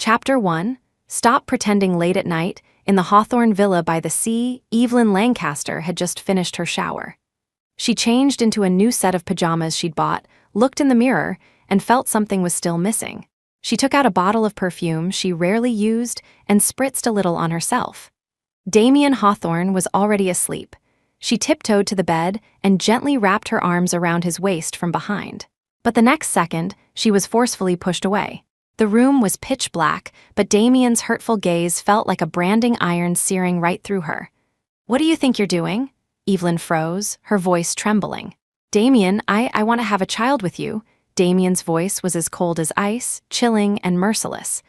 Chapter 1. Stop pretending. Late at night, in the Hawthorne Villa by the sea, Evelyn Lancaster had just finished her shower. She changed into a new set of pajamas she'd bought, looked in the mirror, and felt something was still missing. She took out a bottle of perfume she rarely used and spritzed a little on herself. Damien Hawthorne was already asleep. She tiptoed to the bed and gently wrapped her arms around his waist from behind. But the next second, she was forcefully pushed away. The room was pitch black, but Damien's hurtful gaze felt like a branding iron searing right through her. "What do you think you're doing?" Evelyn froze, her voice trembling. "Damien, I want to have a child with you." Damien's voice was as cold as ice, chilling and merciless.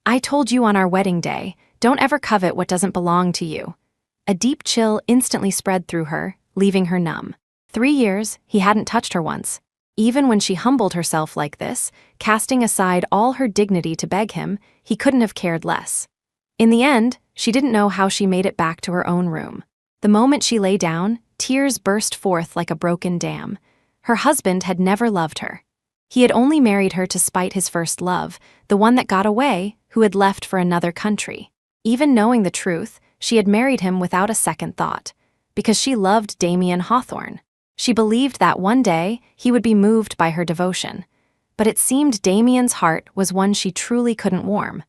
"I told you on our wedding day, don't ever covet what doesn't belong to you." A deep chill instantly spread through her, leaving her numb. 3 years, he hadn't touched her once. Even when she humbled herself like this, casting aside all her dignity to beg him, he couldn't have cared less. In the end, she didn't know how she made it back to her own room. The moment she lay down, tears burst forth like a broken dam. Her husband had never loved her. He had only married her to spite his first love, the one that got away, who had left for another country. Even knowing the truth, she had married him without a second thought, because she loved Damien Hawthorne. She believed that one day he would be moved by her devotion. But it seemed Damien's heart was one she truly couldn't warm.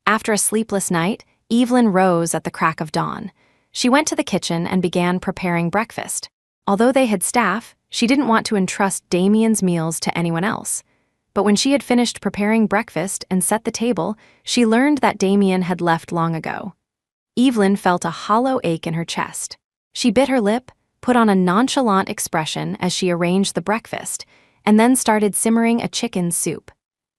After a sleepless night, Evelyn rose at the crack of dawn. She went to the kitchen and began preparing breakfast. Although they had staff, she didn't want to entrust Damien's meals to anyone else. But when she had finished preparing breakfast and set the table, she learned that Damien had left long ago. Evelyn felt a hollow ache in her chest. She bit her lip, put on a nonchalant expression as she arranged the breakfast, and then started simmering a chicken soup.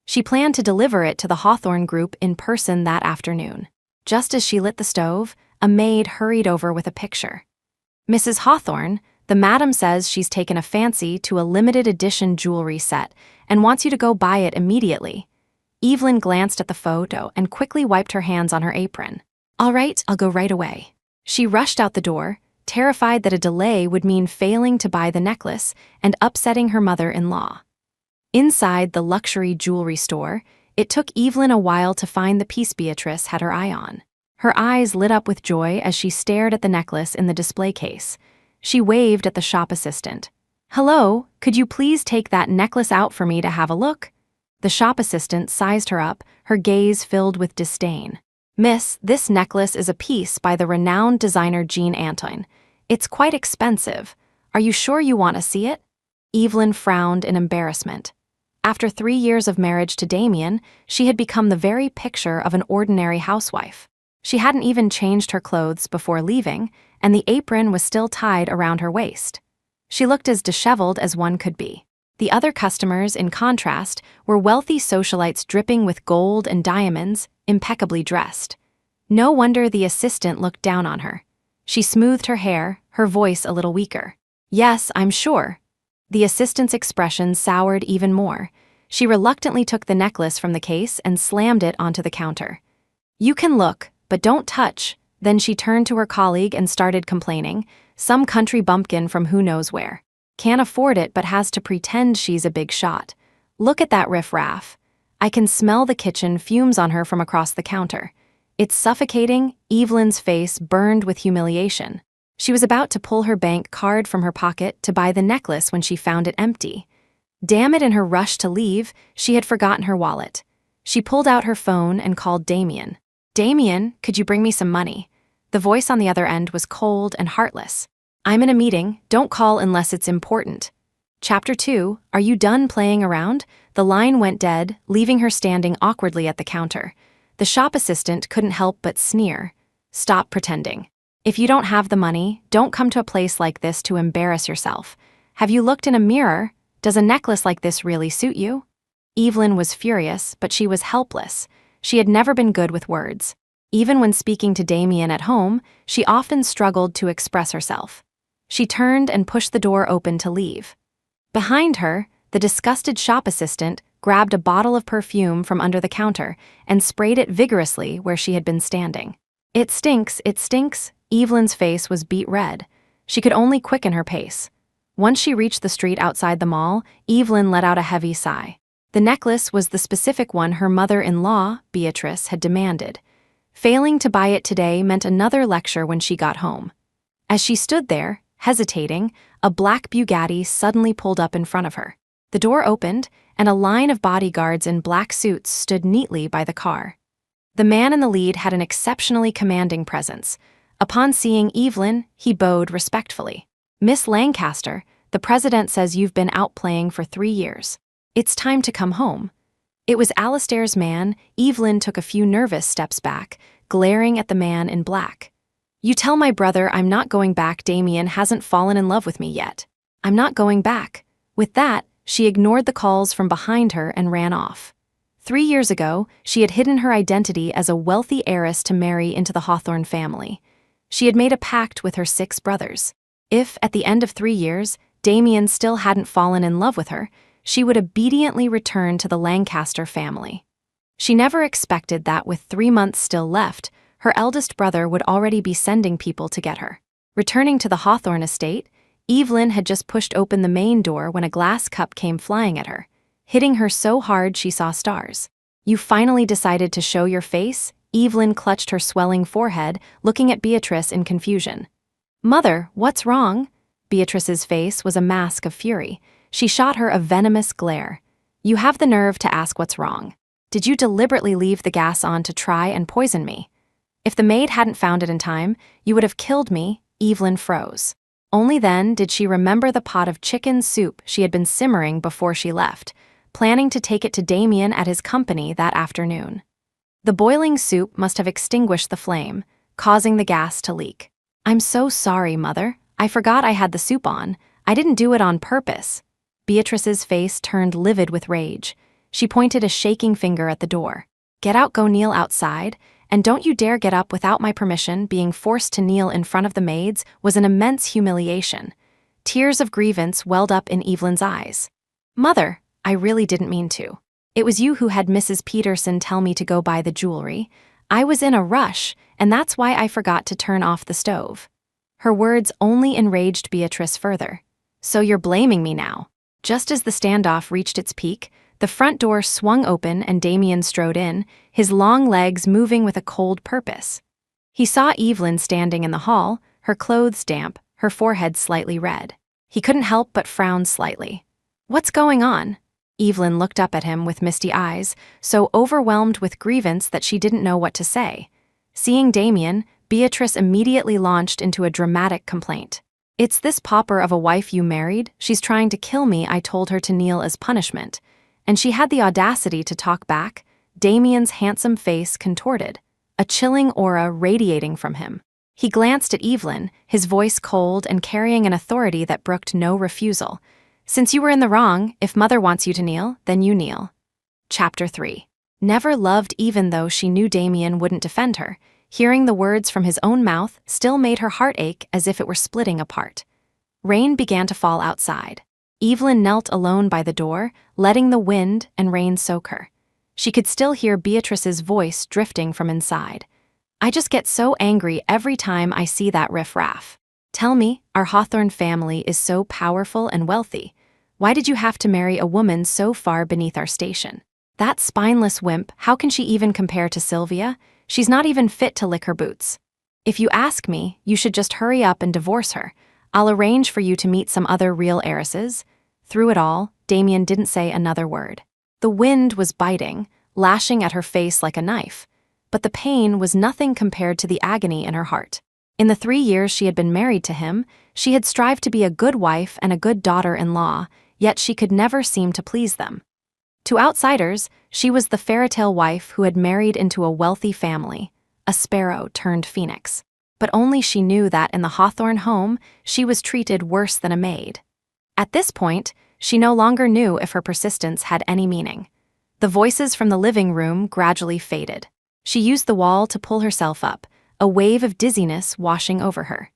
She planned to deliver it to the Hawthorne group in person that afternoon. Just as she lit the stove, a maid hurried over with a picture. "Mrs. Hawthorne, the madam says she's taken a fancy to a limited edition jewelry set and wants you to go buy it immediately." Evelyn glanced at the photo and quickly wiped her hands on her apron. "All right, I'll go right away." She rushed out the door, terrified that a delay would mean failing to buy the necklace and upsetting her mother-in-law. Inside the luxury jewelry store, it took Evelyn a while to find the piece Beatrice had her eye on. Her eyes lit up with joy as she stared at the necklace in the display case. She waved at the shop assistant. "Hello, could you please take that necklace out for me to have a look?" The shop assistant sized her up, her gaze filled with disdain. "Miss, this necklace is a piece by the renowned designer Jean Antoine. It's quite expensive. Are you sure you want to see it?" Evelyn frowned in embarrassment. After 3 years of marriage to Damien, she had become the very picture of an ordinary housewife. She hadn't even changed her clothes before leaving, and the apron was still tied around her waist. She looked as disheveled as one could be. The other customers, in contrast, were wealthy socialites dripping with gold and diamonds, impeccably dressed. No wonder the assistant looked down on her. She smoothed her hair, her voice a little weaker. "Yes, I'm sure." The assistant's expression soured even more. She reluctantly took the necklace from the case and slammed it onto the counter. "You can look, but don't touch." Then she turned to her colleague and started complaining. "Some country bumpkin from who knows where. Can't afford it but has to pretend she's a big shot. Look at that riff-raff. I can smell the kitchen fumes on her from across the counter." It's suffocating. Evelyn's face burned with humiliation. She was about to pull her bank card from her pocket to buy the necklace when she found it empty. Damn it, in her rush to leave, she had forgotten her wallet. She pulled out her phone and called Damien. "Damien, could you bring me some money?" The voice on the other end was cold and heartless. "I'm in a meeting, don't call unless it's important." Chapter 2, Are you done playing around? The line went dead, leaving her standing awkwardly at the counter. The shop assistant couldn't help but sneer. "Stop pretending. If you don't have the money, don't come to a place like this to embarrass yourself. Have you looked in a mirror? Does a necklace like this really suit you?" Evelyn was furious, but she was helpless. She had never been good with words. Even when speaking to Damien at home, she often struggled to express herself. She turned and pushed the door open to leave. Behind her, the disgusted shop assistant grabbed a bottle of perfume from under the counter and sprayed it vigorously where she had been standing. "It stinks, it stinks." Evelyn's face was beet red. She could only quicken her pace. Once she reached the street outside the mall, Evelyn let out a heavy sigh. The necklace was the specific one her mother-in-law, Beatrice, had demanded. Failing to buy it today meant another lecture when she got home. As she stood there, hesitating, a black Bugatti suddenly pulled up in front of her. The door opened, and a line of bodyguards in black suits stood neatly by the car. The man in the lead had an exceptionally commanding presence. Upon seeing Evelyn, he bowed respectfully. "Miss Lancaster, the president says you've been out playing for 3 years. It's time to come home." It was Alistair's man. Evelyn took a few nervous steps back, glaring at the man in black. "You tell my brother I'm not going back. Damien hasn't fallen in love with me yet. I'm not going back." With that, she ignored the calls from behind her and ran off. 3 years ago, she had hidden her identity as a wealthy heiress to marry into the Hawthorne family. She had made a pact with her 6 brothers. If, at the end of 3 years, Damien still hadn't fallen in love with her, she would obediently return to the Lancaster family. She never expected that with 3 months still left, her eldest brother would already be sending people to get her. Returning to the Hawthorne estate, Evelyn had just pushed open the main door when a glass cup came flying at her, hitting her so hard she saw stars. "You finally decided to show your face?" Evelyn clutched her swelling forehead, looking at Beatrice in confusion. "Mother, what's wrong?" Beatrice's face was a mask of fury. She shot her a venomous glare. "You have the nerve to ask what's wrong. Did you deliberately leave the gas on to try and poison me? If the maid hadn't found it in time, you would have killed me." Evelyn froze. Only then did she remember the pot of chicken soup she had been simmering before she left, planning to take it to Damien at his company that afternoon. The boiling soup must have extinguished the flame, causing the gas to leak. "I'm so sorry, Mother. I forgot I had the soup on. I didn't do it on purpose." Beatrice's face turned livid with rage. She pointed a shaking finger at the door. "Get out, go kneel outside, and don't you dare get up without my permission." Being forced to kneel in front of the maids was an immense humiliation. Tears of grievance welled up in Evelyn's eyes. "Mother, I really didn't mean to. It was you who had Mrs. Peterson tell me to go buy the jewelry. I was in a rush, and that's why I forgot to turn off the stove." Her words only enraged Beatrice further. "So you're blaming me now?" Just as the standoff reached its peak, the front door swung open and Damien strode in, his long legs moving with a cold purpose. He saw Evelyn standing in the hall, her clothes damp, her forehead slightly red. He couldn't help but frown slightly. "What's going on?" Evelyn looked up at him with misty eyes, so overwhelmed with grievance that she didn't know what to say. Seeing Damien, Beatrice immediately launched into a dramatic complaint. "It's this pauper of a wife you married. She's trying to kill me. I told her to kneel as punishment." And she had the audacity to talk back. Damien's handsome face contorted, a chilling aura radiating from him. He glanced at Evelyn, his voice cold and carrying an authority that brooked no refusal. "Since you were in the wrong, if Mother wants you to kneel, then you kneel." Chapter 3. Never loved. Even though she knew Damien wouldn't defend her, hearing the words from his own mouth still made her heart ache as if it were splitting apart. Rain began to fall outside. Evelyn knelt alone by the door, letting the wind and rain soak her. She could still hear Beatrice's voice drifting from inside. "I just get so angry every time I see that riff-raff. Tell me, our Hawthorne family is so powerful and wealthy. Why did you have to marry a woman so far beneath our station? That spineless wimp, how can she even compare to Sylvia? She's not even fit to lick her boots. If you ask me, you should just hurry up and divorce her. I'll arrange for you to meet some other real heiresses." Through it all, Damien didn't say another word. The wind was biting, lashing at her face like a knife, but the pain was nothing compared to the agony in her heart. In the 3 years she had been married to him, she had strived to be a good wife and a good daughter-in-law, yet she could never seem to please them. To outsiders, she was the fairytale wife who had married into a wealthy family, a sparrow turned phoenix. But only she knew that in the Hawthorne home, she was treated worse than a maid. At this point, she no longer knew if her persistence had any meaning. The voices from the living room gradually faded. She used the wall to pull herself up, a wave of dizziness washing over her.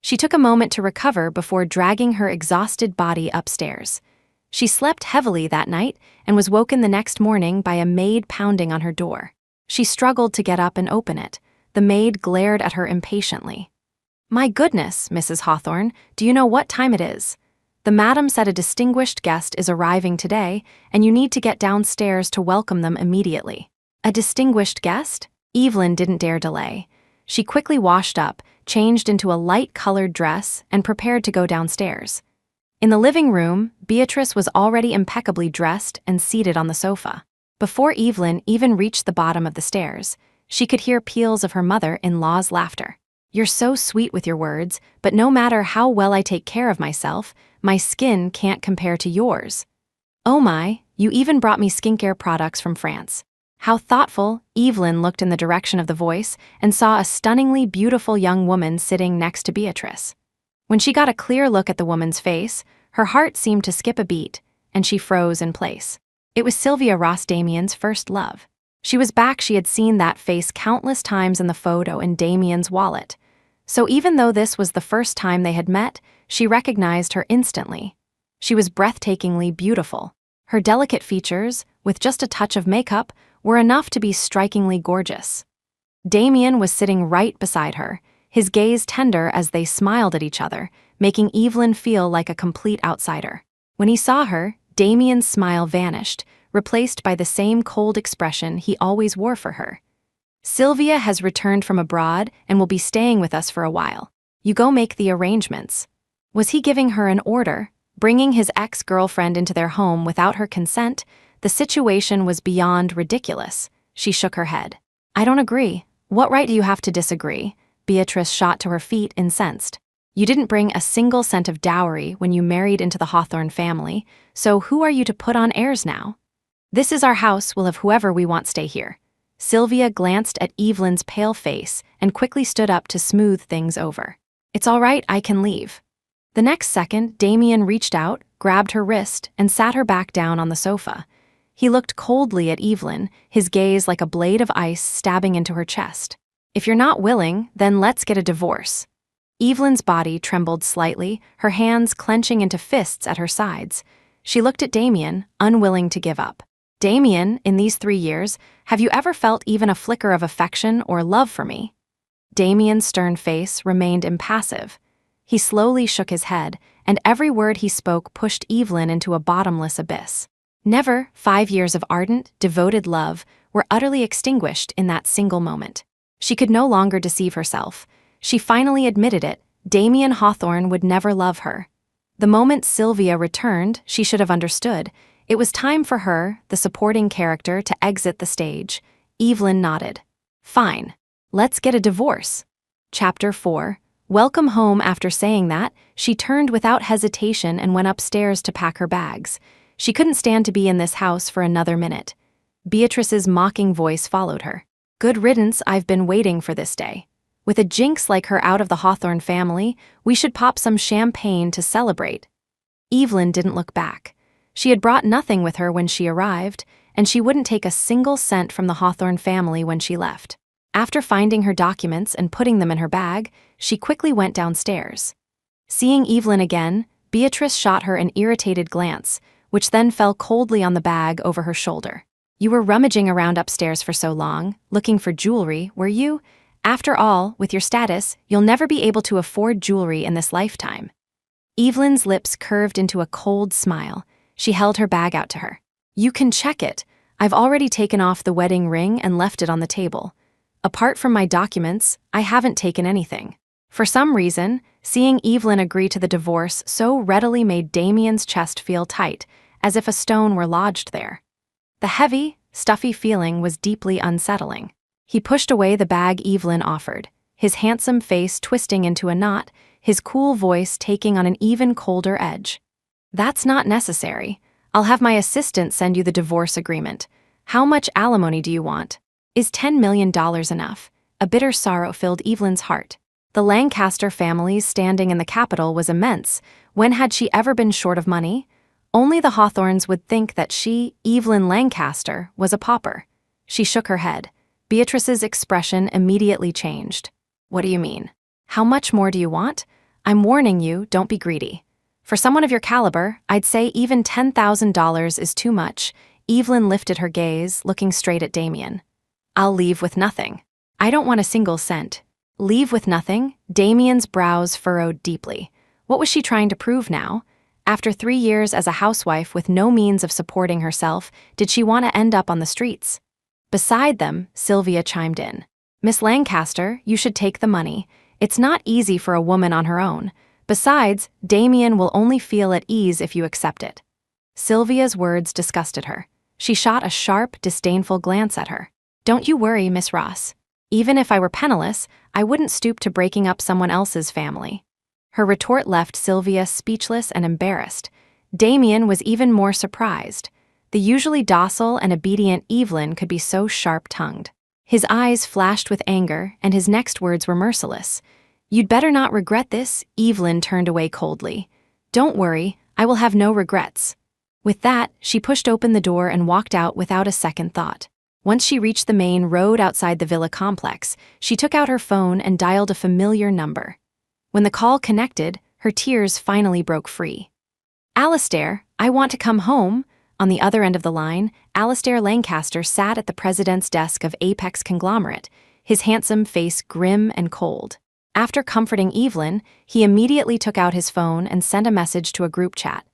She took a moment to recover before dragging her exhausted body upstairs. She slept heavily that night and was woken the next morning by a maid pounding on her door. She struggled to get up and open it. The maid glared at her impatiently. "My goodness, Mrs. Hawthorne, do you know what time it is?" The madam said a distinguished guest is arriving today, and you need to get downstairs to welcome them immediately. A distinguished guest? Evelyn didn't dare delay. She quickly washed up, changed into a light-colored dress, and prepared to go downstairs. In the living room, Beatrice was already impeccably dressed and seated on the sofa. Before Evelyn even reached the bottom of the stairs, she could hear peals of her mother-in-law's laughter. "You're so sweet with your words, but no matter how well I take care of myself, my skin can't compare to yours. Oh my, you even brought me skincare products from France." How thoughtful. Evelyn looked in the direction of the voice and saw a stunningly beautiful young woman sitting next to Beatrice. When she got a clear look at the woman's face, her heart seemed to skip a beat, and she froze in place. It was Sylvia Ross, Damien's first love. She was back. She had seen that face countless times in the photo in Damien's wallet. So even though this was the first time they had met, she recognized her instantly. She was breathtakingly beautiful. Her delicate features, with just a touch of makeup, were enough to be strikingly gorgeous. Damien was sitting right beside her, his gaze tender as they smiled at each other, making Evelyn feel like a complete outsider. When he saw her, Damien's smile vanished, replaced by the same cold expression he always wore for her. "Sylvia has returned from abroad and will be staying with us for a while. You go make the arrangements." Was he giving her an order? Bringing his ex-girlfriend into their home without her consent? The situation was beyond ridiculous. She shook her head. "I don't agree." "What right do you have to disagree?" Beatrice shot to her feet, incensed. "You didn't bring a single cent of dowry when you married into the Hawthorne family, so who are you to put on airs now? This is our house, we'll have whoever we want stay here." Sylvia glanced at Evelyn's pale face and quickly stood up to smooth things over. "It's all right, I can leave." The next second, Damien reached out, grabbed her wrist, and sat her back down on the sofa. He looked coldly at Evelyn, his gaze like a blade of ice stabbing into her chest. "If you're not willing, then let's get a divorce." Evelyn's body trembled slightly, her hands clenching into fists at her sides. She looked at Damien, unwilling to give up. "Damien, in these 3 years, have you ever felt even a flicker of affection or love for me?" Damien's stern face remained impassive. He slowly shook his head, and every word he spoke pushed Evelyn into a bottomless abyss. Never. 5 years of ardent, devoted love were utterly extinguished in that single moment. She could no longer deceive herself. She finally admitted it. Damien Hawthorne would never love her. The moment Sylvia returned, she should have understood. It was time for her, the supporting character, to exit the stage. Evelyn nodded. "Fine. Let's get a divorce." Chapter 4. Welcome home. After saying that, she turned without hesitation and went upstairs to pack her bags. She couldn't stand to be in this house for another minute. Beatrice's mocking voice followed her. "Good riddance, I've been waiting for this day. With a jinx like her out of the Hawthorne family, we should pop some champagne to celebrate." Evelyn didn't look back. She had brought nothing with her when she arrived, and she wouldn't take a single cent from the Hawthorne family when she left. After finding her documents and putting them in her bag, she quickly went downstairs. Seeing Evelyn again, Beatrice shot her an irritated glance, which then fell coldly on the bag over her shoulder. "You were rummaging around upstairs for so long, looking for jewelry, were you? After all, with your status, you'll never be able to afford jewelry in this lifetime." Evelyn's lips curved into a cold smile. She held her bag out to her. "You can check it. I've already taken off the wedding ring and left it on the table. Apart from my documents, I haven't taken anything." For some reason, seeing Evelyn agree to the divorce so readily made Damien's chest feel tight, as if a stone were lodged there. The heavy, stuffy feeling was deeply unsettling. He pushed away the bag Evelyn offered, his handsome face twisting into a knot, his cool voice taking on an even colder edge. "That's not necessary. I'll have my assistant send you the divorce agreement. How much alimony do you want? Is $10 million enough?" A bitter sorrow filled Evelyn's heart. The Lancaster family's standing in the capital was immense. When had she ever been short of money? Only the Hawthorns would think that she, Evelyn Lancaster, was a pauper. She shook her head. Beatrice's expression immediately changed. "What do you mean? How much more do you want? I'm warning you, don't be greedy. For someone of your caliber, I'd say even $10,000 is too much." Evelyn lifted her gaze, looking straight at Damien. "I'll leave with nothing. I don't want a single cent." "Leave with nothing?" Damien's brows furrowed deeply. What was she trying to prove now? After 3 years as a housewife with no means of supporting herself, did she want to end up on the streets? Beside them, Sylvia chimed in. Miss Lancaster, you should take the money. It's not easy for a woman on her own. Besides, Damien will only feel at ease if you accept it. Sylvia's words disgusted her. She shot a sharp, disdainful glance at her. Don't you worry, Miss Ross. Even if I were penniless, I wouldn't stoop to breaking up someone else's family. Her retort left Sylvia speechless and embarrassed. Damien was even more surprised. The usually docile and obedient Evelyn could be so sharp-tongued. His eyes flashed with anger, and his next words were merciless. You'd better not regret this, Evelyn turned away coldly. Don't worry, I will have no regrets. With that, she pushed open the door and walked out without a second thought. Once she reached the main road outside the villa complex, she took out her phone and dialed a familiar number. When the call connected, her tears finally broke free. Alistair, I want to come home. On the other end of the line, Alistair Lancaster sat at the president's desk of Apex Conglomerate, his handsome face grim and cold. After comforting Evelyn, he immediately took out his phone and sent a message to a group chat.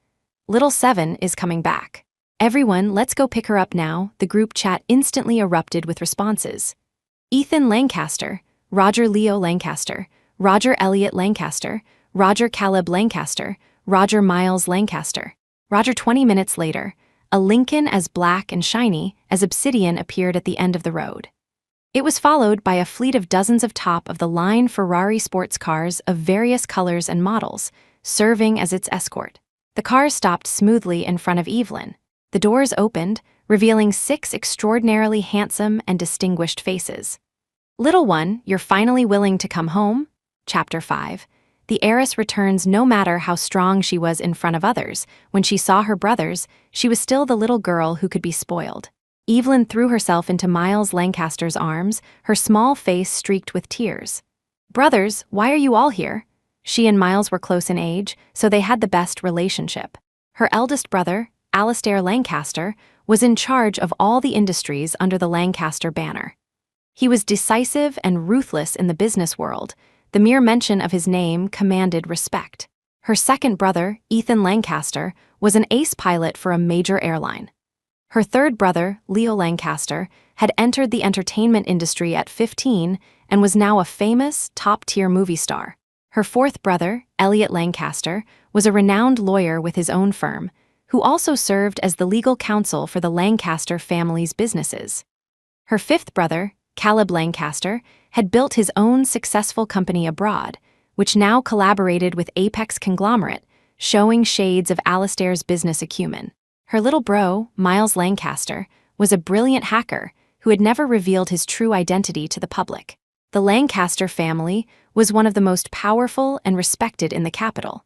Little Seven is coming back. Everyone, let's go pick her up now. The group chat instantly erupted with responses. Ethan Lancaster, Roger Leo Lancaster, Roger Elliot Lancaster, Roger Caleb Lancaster, Roger Miles Lancaster. Roger 20 minutes later, a Lincoln as black and shiny as obsidian appeared at the end of the road. It was followed by a fleet of dozens of top-of-the-line Ferrari sports cars of various colors and models, serving as its escort. The cars stopped smoothly in front of Evelyn. The doors opened, revealing 6 extraordinarily handsome and distinguished faces. Little one, you're finally willing to come home? Chapter 5. The heiress returns no matter how strong she was in front of others. When she saw her brothers, she was still the little girl who could be spoiled. Evelyn threw herself into Miles Lancaster's arms, her small face streaked with tears. Brothers, why are you all here? She and Miles were close in age, so they had the best relationship. Her eldest brother, Alistair Lancaster, was in charge of all the industries under the Lancaster banner. He was decisive and ruthless in the business world. The mere mention of his name commanded respect. Her second brother, Ethan Lancaster, was an ace pilot for a major airline. Her third brother, Leo Lancaster, had entered the entertainment industry at 15 and was now a famous, top-tier movie star. Her fourth brother, Elliot Lancaster, was a renowned lawyer with his own firm, who also served as the legal counsel for the Lancaster family's businesses. Her fifth brother, Caleb Lancaster, had built his own successful company abroad, which now collaborated with Apex Conglomerate, showing shades of Alistair's business acumen. Her little bro, Miles Lancaster, was a brilliant hacker who had never revealed his true identity to the public. The Lancaster family was one of the most powerful and respected in the capital.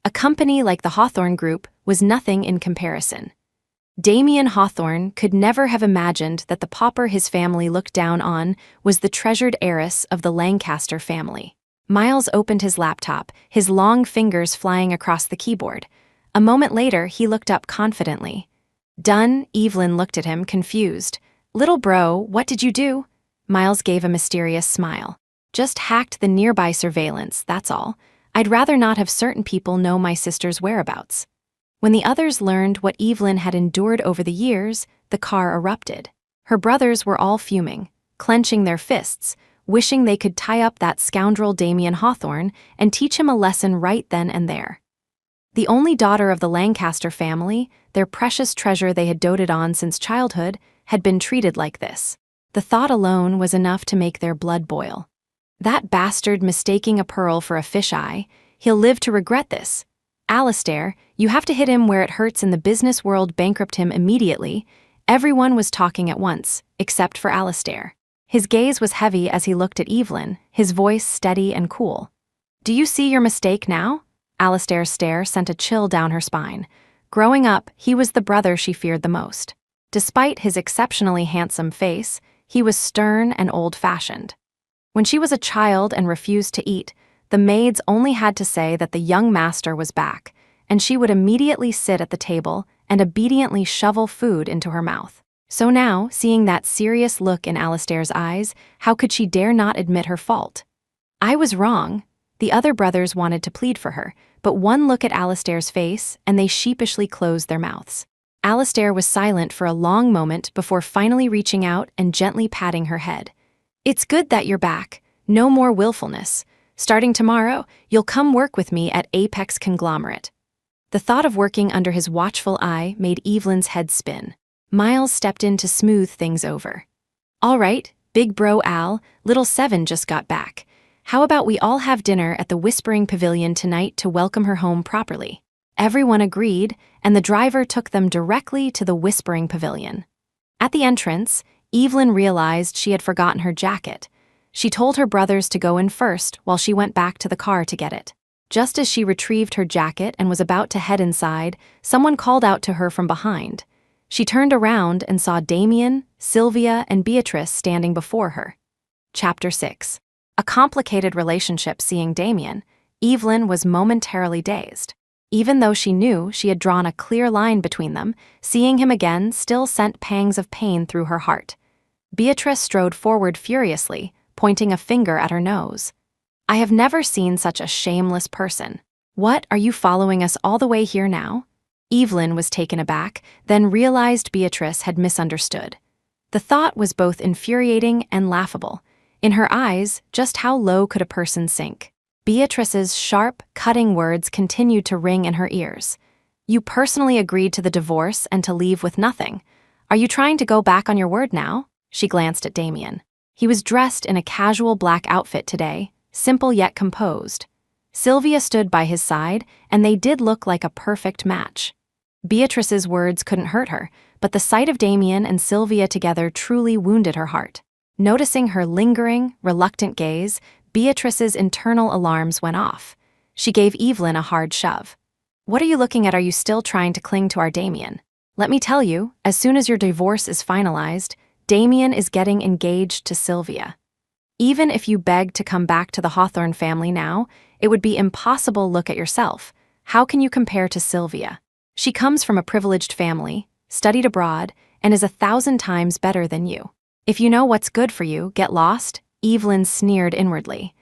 A company like the Hawthorne Group was nothing in comparison. Damien Hawthorne could never have imagined that the pauper his family looked down on was the treasured heiress of the Lancaster family. Miles opened his laptop, his long fingers flying across the keyboard. A moment later, he looked up confidently. Done, Evelyn looked at him, confused. Little bro, what did you do? Miles gave a mysterious smile. Just hacked the nearby surveillance, that's all. I'd rather not have certain people know my sister's whereabouts. When the others learned what Evelyn had endured over the years, the car erupted. Her brothers were all fuming, clenching their fists, wishing they could tie up that scoundrel Damien Hawthorne and teach him a lesson right then and there. The only daughter of the Lancaster family, their precious treasure they had doted on since childhood, had been treated like this. The thought alone was enough to make their blood boil. That bastard mistaking a pearl for a fisheye, he'll live to regret this. Alistair, you have to hit him where it hurts in the business world, bankrupt him immediately. Everyone was talking at once, except for Alistair. His gaze was heavy as he looked at Evelyn, his voice steady and cool. Do you see your mistake now? Alistair's stare sent a chill down her spine. Growing up, he was the brother she feared the most. Despite his exceptionally handsome face, he was stern and old-fashioned. When she was a child and refused to eat, the maids only had to say that the young master was back, and she would immediately sit at the table and obediently shovel food into her mouth. So now, seeing that serious look in Alistair's eyes, how could she dare not admit her fault? I was wrong. The other brothers wanted to plead for her, but one look at Alistair's face and they sheepishly closed their mouths. Alistair was silent for a long moment before finally reaching out and gently patting her head. "It's good that you're back. No more willfulness. Starting tomorrow, you'll come work with me at Apex Conglomerate." The thought of working under his watchful eye made Evelyn's head spin. Miles stepped in to smooth things over. "All right, big bro Al, little Seven just got back. How about we all have dinner at the Whispering Pavilion tonight to welcome her home properly?" Everyone agreed, and the driver took them directly to the Whispering Pavilion. At the entrance, Evelyn realized she had forgotten her jacket. She told her brothers to go in first while she went back to the car to get it. Just as she retrieved her jacket and was about to head inside, someone called out to her from behind. She turned around and saw Damien, Sylvia, and Beatrice standing before her. Chapter 6. A complicated relationship. Seeing Damien, Evelyn was momentarily dazed. Even though she knew she had drawn a clear line between them, seeing him again still sent pangs of pain through her heart. Beatrice strode forward furiously, pointing a finger at her nose. "I have never seen such a shameless person. What, are you following us all the way here now?" Evelyn was taken aback, then realized Beatrice had misunderstood. The thought was both infuriating and laughable. In her eyes, just how low could a person sink? Beatrice's sharp, cutting words continued to ring in her ears. "You personally agreed to the divorce and to leave with nothing. Are you trying to go back on your word now?" She glanced at Damien. He was dressed in a casual black outfit today, simple yet composed. Sylvia stood by his side, and they did look like a perfect match. Beatrice's words couldn't hurt her, but the sight of Damien and Sylvia together truly wounded her heart. Noticing her lingering, reluctant gaze, Beatrice's internal alarms went off. She gave Evelyn a hard shove. "What are you looking at? Are you still trying to cling to our Damien? Let me tell you, as soon as your divorce is finalized, Damien is getting engaged to Sylvia. Even if you begged to come back to the Hawthorne family now, it would be impossible. Look at yourself. How can you compare to Sylvia? She comes from a privileged family, studied abroad, and is 1,000 times better than you. If you know what's good for you, get lost." Evelyn sneered inwardly.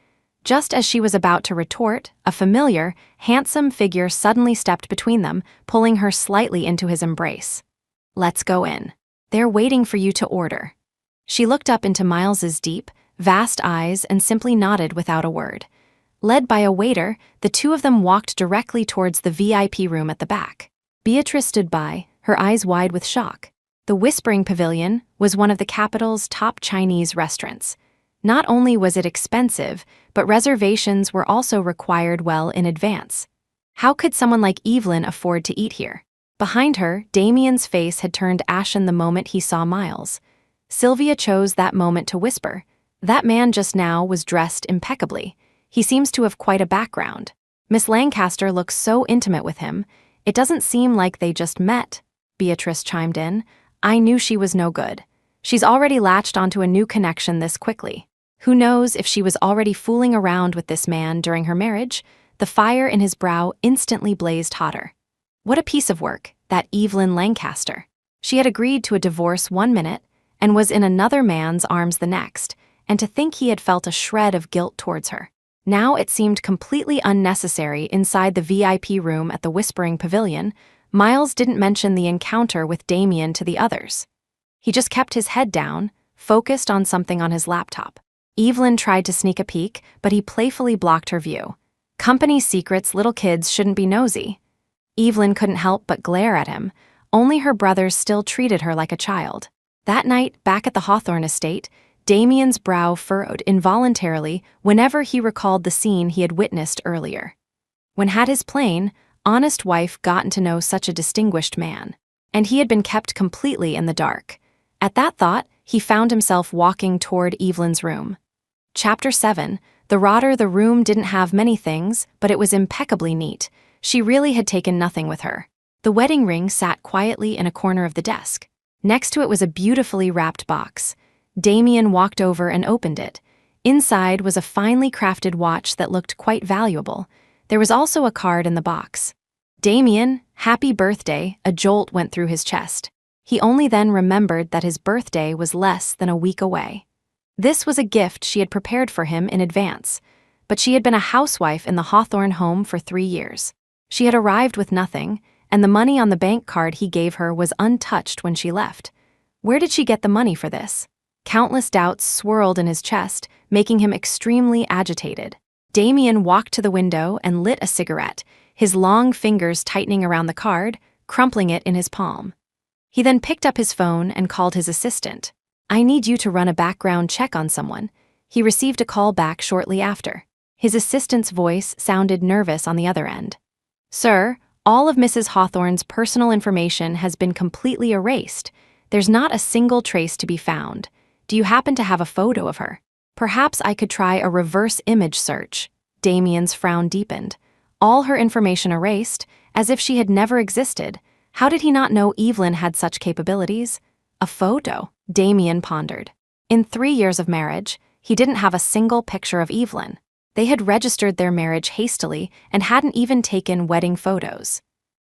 Just as she was about to retort, a familiar, handsome figure suddenly stepped between them, pulling her slightly into his embrace. "Let's go in. They're waiting for you to order." She looked up into Miles's deep, vast eyes and simply nodded without a word. Led by a waiter, the two of them walked directly towards the VIP room at the back. Beatrice stood by, her eyes wide with shock. The Whispering Pavilion was one of the capital's top Chinese restaurants. Not only was it expensive, but reservations were also required well in advance. How could someone like Evelyn afford to eat here? Behind her, Damien's face had turned ashen the moment he saw Miles. Sylvia chose that moment to whisper, "That man just now was dressed impeccably. He seems to have quite a background. Miss Lancaster looks so intimate with him. It doesn't seem like they just met." Beatrice chimed in. "I knew she was no good. She's already latched onto a new connection this quickly. Who knows if she was already fooling around with this man during her marriage?" The fire in his brow instantly blazed hotter. What a piece of work, that Evelyn Lancaster. She had agreed to a divorce 1 minute and was in another man's arms the next, and to think he had felt a shred of guilt towards her. Now it seemed completely unnecessary. Inside the VIP room at the Whispering Pavilion, Miles didn't mention the encounter with Damien to the others. He just kept his head down, focused on something on his laptop. Evelyn tried to sneak a peek, but he playfully blocked her view. Company secrets, little kids shouldn't be nosy. Evelyn couldn't help but glare at him. Only her brothers still treated her like a child. That night, back at the Hawthorne estate, Damien's brow furrowed involuntarily whenever he recalled the scene he had witnessed earlier. When had his plain, honest wife gotten to know such a distinguished man? And he had been kept completely in the dark. At that thought, he found himself walking toward Evelyn's room. Chapter 7. The room didn't have many things, but it was impeccably neat. She really had taken nothing with her. The wedding ring sat quietly in a corner of the desk. Next to it was a beautifully wrapped box. Damien walked over and opened it. Inside was a finely crafted watch that looked quite valuable. There was also a card in the box. "Damien, happy birthday," a jolt went through his chest. He only then remembered that his birthday was less than a week away. This was a gift she had prepared for him in advance. but she had been a housewife in the Hawthorne home for 3 years. She had arrived with nothing, and the money on the bank card he gave her was untouched when she left. Where did she get the money for this? Countless doubts swirled in his chest, making him extremely agitated. Damien walked to the window and lit a cigarette, his long fingers tightening around the card, crumpling it in his palm. He then picked up his phone and called his assistant. "I need you to run a background check on someone." He received a call back shortly after. His assistant's voice sounded nervous on the other end. "Sir, all of Mrs. Hawthorne's personal information has been completely erased. There's not a single trace to be found. Do you happen to have a photo of her? Perhaps I could try a reverse image search." Damien's frown deepened. All her information erased, as if she had never existed. How did he not know Evelyn had such capabilities? A photo, Damien pondered. In 3 years of marriage, he didn't have a single picture of Evelyn. They had registered their marriage hastily and hadn't even taken wedding photos.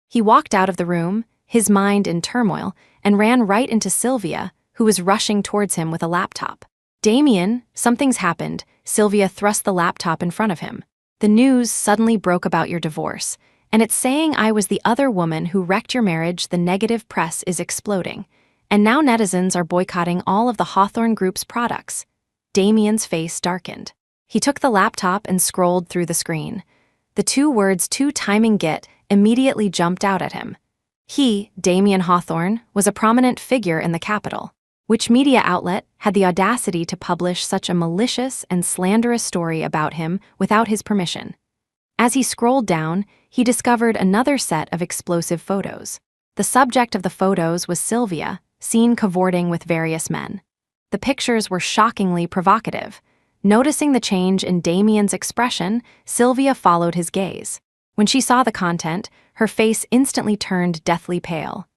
He walked out of the room, his mind in turmoil, and ran right into Sylvia, who was rushing towards him with a laptop. "Damien, something's happened." Sylvia thrust the laptop in front of him. "The news suddenly broke about your divorce, and it's saying I was the other woman who wrecked your marriage. The negative press is exploding, and now netizens are boycotting all of the Hawthorne Group's products." Damien's face darkened. He took the laptop and scrolled through the screen. The 2 words "to timing get" immediately jumped out at him. He, Damien Hawthorne, was a prominent figure in the capital. Which media outlet had the audacity to publish such a malicious and slanderous story about him without his permission? As he scrolled down, he discovered another set of explosive photos. The subject of the photos was Sylvia, seen cavorting with various men. The pictures were shockingly provocative. Noticing the change in Damien's expression, Sylvia followed his gaze. When she saw the content, her face instantly turned deathly pale.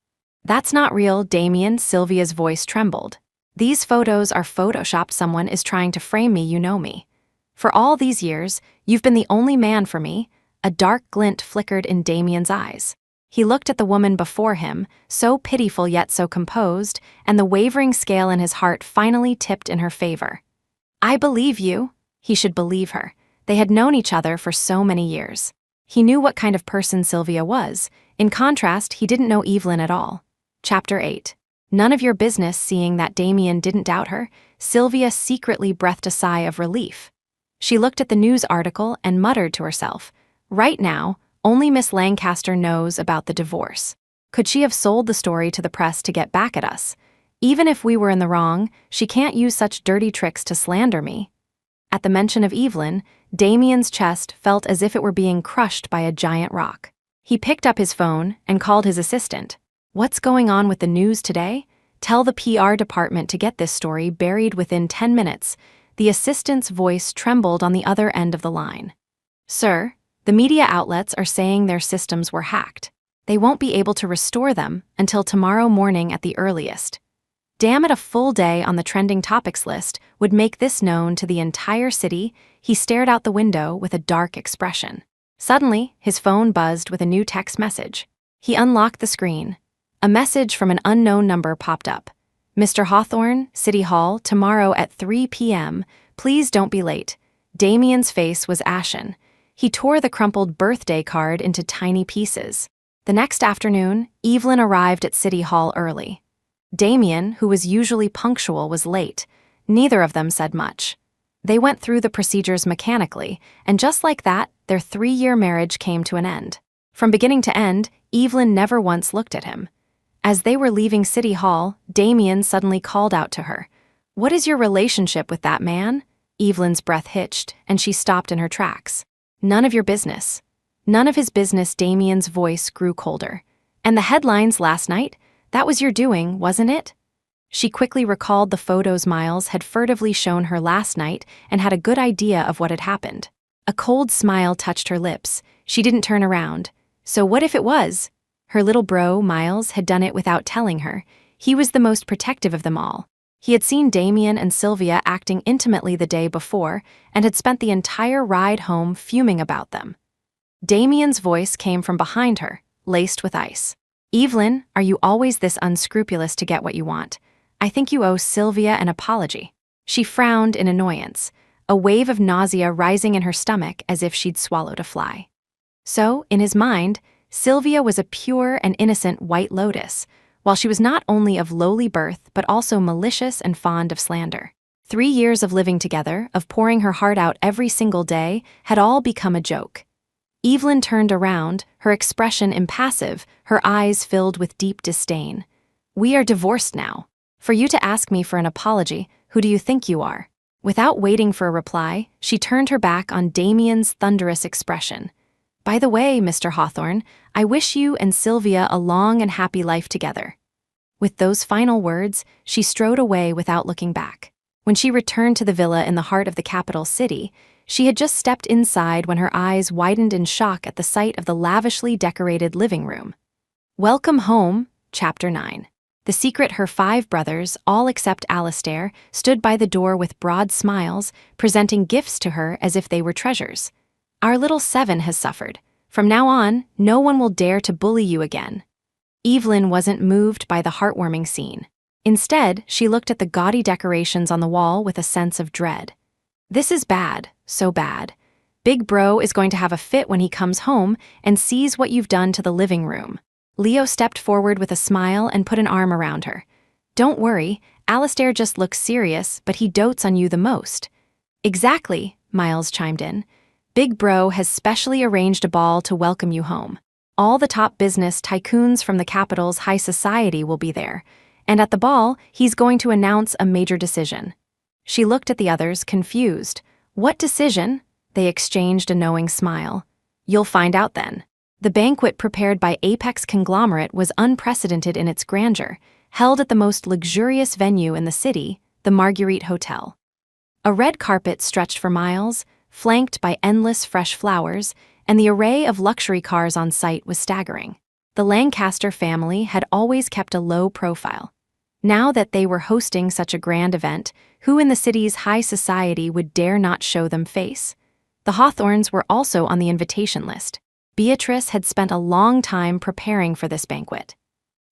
"That's not real, Damien," Sylvia's voice trembled. "These photos are photoshopped. Someone is trying to frame me, you know me. For all these years, you've been the only man for me." A dark glint flickered in Damien's eyes. He looked at the woman before him, so pitiful yet so composed, and the wavering scale in his heart finally tipped in her favor. "I believe you." He should believe her. They had known each other for so many years. He knew what kind of person Sylvia was. In contrast, he didn't know Evelyn at all. Chapter 8. None of your business. Seeing that Damien didn't doubt her, Sylvia secretly breathed a sigh of relief. She looked at the news article and muttered to herself, "Right now, only Miss Lancaster knows about the divorce. Could she have sold the story to the press to get back at us? Even if we were in the wrong, she can't use such dirty tricks to slander me." At the mention of Evelyn, Damien's chest felt as if it were being crushed by a giant rock. He picked up his phone and called his assistant. "What's going on with the news today? Tell the PR department to get this story buried within 10 minutes. The assistant's voice trembled on the other end of the line. "Sir, the media outlets are saying their systems were hacked. They won't be able to restore them until tomorrow morning at the earliest." Damn it, a full day on the trending topics list would make this known to the entire city. He stared out the window with a dark expression. Suddenly, his phone buzzed with a new text message. He unlocked the screen. A message from an unknown number popped up. "Mr. Hawthorne, City Hall, tomorrow at 3 p.m. Please don't be late." Damien's face was ashen. He tore the crumpled birthday card into tiny pieces. The next afternoon, Evelyn arrived at City Hall early. Damien, who was usually punctual, was late. Neither of them said much. They went through the procedures mechanically, and just like that, their 3-year marriage came to an end. From beginning to end, Evelyn never once looked at him. As they were leaving City Hall, Damien suddenly called out to her. "What is your relationship with that man?" Evelyn's breath hitched, and she stopped in her tracks. "None of your business." "None of his business." Damien's voice grew colder. "And the headlines last night? That was your doing, wasn't it?" She quickly recalled the photos Miles had furtively shown her last night and had a good idea of what had happened. A cold smile touched her lips. She didn't turn around. So what if it was? Her little bro, Miles, had done it without telling her. He was the most protective of them all. He had seen Damien and Sylvia acting intimately the day before and had spent the entire ride home fuming about them. Damien's voice came from behind her, laced with ice. "Evelyn, are you always this unscrupulous to get what you want? I think you owe Sylvia an apology." She frowned in annoyance. a wave of nausea rising in her stomach as if she'd swallowed a fly. So, in his mind, Sylvia was a pure and innocent white lotus, while she was not only of lowly birth but also malicious and fond of slander. 3 years of living together, of pouring her heart out every single day, had all become a joke. Evelyn turned around, her expression impassive, her eyes filled with deep disdain. "We are divorced now. For you to ask me for an apology, who do you think you are?" Without waiting for a reply, she turned her back on Damien's thunderous expression. "By the way, Mr. Hawthorne, I wish you and Sylvia a long and happy life together." With those final words, she strode away without looking back. When she returned to the villa in the heart of the capital city, she had just stepped inside when her eyes widened in shock at the sight of the lavishly decorated living room. Welcome home, Chapter 9. The secret her 5 brothers, all except Alastair, stood by the door with broad smiles, presenting gifts to her as if they were treasures. "Our little 7 has suffered. From now on, no one will dare to bully you again." Evelyn wasn't moved by the heartwarming scene. Instead, she looked at the gaudy decorations on the wall with a sense of dread. This is bad, so bad. Big Bro is going to have a fit when he comes home and sees what you've done to the living room. Leo stepped forward with a smile and put an arm around her. "Don't worry, Alastair just looks serious, but he dotes on you the most." "Exactly," Miles chimed in. "Big Bro has specially arranged a ball to welcome you home. All the top business tycoons from the capital's high society will be there, and at the ball, he's going to announce a major decision." She looked at the others, confused. "What decision?" They exchanged a knowing smile. "You'll find out then." The banquet prepared by Apex Conglomerate was unprecedented in its grandeur, held at the most luxurious venue in the city, the Marguerite Hotel. A red carpet stretched for miles, flanked by endless fresh flowers, and the array of luxury cars on site was staggering. The Lancaster family had always kept a low profile. Now that they were hosting such a grand event, who in the city's high society would dare not show them face? The Hawthorns were also on the invitation list. Beatrice had spent a long time preparing for this banquet.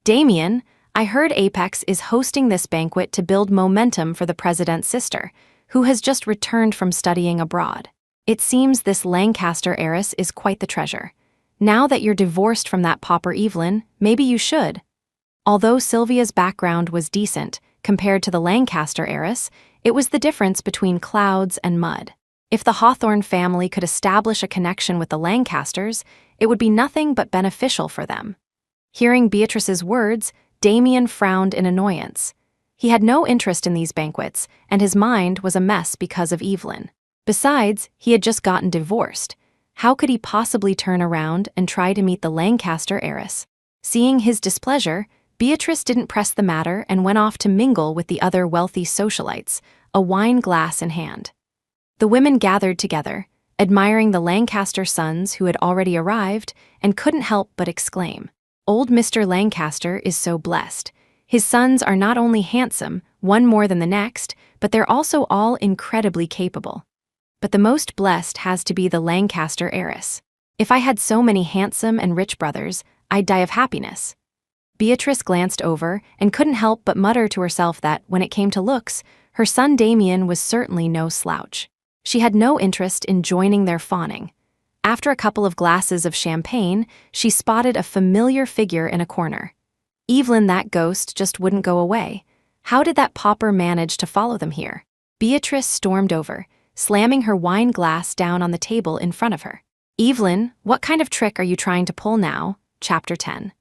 "Damien, I heard Apex is hosting this banquet to build momentum for the president's sister, who has just returned from studying abroad. It seems this Lancaster heiress is quite the treasure. Now that you're divorced from that pauper Evelyn, maybe you should." Although Sylvia's background was decent compared to the Lancaster heiress, it was the difference between clouds and mud. If the Hawthorne family could establish a connection with the Lancasters, it would be nothing but beneficial for them. Hearing Beatrice's words, Damien frowned in annoyance. He had no interest in these banquets, and his mind was a mess because of Evelyn. Besides, he had just gotten divorced. How could he possibly turn around and try to meet the Lancaster heiress? Seeing his displeasure, Beatrice didn't press the matter and went off to mingle with the other wealthy socialites, a wine glass in hand. The women gathered together, admiring the Lancaster sons who had already arrived, and couldn't help but exclaim, "Old Mr. Lancaster is so blessed. His sons are not only handsome, one more than the next, but they're also all incredibly capable. But the most blessed has to be the Lancaster heiress. If I had so many handsome and rich brothers, I'd die of happiness." Beatrice glanced over and couldn't help but mutter to herself that, when it came to looks, her son Damien was certainly no slouch. She had no interest in joining their fawning. After a couple of glasses of champagne, she spotted a familiar figure in a corner. Evelyn, that ghost, just wouldn't go away. How did that pauper manage to follow them here? Beatrice stormed over, slamming her wine glass down on the table in front of her. "Evelyn, what kind of trick are you trying to pull now?" Chapter 10.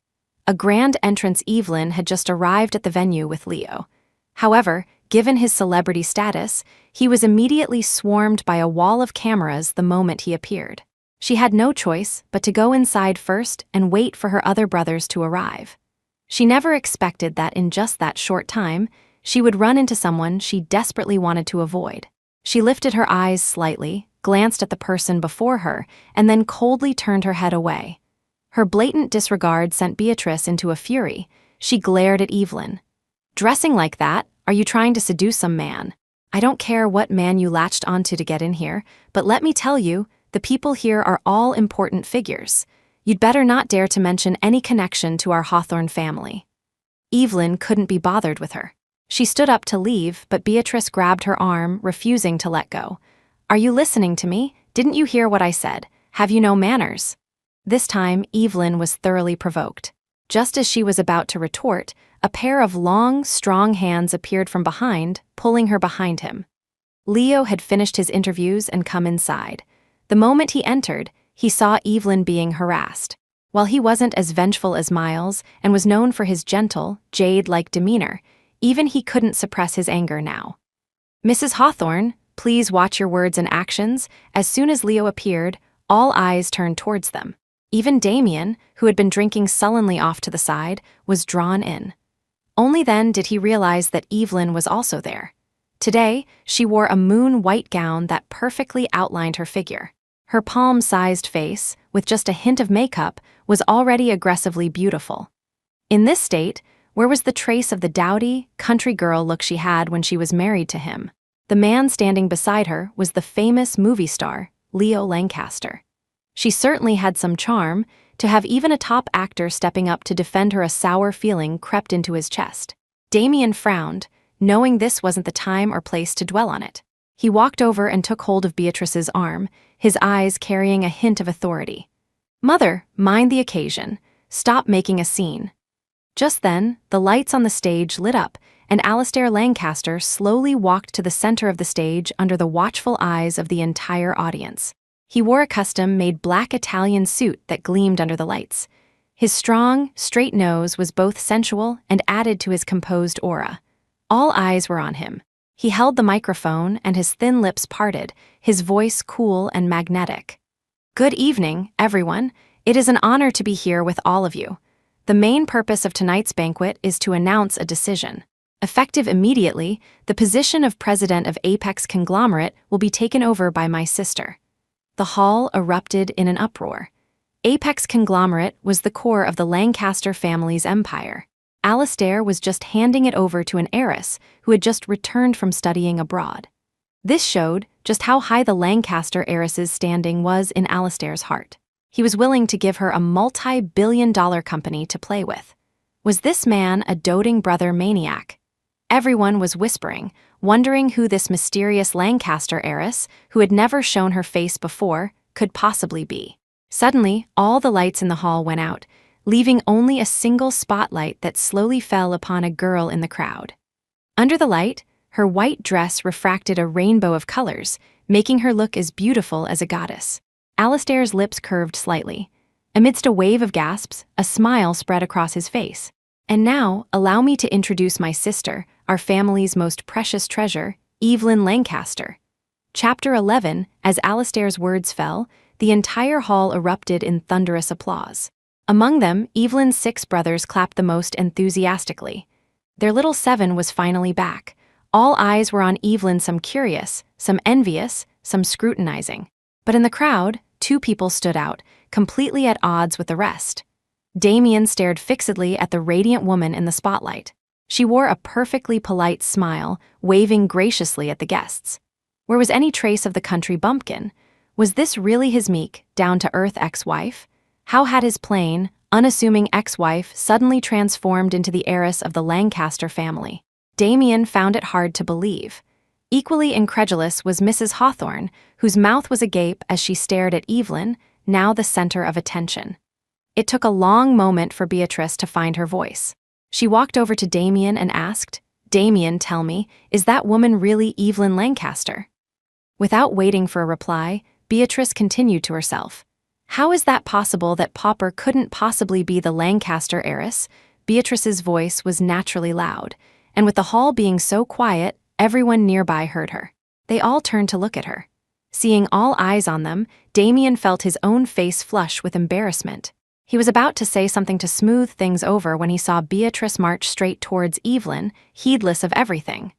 A grand entrance Evelyn had just arrived at the venue with Leo. However, given his celebrity status, he was immediately swarmed by a wall of cameras the moment he appeared. She had no choice but to go inside first and wait for her other brothers to arrive. She never expected that in just that short time, she would run into someone she desperately wanted to avoid. She lifted her eyes slightly, glanced at the person before her, and then coldly turned her head away. Her blatant disregard sent Beatrice into a fury. She glared at Evelyn. "Dressing like that? Are you trying to seduce some man? I don't care what man you latched onto to get in here, but let me tell you, the people here are all important figures. You'd better not dare to mention any connection to our Hawthorne family." Evelyn couldn't be bothered with her. She stood up to leave, but Beatrice grabbed her arm, refusing to let go. Are you listening to me? Didn't you hear what I said? Have you no manners? This time, Evelyn was thoroughly provoked. Just as she was about to retort, a pair of long, strong hands appeared from behind, pulling her behind him. Leo had finished his interviews and come inside. The moment he entered, he saw Evelyn being harassed. While he wasn't as vengeful as Miles and was known for his gentle, jade-like demeanor, even he couldn't suppress his anger now. "Mrs. Hawthorne, please watch your words and actions." As soon as Leo appeared, all eyes turned towards them. Even Damien, who had been drinking sullenly off to the side, was drawn in. Only then did he realize that Evelyn was also there. Today, she wore a moon-white gown that perfectly outlined her figure. Her palm-sized face, with just a hint of makeup, was already aggressively beautiful. In this state, where was the trace of the dowdy, country girl look she had when she was married to him? The man standing beside her was the famous movie star, Leo Lancaster. She certainly had some charm. To have even a top actor stepping up to defend her, a sour feeling crept into his chest. Damien frowned, knowing this wasn't the time or place to dwell on it. He walked over and took hold of Beatrice's arm, his eyes carrying a hint of authority. "Mother, mind the occasion. Stop making a scene." Just then, the lights on the stage lit up, and Alistair Lancaster slowly walked to the center of the stage under the watchful eyes of the entire audience. He wore a custom-made black Italian suit that gleamed under the lights. His strong, straight nose was both sensual and added to his composed aura. All eyes were on him. He held the microphone and his thin lips parted, his voice cool and magnetic. "Good evening, everyone. It is an honor to be here with all of you. The main purpose of tonight's banquet is to announce a decision. Effective immediately, the position of president of Apex Conglomerate will be taken over by my sister." The hall erupted in an uproar. Apex Conglomerate was the core of the Lancaster family's empire. Alistair was just handing it over to an heiress who had just returned from studying abroad. This showed just how high the Lancaster heiress's standing was in Alistair's heart. He was willing to give her a multi-billion-dollar company to play with. Was this man a doting brother maniac? Everyone was whispering, wondering who this mysterious Lancaster heiress, who had never shown her face before, could possibly be. Suddenly, all the lights in the hall went out, leaving only a single spotlight that slowly fell upon a girl in the crowd. Under the light, her white dress refracted a rainbow of colors, making her look as beautiful as a goddess. Alistair's lips curved slightly. Amidst a wave of gasps, a smile spread across his face. "And now, allow me to introduce my sister, our family's most precious treasure, Evelyn Lancaster." Chapter 11, as Alistair's words fell, the entire hall erupted in thunderous applause. Among them, Evelyn's 6 brothers clapped the most enthusiastically. Their little 7 was finally back. All eyes were on Evelyn, some curious, some envious, some scrutinizing. But in the crowd, 2 people stood out, completely at odds with the rest. Damien stared fixedly at the radiant woman in the spotlight. She wore a perfectly polite smile, waving graciously at the guests. Where was any trace of the country bumpkin? Was this really his meek, down-to-earth ex-wife? How had his plain, unassuming ex-wife suddenly transformed into the heiress of the Lancaster family? Damien found it hard to believe. Equally incredulous was Mrs. Hawthorne, whose mouth was agape as she stared at Evelyn, now the center of attention. It took a long moment for Beatrice to find her voice. She walked over to Damien and asked, "Damien, tell me, is that woman really Evelyn Lancaster?" Without waiting for a reply, Beatrice continued to herself. "How is that possible that Pauper couldn't possibly be the Lancaster heiress?" Beatrice's voice was naturally loud, and with the hall being so quiet, everyone nearby heard her. They all turned to look at her. Seeing all eyes on them, Damien felt his own face flush with embarrassment. He was about to say something to smooth things over when he saw Beatrice march straight towards Evelyn, heedless of everything.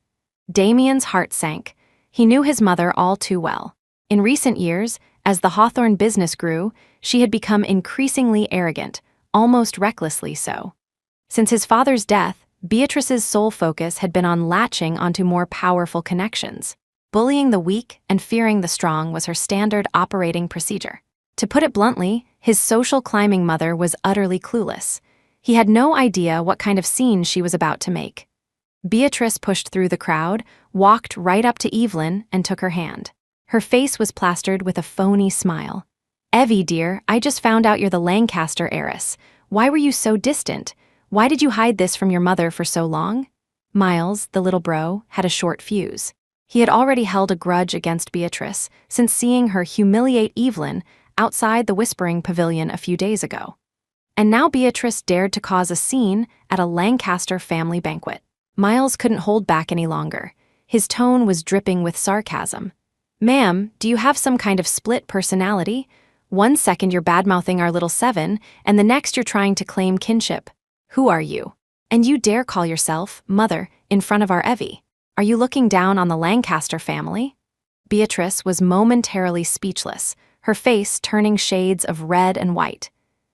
Damien's heart sank. He knew his mother all too well. In recent years, as the Hawthorne business grew, she had become increasingly arrogant, almost recklessly so. Since his father's death, Beatrice's sole focus had been on latching onto more powerful connections. Bullying the weak and fearing the strong was her standard operating procedure. To put it bluntly, his social climbing mother was utterly clueless. He had no idea what kind of scene she was about to make. Beatrice pushed through the crowd, walked right up to Evelyn, and took her hand. Her face was plastered with a phony smile. "Evie, dear, I just found out you're the Lancaster heiress. Why were you so distant? Why did you hide this from your mother for so long?" Miles, the little bro, had a short fuse. He had already held a grudge against Beatrice since seeing her humiliate Evelyn outside the Whispering Pavilion a few days ago. And now Beatrice dared to cause a scene at a Lancaster family banquet. Miles couldn't hold back any longer. His tone was dripping with sarcasm. "Ma'am, do you have some kind of split personality? One second you're badmouthing our little Seven, and the next you're trying to claim kinship. Who are you? And you dare call yourself mother in front of our Evie? Are you looking down on the Lancaster family?" Beatrice was momentarily speechless, her face turning shades of red and white.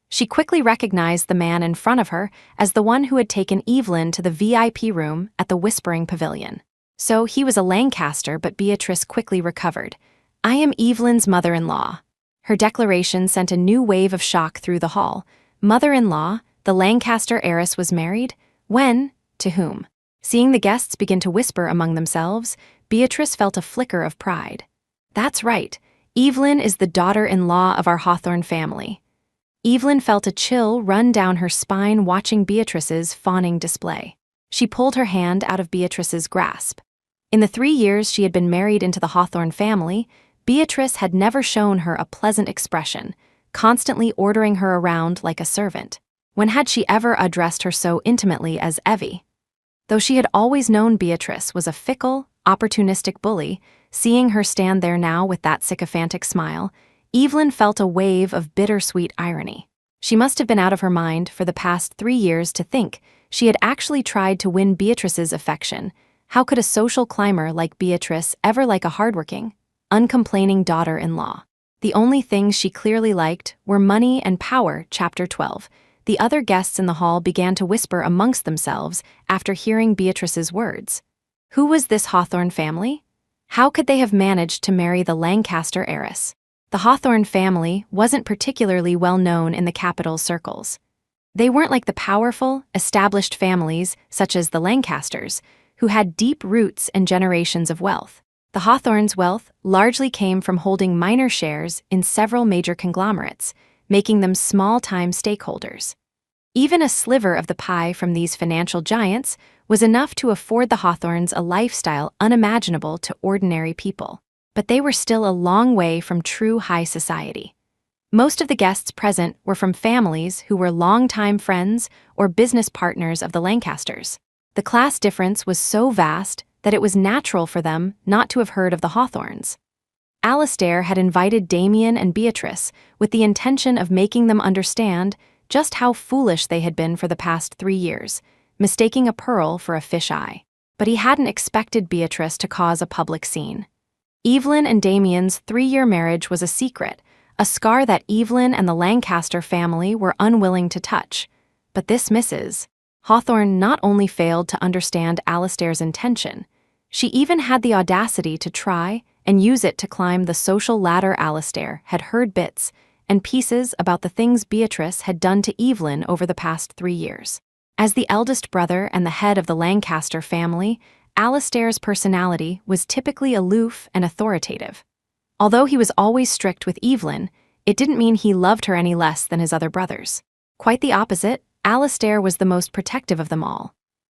She quickly recognized the man in front of her as the one who had taken Evelyn to the VIP room at the Whispering Pavilion. So he was a Lancaster, but Beatrice quickly recovered. "I am Evelyn's mother-in-law." Her declaration sent a new wave of shock through the hall. Mother-in-law? The Lancaster heiress was married? When? To whom? Seeing the guests begin to whisper among themselves, Beatrice felt a flicker of pride. "That's right. Evelyn is the daughter-in-law of our Hawthorne family." Evelyn felt a chill run down her spine watching Beatrice's fawning display. She pulled her hand out of Beatrice's grasp. In the 3 years she had been married into the Hawthorne family, Beatrice had never shown her a pleasant expression, constantly ordering her around like a servant. When had she ever addressed her so intimately as Evie? Though she had always known Beatrice was a fickle, opportunistic bully, seeing her stand there now with that sycophantic smile, Evelyn felt a wave of bittersweet irony. She must have been out of her mind for the past 3 years to think she had actually tried to win Beatrice's affection. How could a social climber like Beatrice ever like a hardworking, uncomplaining daughter-in-law? The only things she clearly liked were money and power. Chapter 12. The other guests in the hall began to whisper amongst themselves after hearing Beatrice's words. Who was this Hawthorne family? How could they have managed to marry the Lancaster heiress? The Hawthorne family wasn't particularly well known in the capital circles. They weren't like the powerful, established families, such as the Lancasters, who had deep roots and generations of wealth. The Hawthornes' wealth largely came from holding minor shares in several major conglomerates, making them small-time stakeholders. Even a sliver of the pie from these financial giants was enough to afford the Hawthornes a lifestyle unimaginable to ordinary people. But they were still a long way from true high society. Most of the guests present were from families who were longtime friends or business partners of the Lancasters. The class difference was so vast that it was natural for them not to have heard of the Hawthornes. Alastair had invited Damien and Beatrice with the intention of making them understand just how foolish they had been for the past 3 years, mistaking a pearl for a fish-eye. But he hadn't expected Beatrice to cause a public scene. Evelyn and Damien's 3-year marriage was a secret, a scar that Evelyn and the Lancaster family were unwilling to touch. But this Mrs. Hawthorne not only failed to understand Alastair's intention, she even had the audacity to try and use it to climb the social ladder. Alastair had heard bits and pieces about the things Beatrice had done to Evelyn over the past 3 years. As the eldest brother and the head of the Lancaster family, Alastair's personality was typically aloof and authoritative. Although he was always strict with Evelyn, it didn't mean he loved her any less than his other brothers. Quite the opposite, Alastair was the most protective of them all.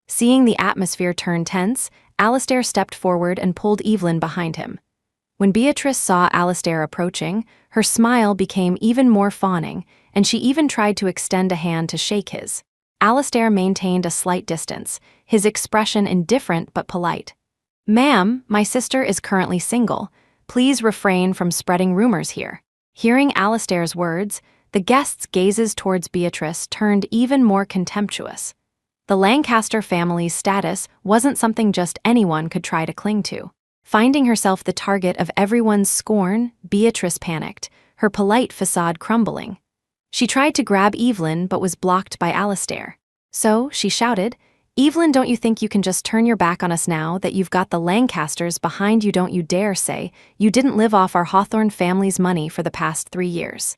Seeing the atmosphere turn tense, Alastair stepped forward and pulled Evelyn behind him. When Beatrice saw Alastair approaching, her smile became even more fawning, and she even tried to extend a hand to shake his. Alastair maintained a slight distance, his expression indifferent but polite. "Ma'am, my sister is currently single. Please refrain from spreading rumors here." Hearing Alastair's words, the guests' gazes towards Beatrice turned even more contemptuous. The Lancaster family's status wasn't something just anyone could try to cling to. Finding herself the target of everyone's scorn, Beatrice panicked, her polite facade crumbling. She tried to grab Evelyn but was blocked by Alastair. So she shouted, "Evelyn, don't you think you can just turn your back on us now that you've got the Lancasters behind you? Don't you dare say you didn't live off our Hawthorne family's money for the past 3 years."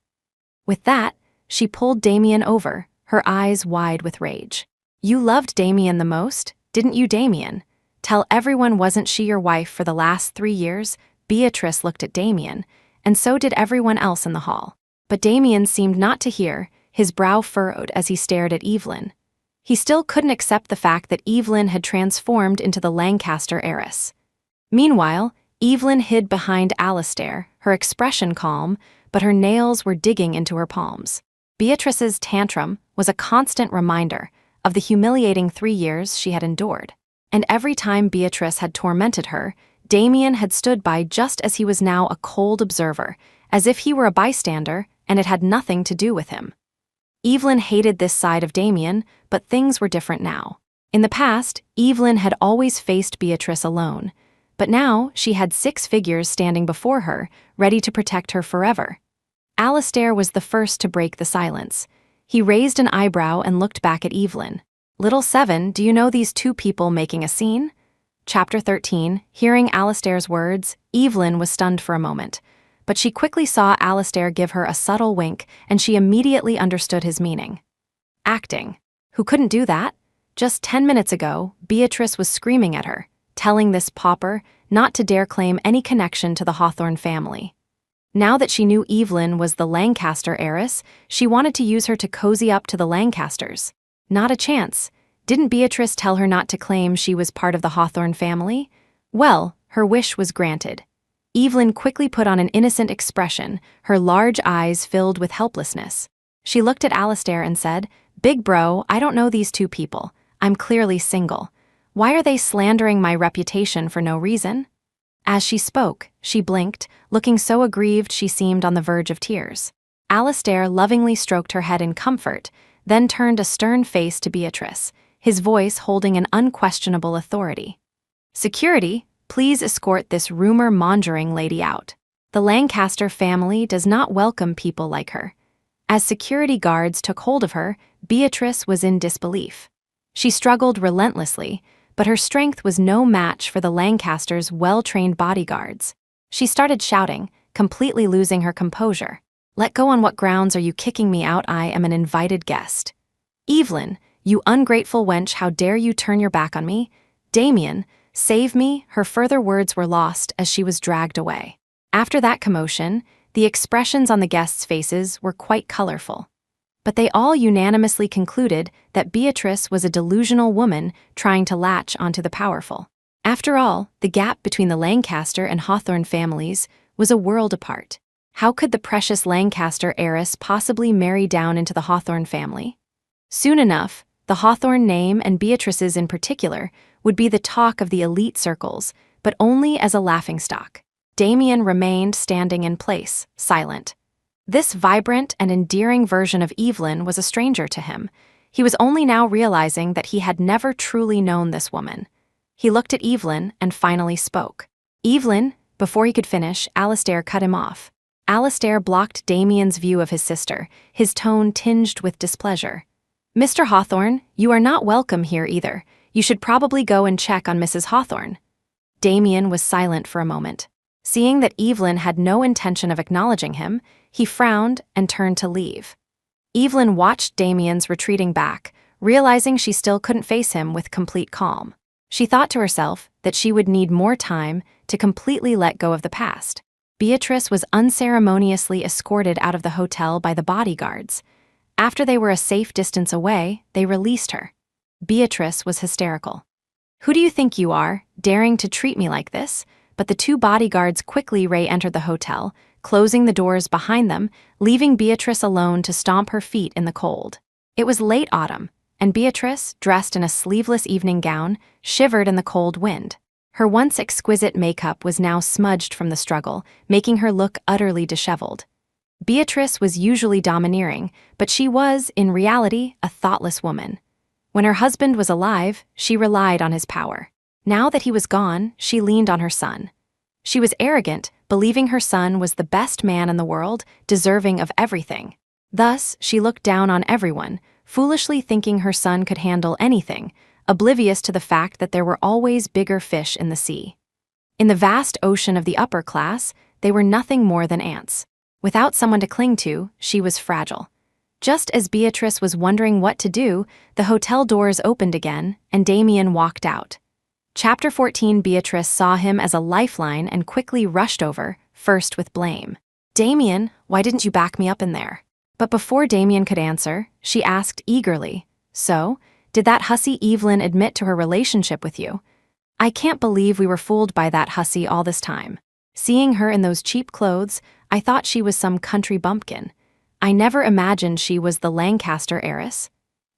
With that, she pulled Damien over, her eyes wide with rage. "You loved Damien the most, didn't you, Damien? Tell everyone wasn't she your wife for the last 3 years? Beatrice looked at Damien, and so did everyone else in the hall. But Damien seemed not to hear, his brow furrowed as he stared at Evelyn. He still couldn't accept the fact that Evelyn had transformed into the Lancaster heiress. Meanwhile, Evelyn hid behind Alistair, her expression calm, but her nails were digging into her palms. Beatrice's tantrum was a constant reminder of the humiliating 3 years she had endured. And every time Beatrice had tormented her, Damien had stood by just as he was now a cold observer, as if he were a bystander and it had nothing to do with him. Evelyn hated this side of Damien, but things were different now. In the past, Evelyn had always faced Beatrice alone, but now she had 6 figures standing before her, ready to protect her forever. Alistair was the first to break the silence. He raised an eyebrow and looked back at Evelyn. "Little Seven, do you know these 2 people making a scene?" Chapter 13, hearing Alistair's words, Evelyn was stunned for a moment. But she quickly saw Alistair give her a subtle wink, and she immediately understood his meaning. Acting. Who couldn't do that? Just 10 minutes ago, Beatrice was screaming at her, telling this pauper not to dare claim any connection to the Hawthorne family. Now that she knew Evelyn was the Lancaster heiress, she wanted to use her to cozy up to the Lancasters. Not a chance. Didn't Beatrice tell her not to claim she was part of the Hawthorne family? Well, her wish was granted. Evelyn quickly put on an innocent expression, her large eyes filled with helplessness. She looked at Alistair and said, "Big bro, I don't know these 2 people. I'm clearly single. Why are they slandering my reputation for no reason?" As she spoke, she blinked, looking so aggrieved she seemed on the verge of tears. Alistair lovingly stroked her head in comfort, then turned a stern face to Beatrice, his voice holding an unquestionable authority. "Security, please escort this rumor-mongering lady out. The Lancaster family does not welcome people like her." As security guards took hold of her, Beatrice was in disbelief. She struggled relentlessly, but her strength was no match for the Lancasters' well-trained bodyguards. She started shouting, completely losing her composure. "Let go, on what grounds are you kicking me out? I am an invited guest." "Evelyn, you ungrateful wench, how dare you turn your back on me? Damien, save me." Her further words were lost as she was dragged away. After that commotion, the expressions on the guests' faces were quite colorful. But they all unanimously concluded that Beatrice was a delusional woman trying to latch onto the powerful. After all, the gap between the Lancaster and Hawthorne families was a world apart. How could the precious Lancaster heiress possibly marry down into the Hawthorne family? Soon enough, the Hawthorne name, and Beatrice's in particular, would be the talk of the elite circles, but only as a laughingstock. Damien remained standing in place, silent. This vibrant and endearing version of Evelyn was a stranger to him. He was only now realizing that he had never truly known this woman. He looked at Evelyn and finally spoke. "Evelyn," before he could finish, Alistair cut him off. Alistair blocked Damien's view of his sister, his tone tinged with displeasure. "Mr. Hawthorne, you are not welcome here either. You should probably go and check on Mrs. Hawthorne." Damien was silent for a moment. Seeing that Evelyn had no intention of acknowledging him, he frowned and turned to leave. Evelyn watched Damien's retreating back, realizing she still couldn't face him with complete calm. She thought to herself that she would need more time to completely let go of the past. Beatrice was unceremoniously escorted out of the hotel by the bodyguards. After they were a safe distance away, they released her. Beatrice was hysterical. "Who do you think you are, daring to treat me like this?" But the 2 bodyguards quickly re-entered the hotel, closing the doors behind them, leaving Beatrice alone to stomp her feet in the cold. It was late autumn, and Beatrice, dressed in a sleeveless evening gown, shivered in the cold wind. Her once exquisite makeup was now smudged from the struggle, making her look utterly disheveled. Beatrice was usually domineering, but she was, in reality, a thoughtless woman. When her husband was alive, she relied on his power. Now that he was gone, she leaned on her son. She was arrogant, believing her son was the best man in the world, deserving of everything. Thus, she looked down on everyone, foolishly thinking her son could handle anything, oblivious to the fact that there were always bigger fish in the sea. In the vast ocean of the upper class, they were nothing more than ants. Without someone to cling to, she was fragile. Just as Beatrice was wondering what to do, the hotel doors opened again, and Damien walked out. Chapter 14. Beatrice saw him as a lifeline and quickly rushed over, first with blame. "Damien, why didn't you back me up in there?" But before Damien could answer, she asked eagerly, "So, did that hussy Evelyn admit to her relationship with you? I can't believe we were fooled by that hussy all this time. Seeing her in those cheap clothes, I thought she was some country bumpkin. I never imagined she was the Lancaster heiress.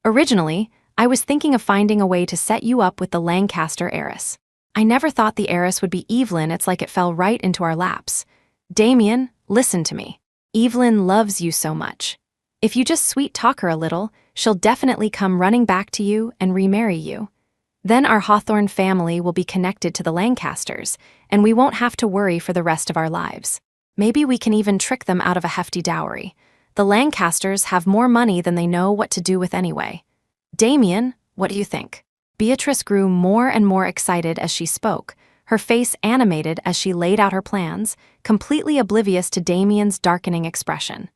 Originally, I was thinking of finding a way to set you up with the Lancaster heiress. I never thought the heiress would be Evelyn. It's like it fell right into our laps. Damien, listen to me. Evelyn loves you so much. If you just sweet-talk her a little, she'll definitely come running back to you and remarry you. Then our Hawthorne family will be connected to the Lancasters, and we won't have to worry for the rest of our lives. Maybe we can even trick them out of a hefty dowry. The Lancasters have more money than they know what to do with anyway. Damien, what do you think?" Beatrice grew more and more excited as she spoke, her face animated as she laid out her plans, completely oblivious to Damien's darkening expression.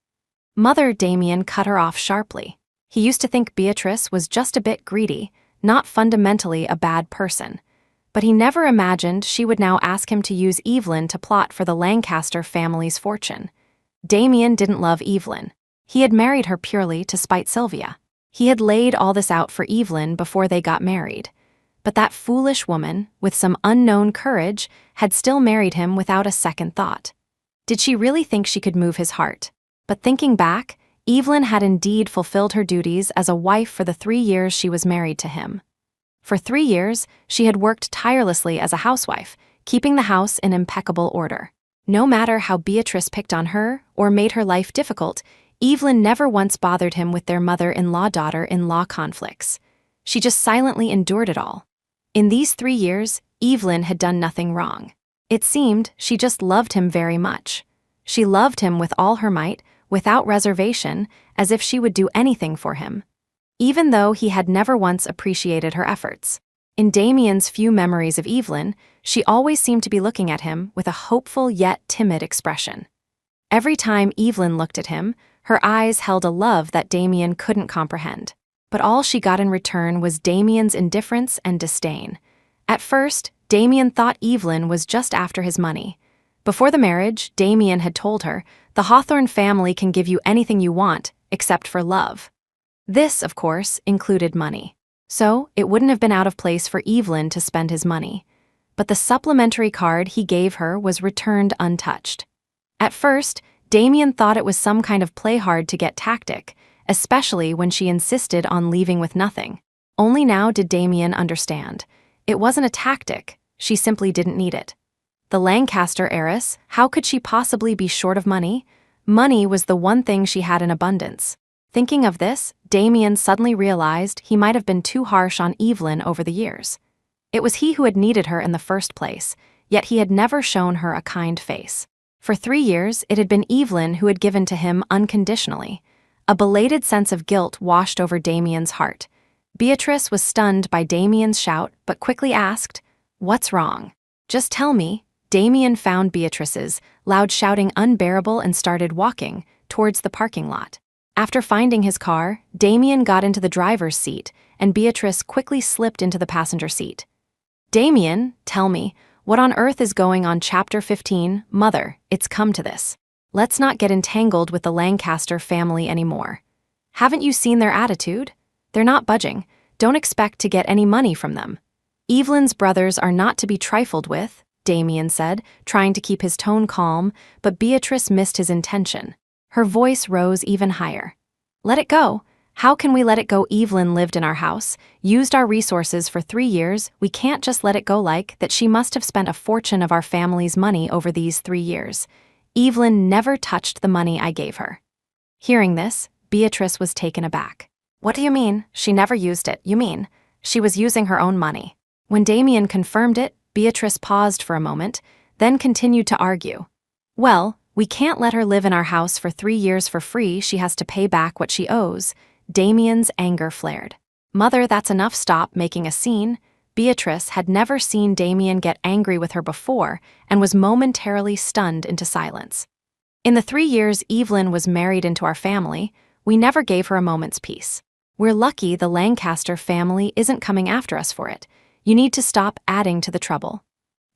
Mother Damien cut her off sharply. He used to think Beatrice was just a bit greedy, not fundamentally a bad person. But he never imagined she would now ask him to use Evelyn to plot for the Lancaster family's fortune. Damien didn't love Evelyn. He had married her purely to spite Sylvia. He had laid all this out for Evelyn before they got married. But that foolish woman, with some unknown courage, had still married him without a second thought. Did she really think she could move his heart? But thinking back, Evelyn had indeed fulfilled her duties as a wife for the 3 years she was married to him. For 3 years, she had worked tirelessly as a housewife, keeping the house in impeccable order. No matter how Beatrice picked on her or made her life difficult, Evelyn never once bothered him with their mother-in-law-daughter-in-law conflicts. She just silently endured it all. In these 3 years, Evelyn had done nothing wrong. It seemed she just loved him very much. She loved him with all her might, without reservation, as if she would do anything for him. Even though he had never once appreciated her efforts. In Damien's few memories of Evelyn, she always seemed to be looking at him with a hopeful yet timid expression. Every time Evelyn looked at him, her eyes held a love that Damien couldn't comprehend. But all she got in return was Damien's indifference and disdain. At first, Damien thought Evelyn was just after his money. Before the marriage, Damien had told her, "The Hawthorne family can give you anything you want, except for love." This, of course, included money. So, it wouldn't have been out of place for Evelyn to spend his money. But the supplementary card he gave her was returned untouched. At first, Damien thought it was some kind of play hard to get tactic, especially when she insisted on leaving with nothing. Only now did Damien understand. It wasn't a tactic, she simply didn't need it. The Lancaster heiress, how could she possibly be short of money? Money was the one thing she had in abundance. Thinking of this, Damien suddenly realized he might have been too harsh on Evelyn over the years. It was he who had needed her in the first place, yet he had never shown her a kind face. For 3 years, it had been Evelyn who had given to him unconditionally. A belated sense of guilt washed over Damien's heart. Beatrice was stunned by Damien's shout, but quickly asked, "What's wrong? Just tell me." Damien found Beatrice's loud shouting unbearable and started walking towards the parking lot. After finding his car, Damien got into the driver's seat, and Beatrice quickly slipped into the passenger seat. "Damien, tell me, what on earth is going on?" Chapter 15. Mother, it's come to this. Let's not get entangled with the Lancaster family anymore. Haven't you seen their attitude? They're not budging. Don't expect to get any money from them. Evelyn's brothers are not to be trifled with, Damien said, trying to keep his tone calm, but Beatrice missed his intention. Her voice rose even higher. "Let it go. How can we let it go? Evelyn lived in our house, used our resources for 3 years. We can't just let it go like that. She must have spent a fortune of our family's money over these 3 years. Evelyn never touched the money I gave her." Hearing this, Beatrice was taken aback. "What do you mean? She never used it. You mean she was using her own money?" When Damien confirmed it, Beatrice paused for a moment, then continued to argue. "Well, we can't let her live in our house for 3 years for free. She has to pay back what she owes." Damien's anger flared. "Mother, that's enough. Stop making a scene." Beatrice had never seen Damien get angry with her before and was momentarily stunned into silence. "In the 3 years Evelyn was married into our family, we never gave her a moment's peace. We're lucky the Lancaster family isn't coming after us for it. You need to stop adding to the trouble.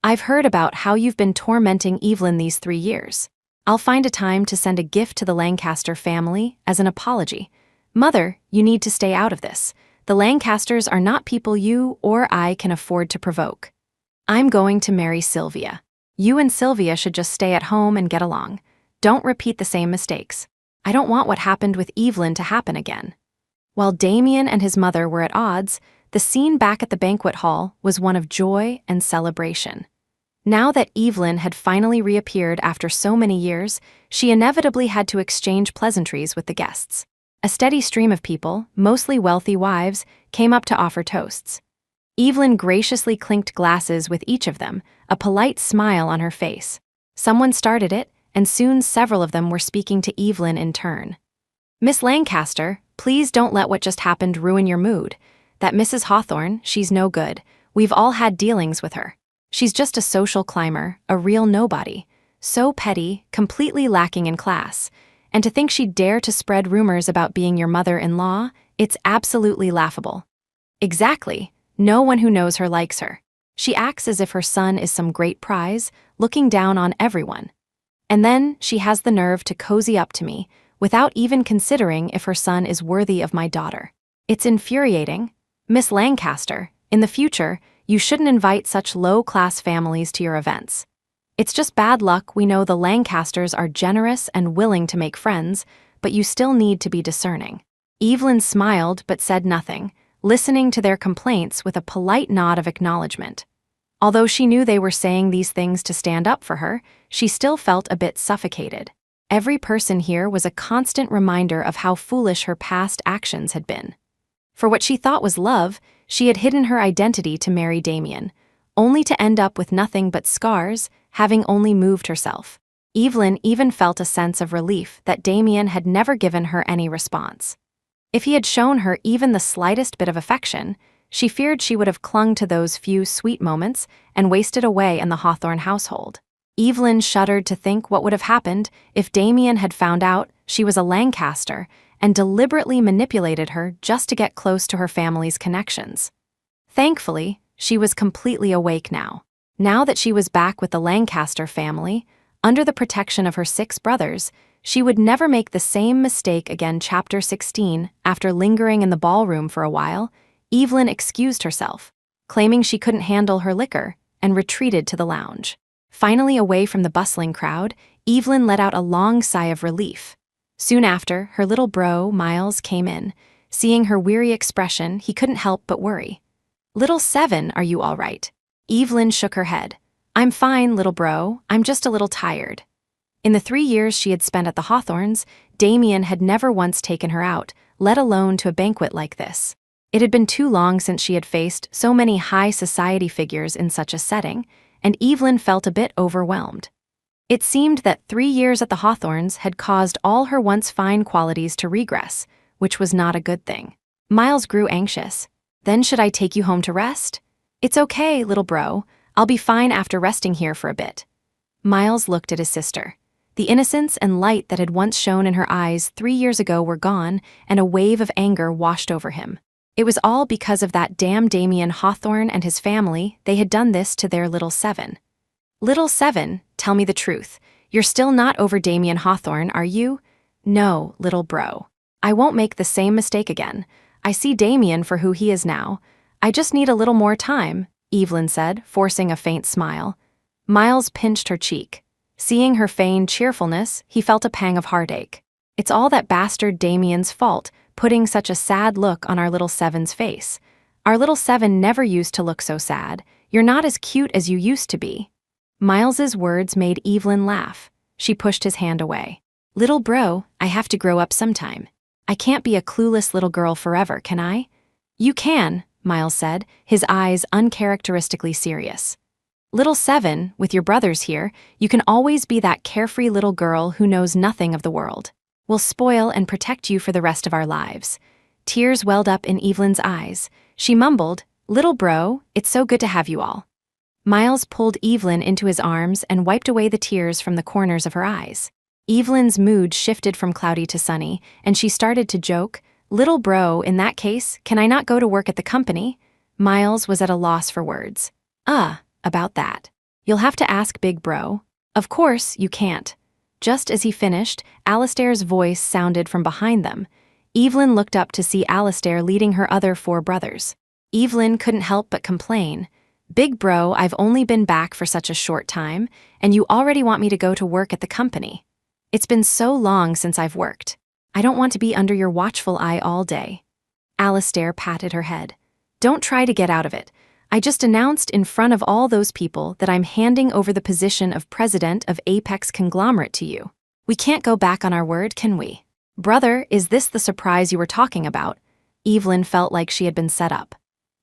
I've heard about how you've been tormenting Evelyn these 3 years. I'll find a time to send a gift to the Lancaster family as an apology. Mother, you need to stay out of this. The Lancasters are not people you or I can afford to provoke. I'm going to marry Sylvia. You and Sylvia should just stay at home and get along. Don't repeat the same mistakes. I don't want what happened with Evelyn to happen again. While Damien and his mother were at odds, the scene back at the banquet hall was one of joy and celebration. Now that Evelyn had finally reappeared after so many years, she inevitably had to exchange pleasantries with the guests. A steady stream of people, mostly wealthy wives, came up to offer toasts. Evelyn graciously clinked glasses with each of them, a polite smile on her face. Someone started it, and soon several of them were speaking to Evelyn in turn. Miss Lancaster, please don't let what just happened ruin your mood. That Mrs. Hawthorne, she's no good. We've all had dealings with her. She's just a social climber, a real nobody. So petty, completely lacking in class. And to think she'd dare to spread rumors about being your mother-in-law, it's absolutely laughable. Exactly. No one who knows her likes her. She acts as if her son is some great prize, looking down on everyone. And then she has the nerve to cozy up to me, without even considering if her son is worthy of my daughter. It's infuriating. Miss Lancaster, in the future, you shouldn't invite such low-class families to your events. It's just bad luck we know the Lancasters are generous and willing to make friends, but you still need to be discerning. Evelyn smiled but said nothing, listening to their complaints with a polite nod of acknowledgement. Although she knew they were saying these things to stand up for her, she still felt a bit suffocated. Every person here was a constant reminder of how foolish her past actions had been. For what she thought was love, she had hidden her identity to marry Damien, only to end up with nothing but scars, having only moved herself. Evelyn even felt a sense of relief that Damien had never given her any response. If he had shown her even the slightest bit of affection, she feared she would have clung to those few sweet moments and wasted away in the Hawthorne household. Evelyn shuddered to think what would have happened if Damien had found out she was a Lancaster and deliberately manipulated her just to get close to her family's connections. Thankfully, she was completely awake now. Now that she was back with the Lancaster family, under the protection of her 6 brothers, she would never make the same mistake again. Chapter 16. After lingering in the ballroom for a while, Evelyn excused herself, claiming she couldn't handle her liquor, and retreated to the lounge. Finally away from the bustling crowd, Evelyn let out a long sigh of relief. Soon after, her little bro, Miles, came in. Seeing her weary expression, he couldn't help but worry. "Little Seven, are you all right?" Evelyn shook her head. "I'm fine, little bro. I'm just a little tired." In the 3 years she had spent at the Hawthorns, Damien had never once taken her out, let alone to a banquet like this. It had been too long since she had faced so many high society figures in such a setting, and Evelyn felt a bit overwhelmed. It seemed that 3 years at the Hawthorns had caused all her once fine qualities to regress, which was not a good thing. Miles grew anxious. "Then should I take you home to rest?" "It's okay, little bro. I'll be fine after resting here for a bit." Miles looked at his sister. The innocence and light that had once shone in her eyes 3 years ago were gone, and a wave of anger washed over him. It was all because of that damn Damien Hawthorne and his family. They had done this to their little Seven. "Little Seven, tell me the truth. You're still not over Damien Hawthorne, are you?" "No, little bro. I won't make the same mistake again. I see Damien for who he is now. I just need a little more time," Evelyn said, forcing a faint smile. Miles pinched her cheek. Seeing her feigned cheerfulness, he felt a pang of heartache. "It's all that bastard Damien's fault, putting such a sad look on our little Seven's face. Our little Seven never used to look so sad. You're not as cute as you used to be." Miles's words made Evelyn laugh. She pushed his hand away. "Little bro, I have to grow up sometime. I can't be a clueless little girl forever, can I?" "You can," Miles said, his eyes uncharacteristically serious. "Little Seven, with your brothers here, you can always be that carefree little girl who knows nothing of the world. We'll spoil and protect you for the rest of our lives." Tears welled up in Evelyn's eyes. She mumbled, "Little bro, it's so good to have you all." Miles pulled Evelyn into his arms and wiped away the tears from the corners of her eyes. Evelyn's mood shifted from cloudy to sunny, and she started to joke, "Little bro, in that case, can I not go to work at the company?" Miles was at a loss for words. About that. You'll have to ask Big Bro. Of course, you can't. Just as he finished, Alistair's voice sounded from behind them. Evelyn looked up to see Alistair leading her other 4 brothers. Evelyn couldn't help but complain. Big Bro, I've only been back for such a short time, and you already want me to go to work at the company. It's been so long since I've worked. I don't want to be under your watchful eye all day. Alistair patted her head. Don't try to get out of it. I just announced in front of all those people that I'm handing over the position of president of Apex Conglomerate to you. We can't go back on our word, can we? Brother, is this the surprise you were talking about? Evelyn felt like she had been set up.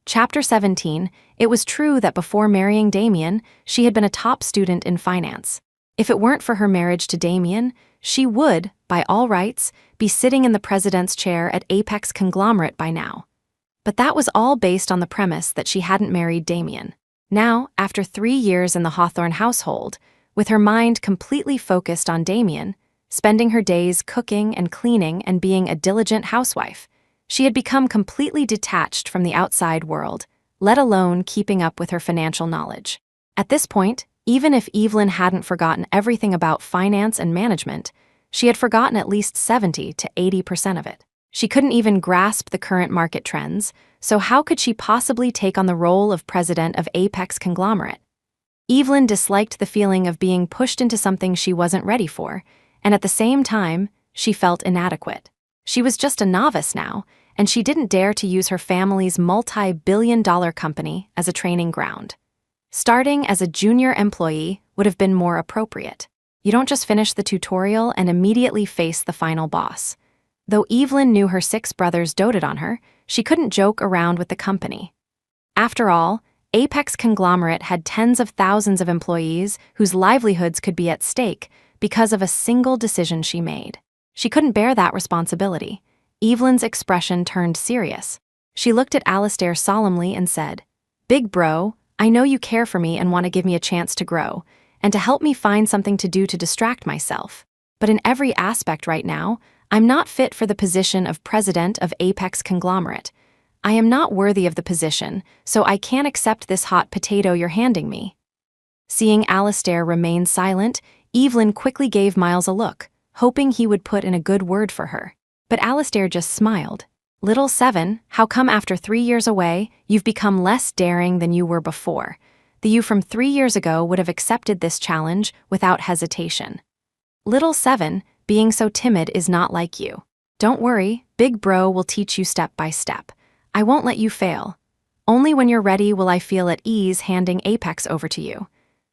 Chapter 17, it was true that before marrying Damien, she had been a top student in finance. If it weren't for her marriage to Damien, she would, by all rights, be sitting in the president's chair at Apex Conglomerate by now. But that was all based on the premise that she hadn't married Damien. Now, after 3 years in the Hawthorne household, with her mind completely focused on Damien, spending her days cooking and cleaning and being a diligent housewife, she had become completely detached from the outside world, let alone keeping up with her financial knowledge. At this point, even if Evelyn hadn't forgotten everything about finance and management, she had forgotten at least 70 to 80% of it. She couldn't even grasp the current market trends, so how could she possibly take on the role of president of Apex Conglomerate? Evelyn disliked the feeling of being pushed into something she wasn't ready for, and at the same time, she felt inadequate. She was just a novice now, and she didn't dare to use her family's multi-billion-dollar company as a training ground. Starting as a junior employee would have been more appropriate. You don't just finish the tutorial and immediately face the final boss. Though Evelyn knew her 6 brothers doted on her, she couldn't joke around with the company. After all, Apex Conglomerate had tens of thousands of employees whose livelihoods could be at stake because of a single decision she made. She couldn't bear that responsibility. Evelyn's expression turned serious. She looked at Alistair solemnly and said, Big Bro, I know you care for me and want to give me a chance to grow, and to help me find something to do to distract myself. But in every aspect right now, I'm not fit for the position of president of Apex Conglomerate. I am not worthy of the position, so I can't accept this hot potato you're handing me. Seeing Alistair remain silent, Evelyn quickly gave Miles a look, hoping he would put in a good word for her. But Alistair just smiled. Little 7, how come after 3 years away, you've become less daring than you were before? The you from 3 years ago would have accepted this challenge without hesitation. Little 7, being so timid is not like you. Don't worry, Big Bro will teach you step by step. I won't let you fail. Only when you're ready will I feel at ease handing Apex over to you.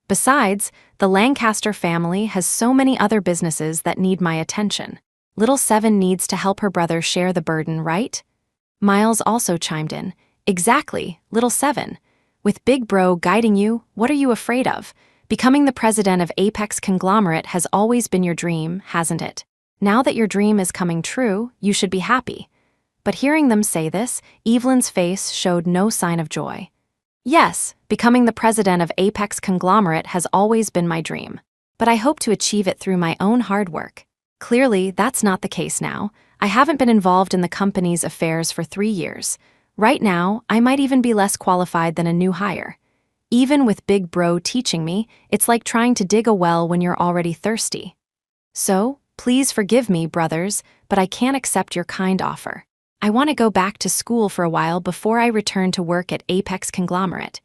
Besides, the Lancaster family has so many other businesses that need my attention. Little 7 needs to help her brother share the burden, right? Miles also chimed in. Exactly, Little 7. With Big Bro guiding you, what are you afraid of? Becoming the president of Apex Conglomerate has always been your dream, hasn't it? Now that your dream is coming true, you should be happy. But hearing them say this, Evelyn's face showed no sign of joy. Yes, becoming the president of Apex Conglomerate has always been my dream. But I hope to achieve it through my own hard work. Clearly, that's not the case now. I haven't been involved in the company's affairs for 3 years. Right now, I might even be less qualified than a new hire. Even with Big Bro teaching me, it's like trying to dig a well when you're already thirsty. So, please forgive me, brothers, but I can't accept your kind offer. I want to go back to school for a while before I return to work at Apex Conglomerate.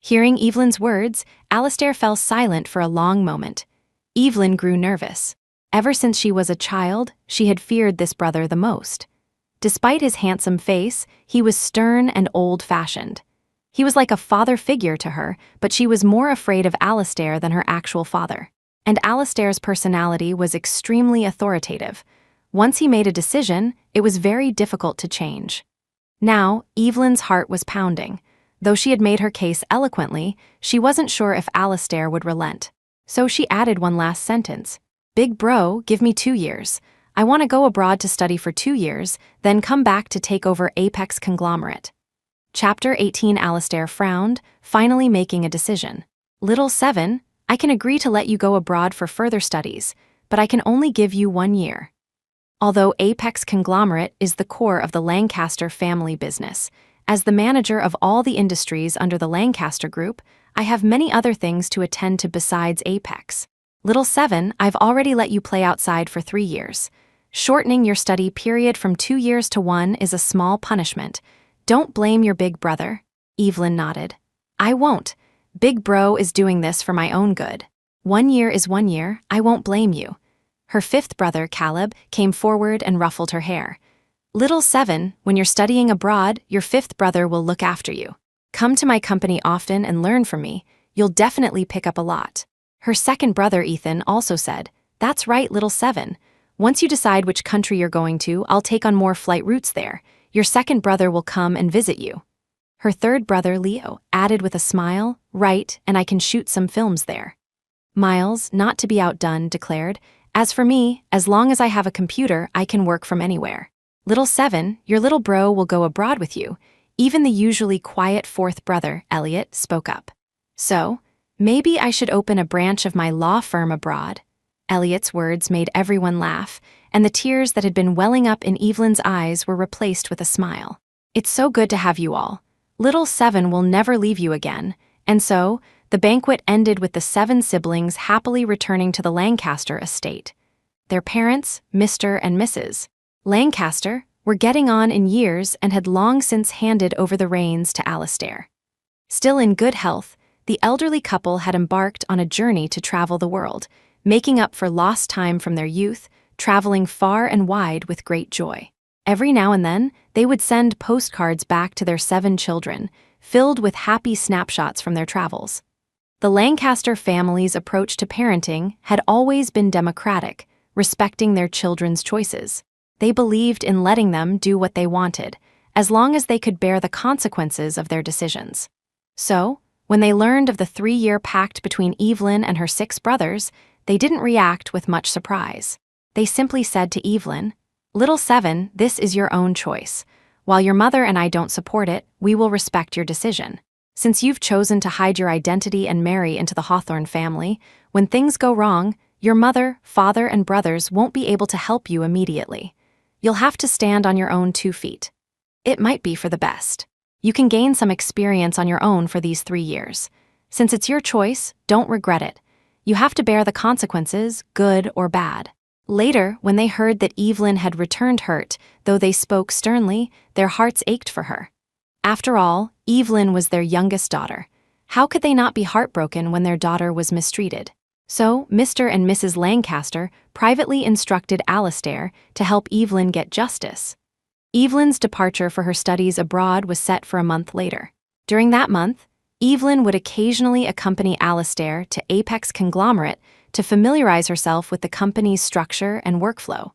Hearing Evelyn's words, Alistair fell silent for a long moment. Evelyn grew nervous. Ever since she was a child, she had feared this brother the most. Despite his handsome face, he was stern and old-fashioned. He was like a father figure to her, but she was more afraid of Alistair than her actual father. And Alistair's personality was extremely authoritative. Once he made a decision, it was very difficult to change. Now, Evelyn's heart was pounding. Though she had made her case eloquently, she wasn't sure if Alistair would relent. So she added one last sentence. Big Bro, give me 2 years. I want to go abroad to study for 2 years, then come back to take over Apex Conglomerate. Chapter 18. Alistair frowned, finally making a decision. Little 7, I can agree to let you go abroad for further studies, but I can only give you 1 year. Although Apex Conglomerate is the core of the Lancaster family business, As the manager of all the industries under the Lancaster Group, I have many other things to attend to besides Apex. Little 7, I've already let you play outside for 3 years. Shortening your study period from 2 years to 1 is a small punishment. Don't blame your big brother. Evelyn nodded. I won't. Big bro is doing this for my own good. 1 year is 1 year, I won't blame you. Her 5th brother, Caleb, came forward and ruffled her hair. Little 7, when you're studying abroad, your 5th brother will look after you. Come to my company often and learn from me. You'll definitely pick up a lot. Her 2nd brother, Ethan, also said, That's right, little 7. Once you decide which country you're going to, I'll take on more flight routes there. Your 2nd brother will come and visit you. Her 3rd brother, Leo, added with a smile, Right, and I can shoot some films there. Miles, not to be outdone, declared, As for me, as long as I have a computer, I can work from anywhere. Little 7, your little bro will go abroad with you. Even the usually quiet 4th brother, Elliot, spoke up. So, maybe I should open a branch of my law firm abroad. Elliot's words made everyone laugh, and the tears that had been welling up in Evelyn's eyes were replaced with a smile. It's so good to have you all. Little 7 will never leave you again, and so, the banquet ended with the 7 siblings happily returning to the Lancaster estate. Their parents, Mr. and Mrs. Lancaster, were getting on in years and had long since handed over the reins to Alastair. Still in good health, the elderly couple had embarked on a journey to travel the world, making up for lost time from their youth, traveling far and wide with great joy. Every now and then, they would send postcards back to their 7 children, filled with happy snapshots from their travels. The Lancaster family's approach to parenting had always been democratic, respecting their children's choices. They believed in letting them do what they wanted, as long as they could bear the consequences of their decisions. So, when they learned of the 3-year pact between Evelyn and her 6 brothers, they didn't react with much surprise. They simply said to Evelyn, Little 7, this is your own choice. While your mother and I don't support it, we will respect your decision. Since you've chosen to hide your identity and marry into the Hawthorne family, when things go wrong, your mother, father, and brothers won't be able to help you immediately. You'll have to stand on your own 2 feet. It might be for the best. You can gain some experience on your own for these 3 years. Since it's your choice, don't regret it. You have to bear the consequences, good or bad. Later, when they heard that Evelyn had returned hurt, though they spoke sternly, their hearts ached for her. After all, Evelyn was their youngest daughter. How could they not be heartbroken when their daughter was mistreated? So, Mr. and Mrs. Lancaster privately instructed Alastair to help Evelyn get justice. Evelyn's departure for her studies abroad was set for a month later. During that month, Evelyn would occasionally accompany Alastair to Apex Conglomerate to familiarize herself with the company's structure and workflow,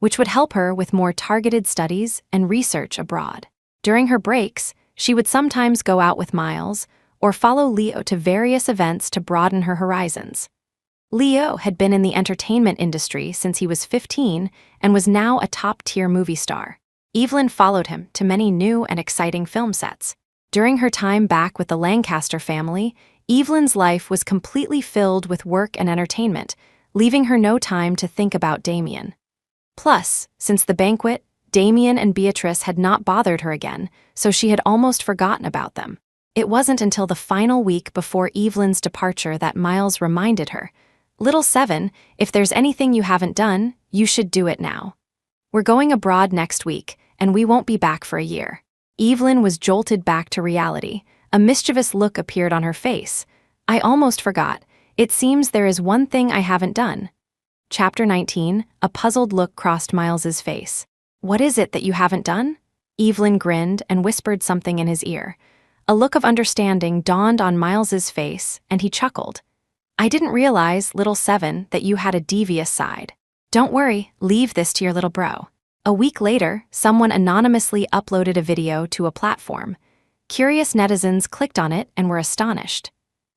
which would help her with more targeted studies and research abroad. During her breaks, she would sometimes go out with Miles or follow Leo to various events to broaden her horizons. Leo had been in the entertainment industry since he was 15 and was now a top-tier movie star. Evelyn followed him to many new and exciting film sets. During her time back with the Lancaster family, Evelyn's life was completely filled with work and entertainment, leaving her no time to think about Damien. Plus, since the banquet, Damien and Beatrice had not bothered her again, so she had almost forgotten about them. It wasn't until the final week before Evelyn's departure that Miles reminded her, Little 7, if there's anything you haven't done, you should do it now. We're going abroad next week, and we won't be back for a year. Evelyn was jolted back to reality. A mischievous look appeared on her face. I almost forgot. It seems there is one thing I haven't done. Chapter 19, a puzzled look crossed Miles's face. What is it that you haven't done? Evelyn grinned and whispered something in his ear. A look of understanding dawned on Miles's face, and he chuckled. I didn't realize, Little 7, that you had a devious side. Don't worry, leave this to your little bro. A week later, someone anonymously uploaded a video to a platform. Curious netizens clicked on it and were astonished.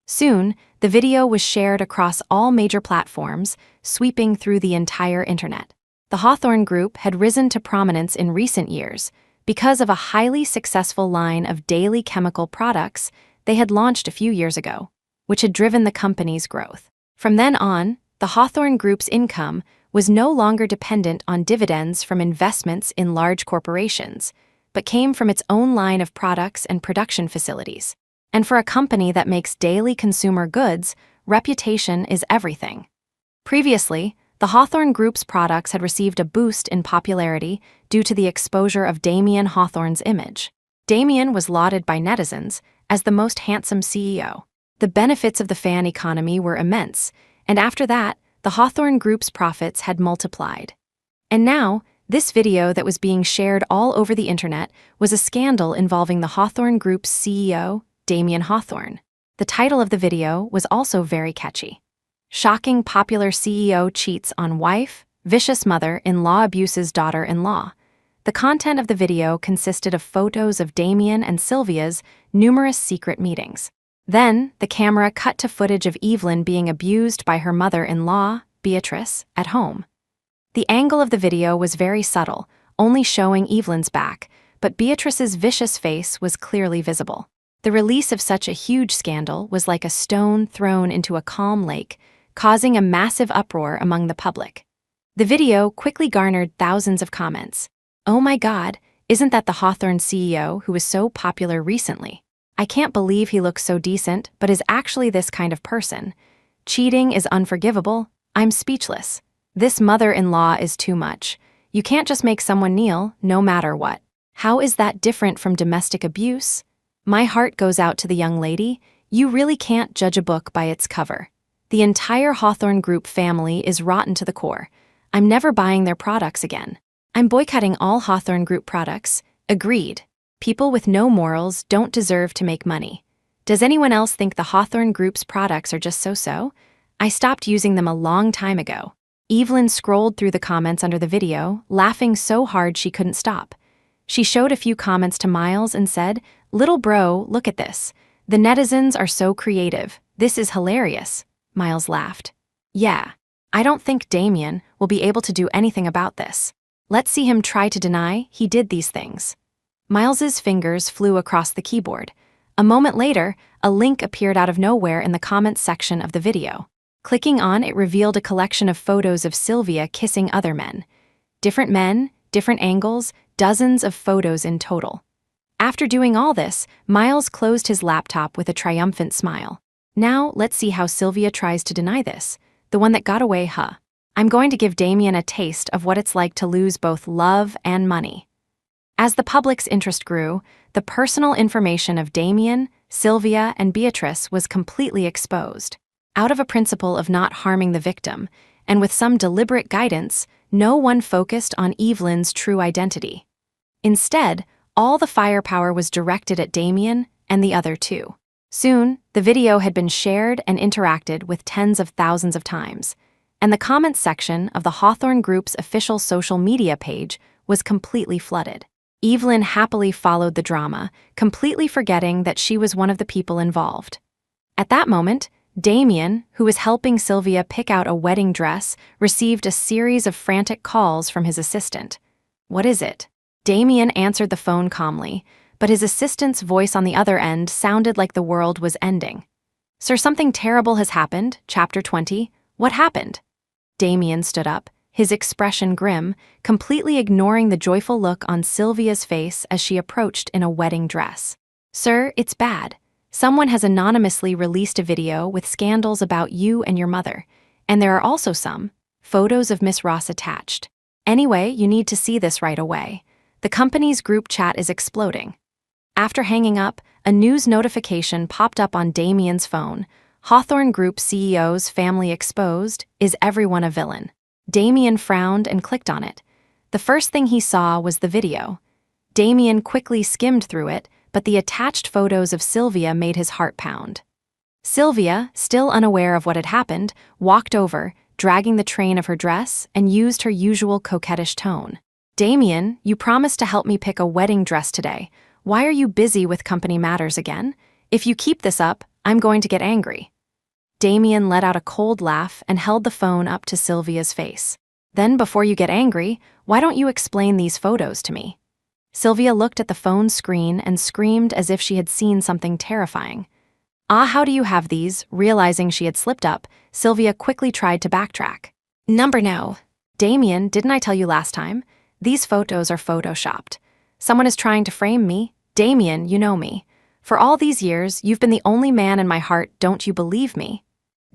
Soon, the video was shared across all major platforms, sweeping through the entire internet. The Hawthorne Group had risen to prominence in recent years because of a highly successful line of daily chemical products they had launched a few years ago, which had driven the company's growth. From then on, the Hawthorne Group's income was no longer dependent on dividends from investments in large corporations, but came from its own line of products and production facilities. And for a company that makes daily consumer goods, reputation is everything. Previously, the Hawthorne Group's products had received a boost in popularity due to the exposure of Damien Hawthorne's image. Damien was lauded by netizens as the most handsome CEO. The benefits of the fan economy were immense, and after that, the Hawthorne Group's profits had multiplied. And now, this video that was being shared all over the internet was a scandal involving the Hawthorne Group's CEO, Damien Hawthorne. The title of the video was also very catchy. Shocking popular CEO cheats on wife, vicious mother-in-law abuses daughter-in-law. The content of the video consisted of photos of Damien and Sylvia's numerous secret meetings. Then, the camera cut to footage of Evelyn being abused by her mother-in-law, Beatrice, at home. The angle of the video was very subtle, only showing Evelyn's back, but Beatrice's vicious face was clearly visible. The release of such a huge scandal was like a stone thrown into a calm lake, causing a massive uproar among the public. The video quickly garnered thousands of comments. "Oh my God, isn't that the Hawthorne CEO who was so popular recently? I can't believe he looks so decent but is actually this kind of person. Cheating is unforgivable. I'm speechless. This mother-in-law is too much. You can't just make someone kneel, no matter what. How is that different from domestic abuse? My heart goes out to the young lady. You really can't judge a book by its cover. The entire Hawthorne Group family is rotten to the core. I'm never buying their products again. I'm boycotting all Hawthorne Group products. Agreed. People with no morals don't deserve to make money. Does anyone else think the Hawthorne Group's products are just so-so? I stopped using them a long time ago." Evelyn scrolled through the comments under the video, laughing so hard she couldn't stop. She showed a few comments to Miles and said, "Little bro, look at this. The netizens are so creative. This is hilarious." Miles laughed. "Yeah, I don't think Damien will be able to do anything about this. Let's see him try to deny he did these things." Miles's fingers flew across the keyboard. A moment later, a link appeared out of nowhere in the comments section of the video. Clicking on it revealed a collection of photos of Sylvia kissing other men. Different men, different angles, dozens of photos in total. After doing all this, Miles closed his laptop with a triumphant smile. Now, let's see how Sylvia tries to deny this. The one that got away, huh? I'm going to give Damien a taste of what it's like to lose both love and money. As the public's interest grew, the personal information of Damien, Sylvia, and Beatrice was completely exposed. Out of a principle of not harming the victim, and with some deliberate guidance, no one focused on Evelyn's true identity. Instead, all the firepower was directed at Damien and the other two. Soon, the video had been shared and interacted with tens of thousands of times, and the comments section of the Hawthorne Group's official social media page was completely flooded. Evelyn happily followed the drama, completely forgetting that she was one of the people involved. At that moment, Damien, who was helping Sylvia pick out a wedding dress, received a series of frantic calls from his assistant. "What is it?" Damien answered the phone calmly, but his assistant's voice on the other end sounded like the world was ending. "Sir, something terrible has happened, Chapter 20. What happened?" Damien stood up, his expression grim, completely ignoring the joyful look on Sylvia's face as she approached in a wedding dress. "Sir, it's bad. Someone has anonymously released a video with scandals about you and your mother, and there are also some photos of Miss Ross attached. Anyway, you need to see this right away. The company's group chat is exploding." After hanging up, a news notification popped up on Damien's phone. "Hawthorne Group CEO's family exposed. Is everyone a villain?" Damien frowned and clicked on it. The first thing he saw was the video. Damien quickly skimmed through it, but the attached photos of Sylvia made his heart pound. Sylvia, still unaware of what had happened, walked over, dragging the train of her dress, and used her usual coquettish tone. "Damien, you promised to help me pick a wedding dress today. Why are you busy with company matters again? If you keep this up, I'm going to get angry." Damien let out a cold laugh and held the phone up to Sylvia's face. "Then before you get angry, why don't you explain these photos to me?" Sylvia looked at the phone screen and screamed as if she had seen something terrifying. How do you have these?" Realizing she had slipped up, Sylvia quickly tried to backtrack. "No. Damien, didn't I tell you last time? These photos are photoshopped. Someone is trying to frame me. Damien, you know me. For all these years, you've been the only man in my heart, don't you believe me?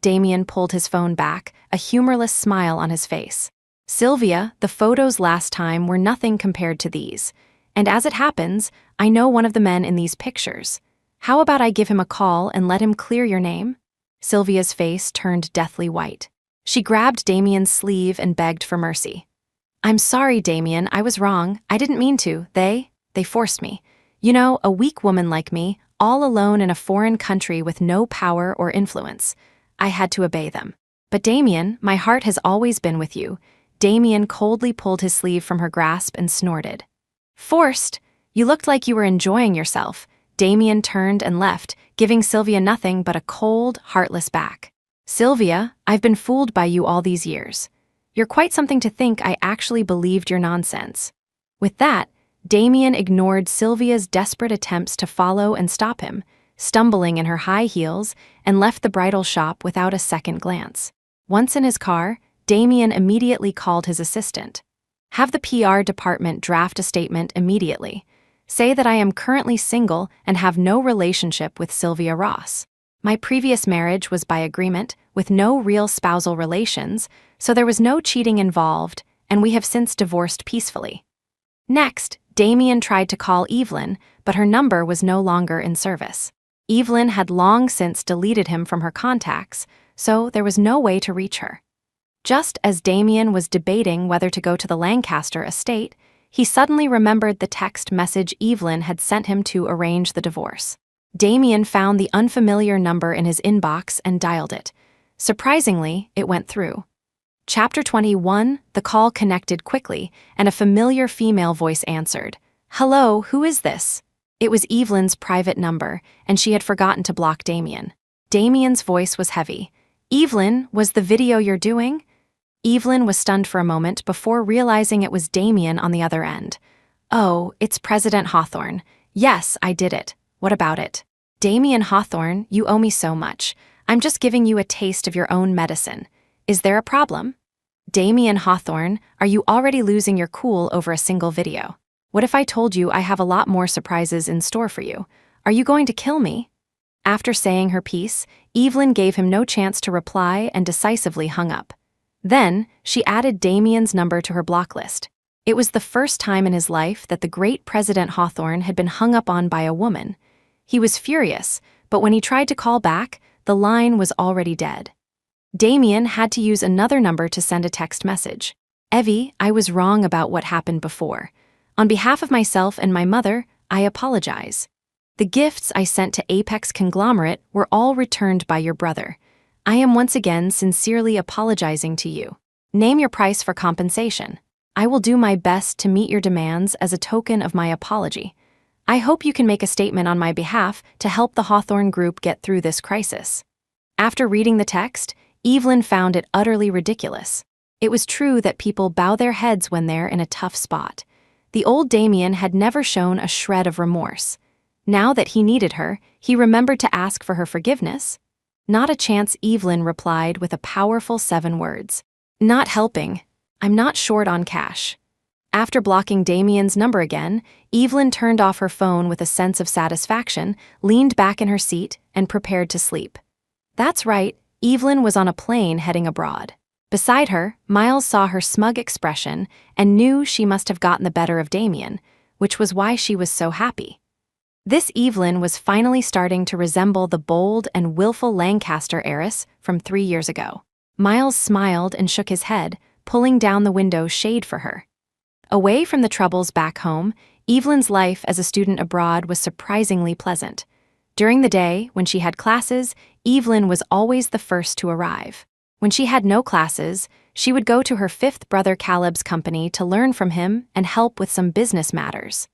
Damien pulled his phone back, a humorless smile on his face. Sylvia, the photos last time were nothing compared to these. And as it happens, I know one of the men in these pictures. How about I give him a call and let him clear your name? Sylvia's face turned deathly white. She grabbed Damien's sleeve and begged for mercy. I'm sorry, Damien, I was wrong. I didn't mean to. They forced me. You know, a weak woman like me, all alone in a foreign country with no power or influence. I had to obey them. But Damien, my heart has always been with you. Damien coldly pulled his sleeve from her grasp and snorted. Forced? You looked like you were enjoying yourself. Damien turned and left, giving Sylvia nothing but a cold, heartless back. Sylvia, I've been fooled by you all these years. You're quite something to think I actually believed your nonsense. With that, Damien ignored Sylvia's desperate attempts to follow and stop him, stumbling in her high heels, and left the bridal shop without a second glance. Once in his car, Damien immediately called his assistant. Have the PR department draft a statement immediately. Say that I am currently single and have no relationship with Sylvia Ross. My previous marriage was by agreement, with no real spousal relations, so there was no cheating involved, and we have since divorced peacefully. Next, Damien tried to call Evelyn, but her number was no longer in service. Evelyn had long since deleted him from her contacts, so there was no way to reach her. Just as Damien was debating whether to go to the Lancaster estate, he suddenly remembered the text message Evelyn had sent him to arrange the divorce. Damien found the unfamiliar number in his inbox and dialed it. Surprisingly, it went through. Chapter 21, the call connected quickly, and a familiar female voice answered. Hello, who is this? It was Evelyn's private number, and she had forgotten to block Damien. Damien's voice was heavy. Evelyn, was the video you're doing? Evelyn was stunned for a moment before realizing it was Damien on the other end. Oh, it's President Hawthorne. Yes, I did it. What about it? Damien Hawthorne, you owe me so much. I'm just giving you a taste of your own medicine. Is there a problem? Damien Hawthorne, are you already losing your cool over a single video? What if I told you I have a lot more surprises in store for you? Are you going to kill me? After saying her piece, Evelyn gave him no chance to reply and decisively hung up. Then, she added Damien's number to her block list. It was the first time in his life that the great President Hawthorne had been hung up on by a woman. He was furious, but when he tried to call back, the line was already dead. Damien had to use another number to send a text message. Evie, I was wrong about what happened before. On behalf of myself and my mother, I apologize. The gifts I sent to Apex Conglomerate were all returned by your brother. I am once again sincerely apologizing to you. Name your price for compensation. I will do my best to meet your demands as a token of my apology. I hope you can make a statement on my behalf to help the Hawthorne Group get through this crisis. After reading the text, Evelyn found it utterly ridiculous. It was true that people bow their heads when they're in a tough spot. The old Damien had never shown a shred of remorse. Now that he needed her, he remembered to ask for her forgiveness. Not a chance, Evelyn replied with a powerful 7 words. Not helping. I'm not short on cash. After blocking Damien's number again, Evelyn turned off her phone with a sense of satisfaction, leaned back in her seat, and prepared to sleep. That's right, Evelyn was on a plane heading abroad. Beside her, Miles saw her smug expression and knew she must have gotten the better of Damien, which was why she was so happy. This Evelyn was finally starting to resemble the bold and willful Lancaster heiress from 3 years ago. Miles smiled and shook his head, pulling down the window shade for her. Away from the troubles back home, Evelyn's life as a student abroad was surprisingly pleasant. During the day, when she had classes, Evelyn was always the first to arrive. When she had no classes, she would go to her 5th brother Caleb's company to learn from him and help with some business matters.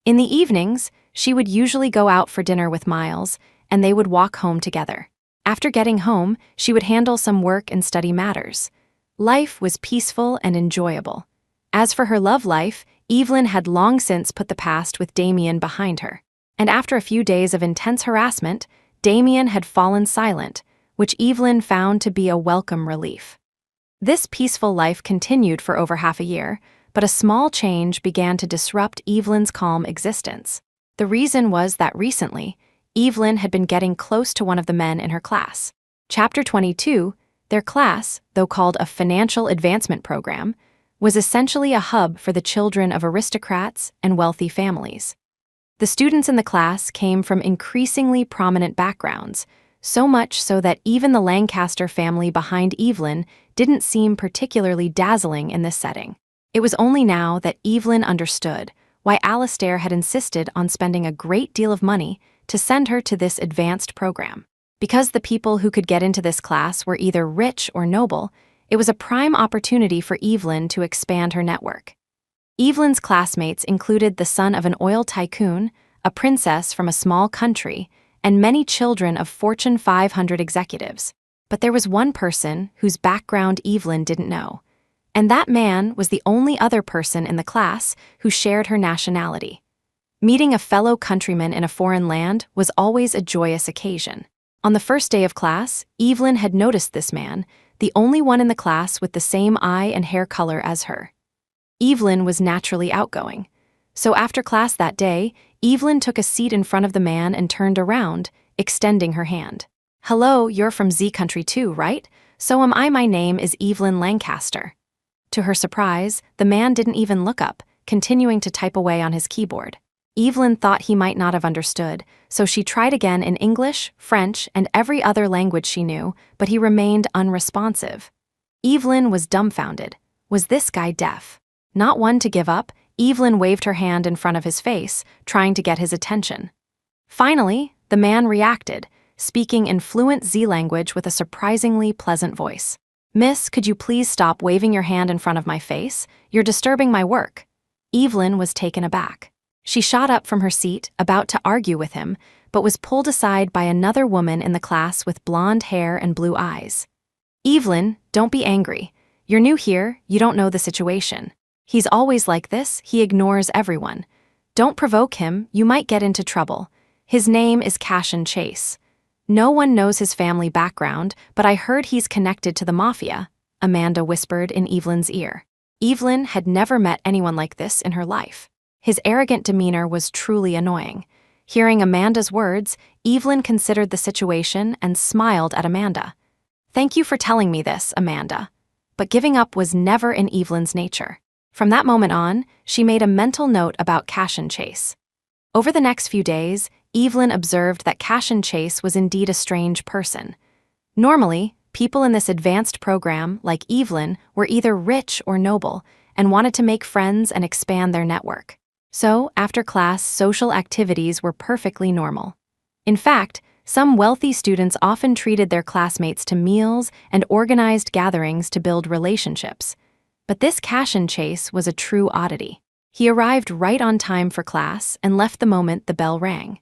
In the evenings, she would usually go out for dinner with Miles, and they would walk home together. After getting home, she would handle some work and study matters. Life was peaceful and enjoyable. As for her love life, Evelyn had long since put the past with Damien behind her. And after a few days of intense harassment, Damien had fallen silent, which Evelyn found to be a welcome relief. This peaceful life continued for over half a year, but a small change began to disrupt Evelyn's calm existence. The reason was that recently, Evelyn had been getting close to one of the men in her class. Chapter 22, their class, though called a financial advancement program, was essentially a hub for the children of aristocrats and wealthy families. The students in the class came from increasingly prominent backgrounds, so much so that even the Lancaster family behind Evelyn didn't seem particularly dazzling in this setting. It was only now that Evelyn understood why Alastair had insisted on spending a great deal of money to send her to this advanced program. Because the people who could get into this class were either rich or noble, it was a prime opportunity for Evelyn to expand her network. Evelyn's classmates included the son of an oil tycoon, a princess from a small country, and many children of Fortune 500 executives. But there was one person whose background Evelyn didn't know, and that man was the only other person in the class who shared her nationality. Meeting a fellow countryman in a foreign land was always a joyous occasion. On the first day of class, Evelyn had noticed this man, the only one in the class with the same eye and hair color as her. Evelyn was naturally outgoing, so after class that day, Evelyn took a seat in front of the man and turned around, extending her hand. "Hello, you're from Z Country too, right? So am I. My name is Evelyn Lancaster." To her surprise, the man didn't even look up, continuing to type away on his keyboard. Evelyn thought he might not have understood, so she tried again in English, French, and every other language she knew, but he remained unresponsive. Evelyn was dumbfounded. Was this guy deaf? Not one to give up, Evelyn waved her hand in front of his face, trying to get his attention. Finally, the man reacted, speaking in fluent Z language with a surprisingly pleasant voice. "Miss, could you please stop waving your hand in front of my face? You're disturbing my work." Evelyn was taken aback. She shot up from her seat, about to argue with him, but was pulled aside by another woman in the class with blonde hair and blue eyes. "Evelyn, don't be angry. You're new here, you don't know the situation. He's always like this, he ignores everyone. Don't provoke him, you might get into trouble. His name is Cashin Chase. No one knows his family background, but I heard he's connected to the mafia," Amanda whispered in Evelyn's ear. Evelyn had never met anyone like this in her life. His arrogant demeanor was truly annoying. Hearing Amanda's words, Evelyn considered the situation and smiled at Amanda. "Thank you for telling me this, Amanda." But giving up was never in Evelyn's nature. From that moment on, she made a mental note about Cashin Chase. Over the next few days, Evelyn observed that Cashin Chase was indeed a strange person. Normally, people in this advanced program, like Evelyn, were either rich or noble and wanted to make friends and expand their network. So, after class, social activities were perfectly normal. In fact, some wealthy students often treated their classmates to meals and organized gatherings to build relationships. But this Cashin Chase was a true oddity. He arrived right on time for class and left the moment the bell rang.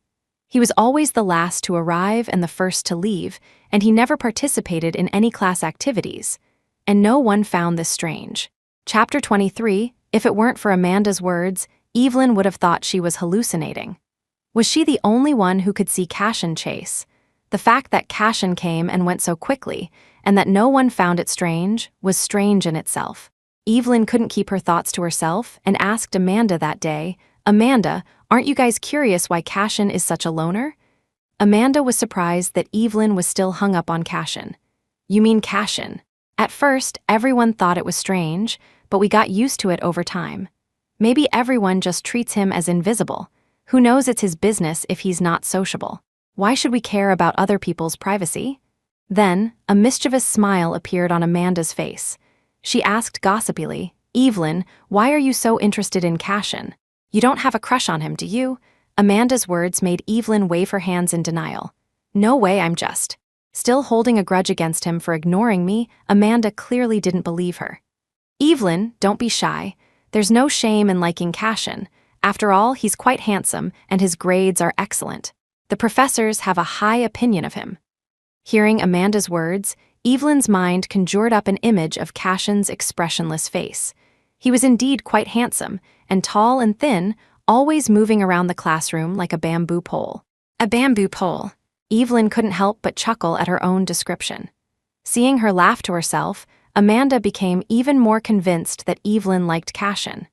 He was always the last to arrive and the first to leave, and he never participated in any class activities. And no one found this strange. Chapter 23, if it weren't for Amanda's words, Evelyn would have thought she was hallucinating. Was she the only one who could see Cashin Chase? The fact that Cashin came and went so quickly, and that no one found it strange, was strange in itself. Evelyn couldn't keep her thoughts to herself and asked Amanda that day, "Amanda, aren't you guys curious why Cashin is such a loner?" Amanda was surprised that Evelyn was still hung up on Cashin. "You mean Cashin?" At first, everyone thought it was strange, but we got used to it over time. Maybe everyone just treats him as invisible. Who knows, it's his business if he's not sociable. Why should we care about other people's privacy? Then, a mischievous smile appeared on Amanda's face. She asked gossipily, "Evelyn, why are you so interested in Cashin? You don't have a crush on him, do you?" Amanda's words made Evelyn wave her hands in denial. "No way, I'm just..." Still holding a grudge against him for ignoring me, Amanda clearly didn't believe her. "Evelyn, don't be shy. There's no shame in liking Cashin. After all, he's quite handsome, and his grades are excellent. The professors have a high opinion of him." Hearing Amanda's words, Evelyn's mind conjured up an image of Cashin's expressionless face. He was indeed quite handsome, and tall and thin, always moving around the classroom like a bamboo pole. A bamboo pole. Evelyn couldn't help but chuckle at her own description. Seeing her laugh to herself, Amanda became even more convinced that Evelyn liked Cashin.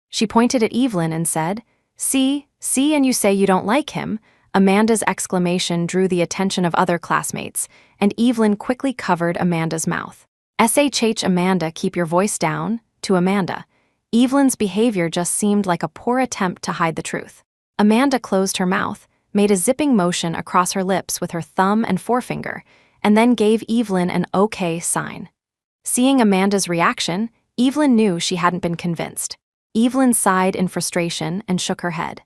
She pointed at Evelyn and said, "See, and you say you don't like him." Amanda's exclamation drew the attention of other classmates, and Evelyn quickly covered Amanda's mouth. "Shh, Amanda, keep your voice down," to Amanda. Evelyn's behavior just seemed like a poor attempt to hide the truth. Amanda closed her mouth, made a zipping motion across her lips with her thumb and forefinger, and then gave Evelyn an okay sign. Seeing Amanda's reaction, Evelyn knew she hadn't been convinced. Evelyn sighed in frustration and shook her head.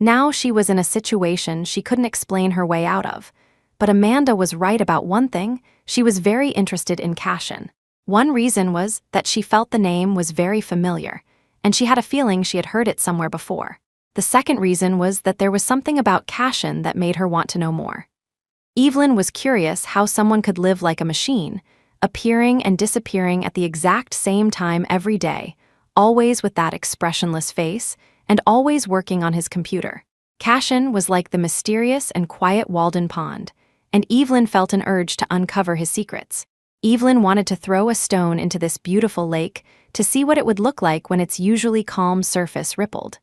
Now she was in a situation she couldn't explain her way out of. But Amanda was right about one thing: she was very interested in Cashin. One reason was that she felt the name was very familiar, and she had a feeling she had heard it somewhere before. The second reason was that there was something about Cashin that made her want to know more. Evelyn was curious how someone could live like a machine, appearing and disappearing at the exact same time every day, always with that expressionless face, and always working on his computer. Cashin was like the mysterious and quiet Walden Pond, and Evelyn felt an urge to uncover his secrets. Evelyn wanted to throw a stone into this beautiful lake to see what it would look like when its usually calm surface rippled.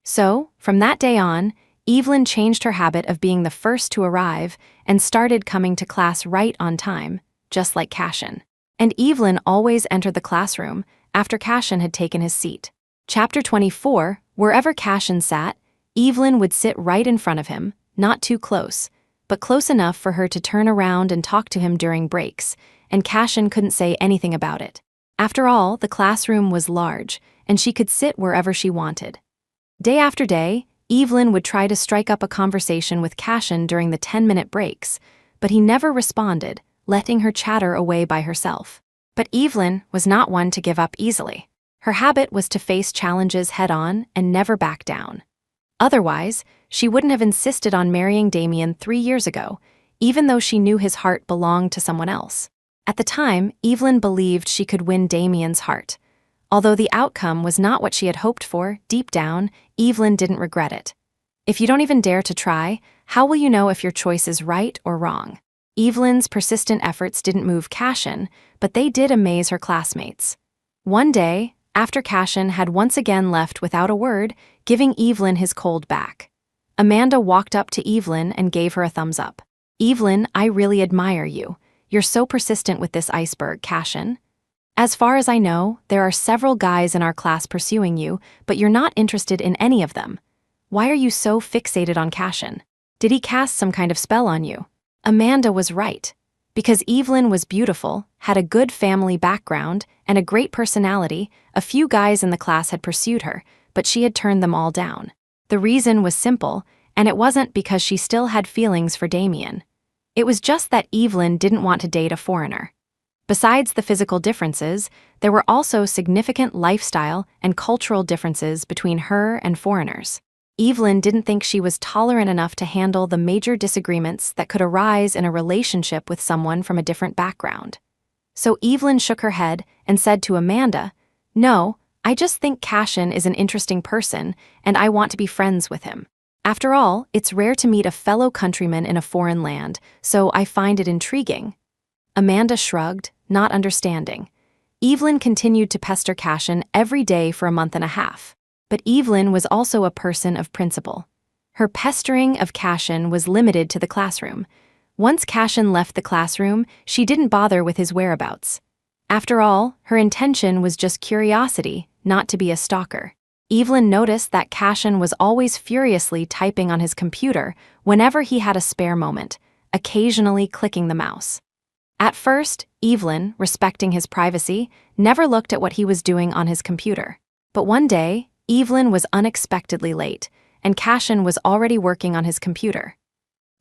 So, from that day on, Evelyn changed her habit of being the first to arrive and started coming to class right on time, just like Cashin. And Evelyn always entered the classroom after Cashin had taken his seat. Chapter 24, wherever Cashin sat, Evelyn would sit right in front of him, not too close, but close enough for her to turn around and talk to him during breaks, and Cashin couldn't say anything about it. After all, the classroom was large, and she could sit wherever she wanted. Day after day, Evelyn would try to strike up a conversation with Cashin during the 10-minute breaks, but he never responded, letting her chatter away by herself. But Evelyn was not one to give up easily. Her habit was to face challenges head-on and never back down. Otherwise, she wouldn't have insisted on marrying Damien 3 years ago, even though she knew his heart belonged to someone else. At the time, Evelyn believed she could win Damien's heart. Although the outcome was not what she had hoped for, deep down, Evelyn didn't regret it. If you don't even dare to try, how will you know if your choice is right or wrong? Evelyn's persistent efforts didn't move Cashin, but they did amaze her classmates. One day, after Cashin had once again left without a word, giving Evelyn his cold back, Amanda walked up to Evelyn and gave her a thumbs up. "Evelyn, I really admire you. You're so persistent with this iceberg, Cashin. As far as I know, there are several guys in our class pursuing you, but you're not interested in any of them. Why are you so fixated on Cashin? Did he cast some kind of spell on you?" Amanda was right. Because Evelyn was beautiful, had a good family background, and a great personality, a few guys in the class had pursued her, but she had turned them all down. The reason was simple, and it wasn't because she still had feelings for Damien. It was just that Evelyn didn't want to date a foreigner. Besides the physical differences, there were also significant lifestyle and cultural differences between her and foreigners. Evelyn didn't think she was tolerant enough to handle the major disagreements that could arise in a relationship with someone from a different background. So Evelyn shook her head and said to Amanda, "No, I just think Cashin is an interesting person, and I want to be friends with him. After all, it's rare to meet a fellow countryman in a foreign land, so I find it intriguing." Amanda shrugged, not understanding. Evelyn continued to pester Cashin every day for a month and a half. But Evelyn was also a person of principle. Her pestering of Cashin was limited to the classroom. Once Cashin left the classroom, she didn't bother with his whereabouts. After all, her intention was just curiosity, not to be a stalker. Evelyn noticed that Cashin was always furiously typing on his computer whenever he had a spare moment, occasionally clicking the mouse. At first, Evelyn, respecting his privacy, never looked at what he was doing on his computer. But one day, Evelyn was unexpectedly late, and Cashin was already working on his computer.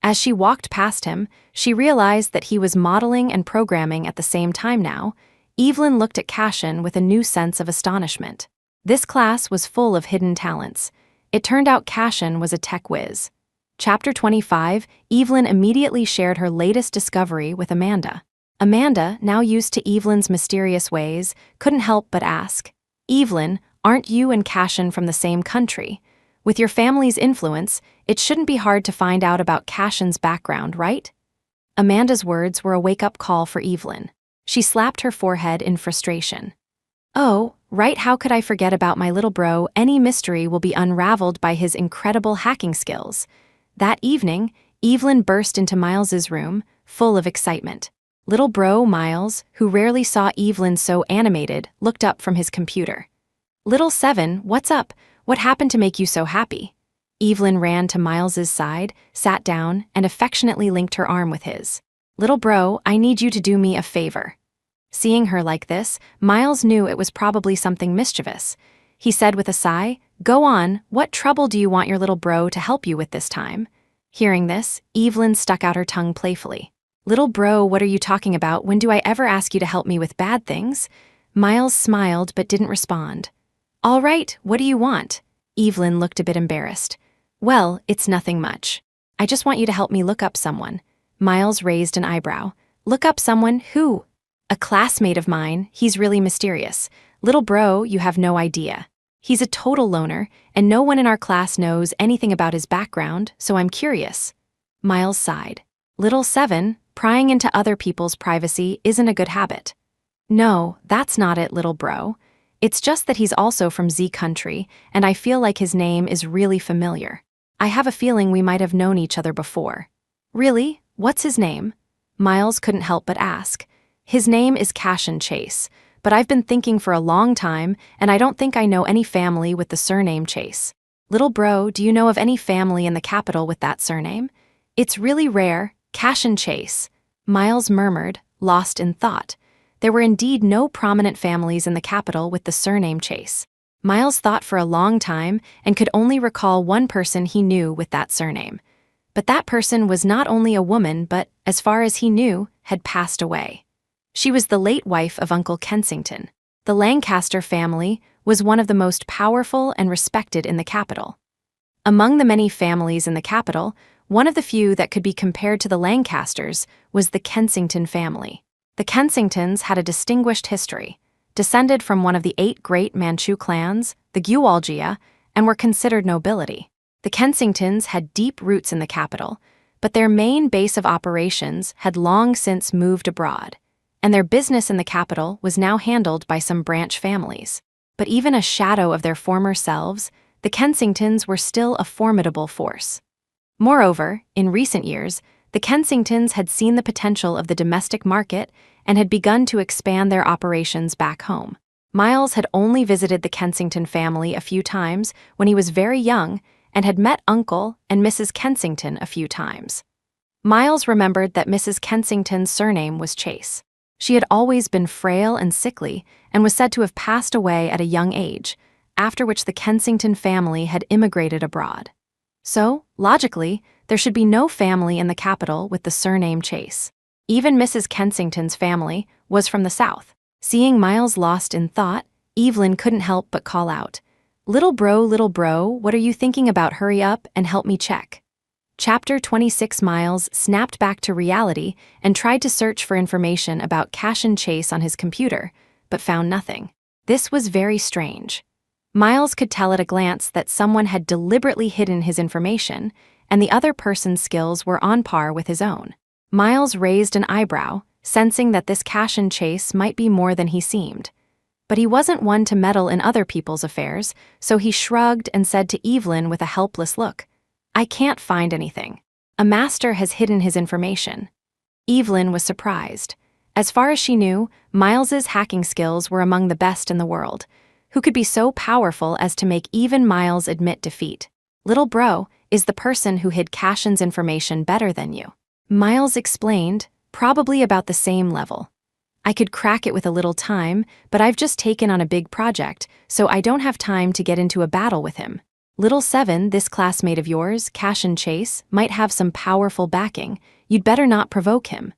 As she walked past him, she realized that he was modeling and programming at the same time now. Evelyn looked at Cashin with a new sense of astonishment. This class was full of hidden talents. It turned out Cashin was a tech whiz. Chapter 25, Evelyn immediately shared her latest discovery with Amanda. Amanda, now used to Evelyn's mysterious ways, couldn't help but ask, "Evelyn, aren't you and Cashin from the same country? With your family's influence, it shouldn't be hard to find out about Cashin's background, right?" Amanda's words were a wake-up call for Evelyn. She slapped her forehead in frustration. Oh, right, how could I forget about my little bro? Any mystery will be unraveled by his incredible hacking skills. That evening, Evelyn burst into Miles's room, full of excitement. Little bro Miles, who rarely saw Evelyn so animated, looked up from his computer. Little Seven, what's up? What happened to make you so happy? Evelyn ran to Miles's side, sat down, and affectionately linked her arm with his. Little bro, I need you to do me a favor. Seeing her like this, Miles knew it was probably something mischievous. He said with a sigh, Go on, what trouble do you want your little bro to help you with this time? Hearing this, Evelyn stuck out her tongue playfully. Little bro, what are you talking about? When do I ever ask you to help me with bad things? Miles smiled but didn't respond. All right, what do you want? Evelyn looked a bit embarrassed. Well, it's nothing much. I just want you to help me look up someone. Miles raised an eyebrow. Look up someone? Who? A classmate of mine. He's really mysterious. Little bro, you have no idea. He's a total loner, and no one in our class knows anything about his background, so I'm curious. Miles sighed. Little Seven, prying into other people's privacy isn't a good habit. No, that's not it, little bro. It's just that he's also from Z country, and I feel like his name is really familiar. I have a feeling we might have known each other before. Really? What's his name? Miles couldn't help but ask. His name is Cashin Chase, but I've been thinking for a long time, and I don't think I know any family with the surname Chase. Little bro, do you know of any family in the capital with that surname? It's really rare, Cashin Chase. Miles murmured, lost in thought. There were indeed no prominent families in the capital with the surname Chase. Miles thought for a long time and could only recall one person he knew with that surname. But that person was not only a woman but, as far as he knew, had passed away. She was the late wife of Uncle Kensington. The Lancaster family was one of the most powerful and respected in the capital. Among the many families in the capital, one of the few that could be compared to the Lancasters was the Kensington family. The Kensingtons had a distinguished history, descended from one of the 8 great Manchu clans, the Gualgia, and were considered nobility. The Kensingtons had deep roots in the capital, but their main base of operations had long since moved abroad, and their business in the capital was now handled by some branch families. But even a shadow of their former selves, the Kensingtons were still a formidable force. Moreover, in recent years, the Kensingtons had seen the potential of the domestic market and had begun to expand their operations back home. Miles had only visited the Kensington family a few times when he was very young and had met Uncle and Mrs. Kensington a few times. Miles remembered that Mrs. Kensington's surname was Chase. She had always been frail and sickly and was said to have passed away at a young age, after which the Kensington family had immigrated abroad. So, logically, there should be no family in the capital with the surname Chase. Even Mrs. Kensington's family was from the South. Seeing Miles lost in thought, Evelyn couldn't help but call out, little bro, what are you thinking about? Hurry up and help me check." Chapter 26. Miles snapped back to reality and tried to search for information about Cashin Chase on his computer, but found nothing. This was very strange. Miles could tell at a glance that someone had deliberately hidden his information, and the other person's skills were on par with his own. Miles raised an eyebrow, sensing that this Cashin Chase might be more than he seemed. But he wasn't one to meddle in other people's affairs, so he shrugged and said to Evelyn with a helpless look, "I can't find anything. A master has hidden his information." Evelyn was surprised. As far as she knew, Miles's hacking skills were among the best in the world. Who could be so powerful as to make even Miles admit defeat? "Little bro, is the person who hid Cashin's information better than you?" Miles explained, "Probably about the same level. I could crack it with a little time, but I've just taken on a big project, so I don't have time to get into a battle with him. Little Seven, this classmate of yours, Cashin Chase, might have some powerful backing. You'd better not provoke him."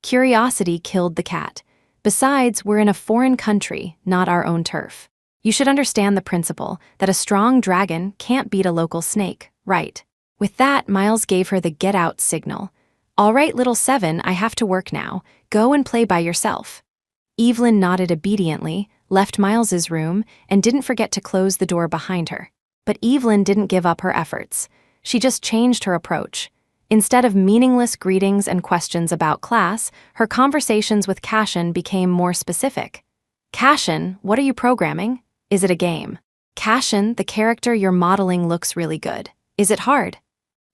Curiosity killed the cat. Besides, we're in a foreign country, not our own turf. You should understand the principle that a strong dragon can't beat a local snake, right? With that, Miles gave her the get out signal. "All right, little Seven, I have to work now. Go and play by yourself." Evelyn nodded obediently, left Miles's room, and didn't forget to close the door behind her. But Evelyn didn't give up her efforts. She just changed her approach. Instead of meaningless greetings and questions about class, her conversations with Cashin became more specific. Cashin, what are you programming? Is it a game? Cashin, the character you're modeling looks really good. Is it hard?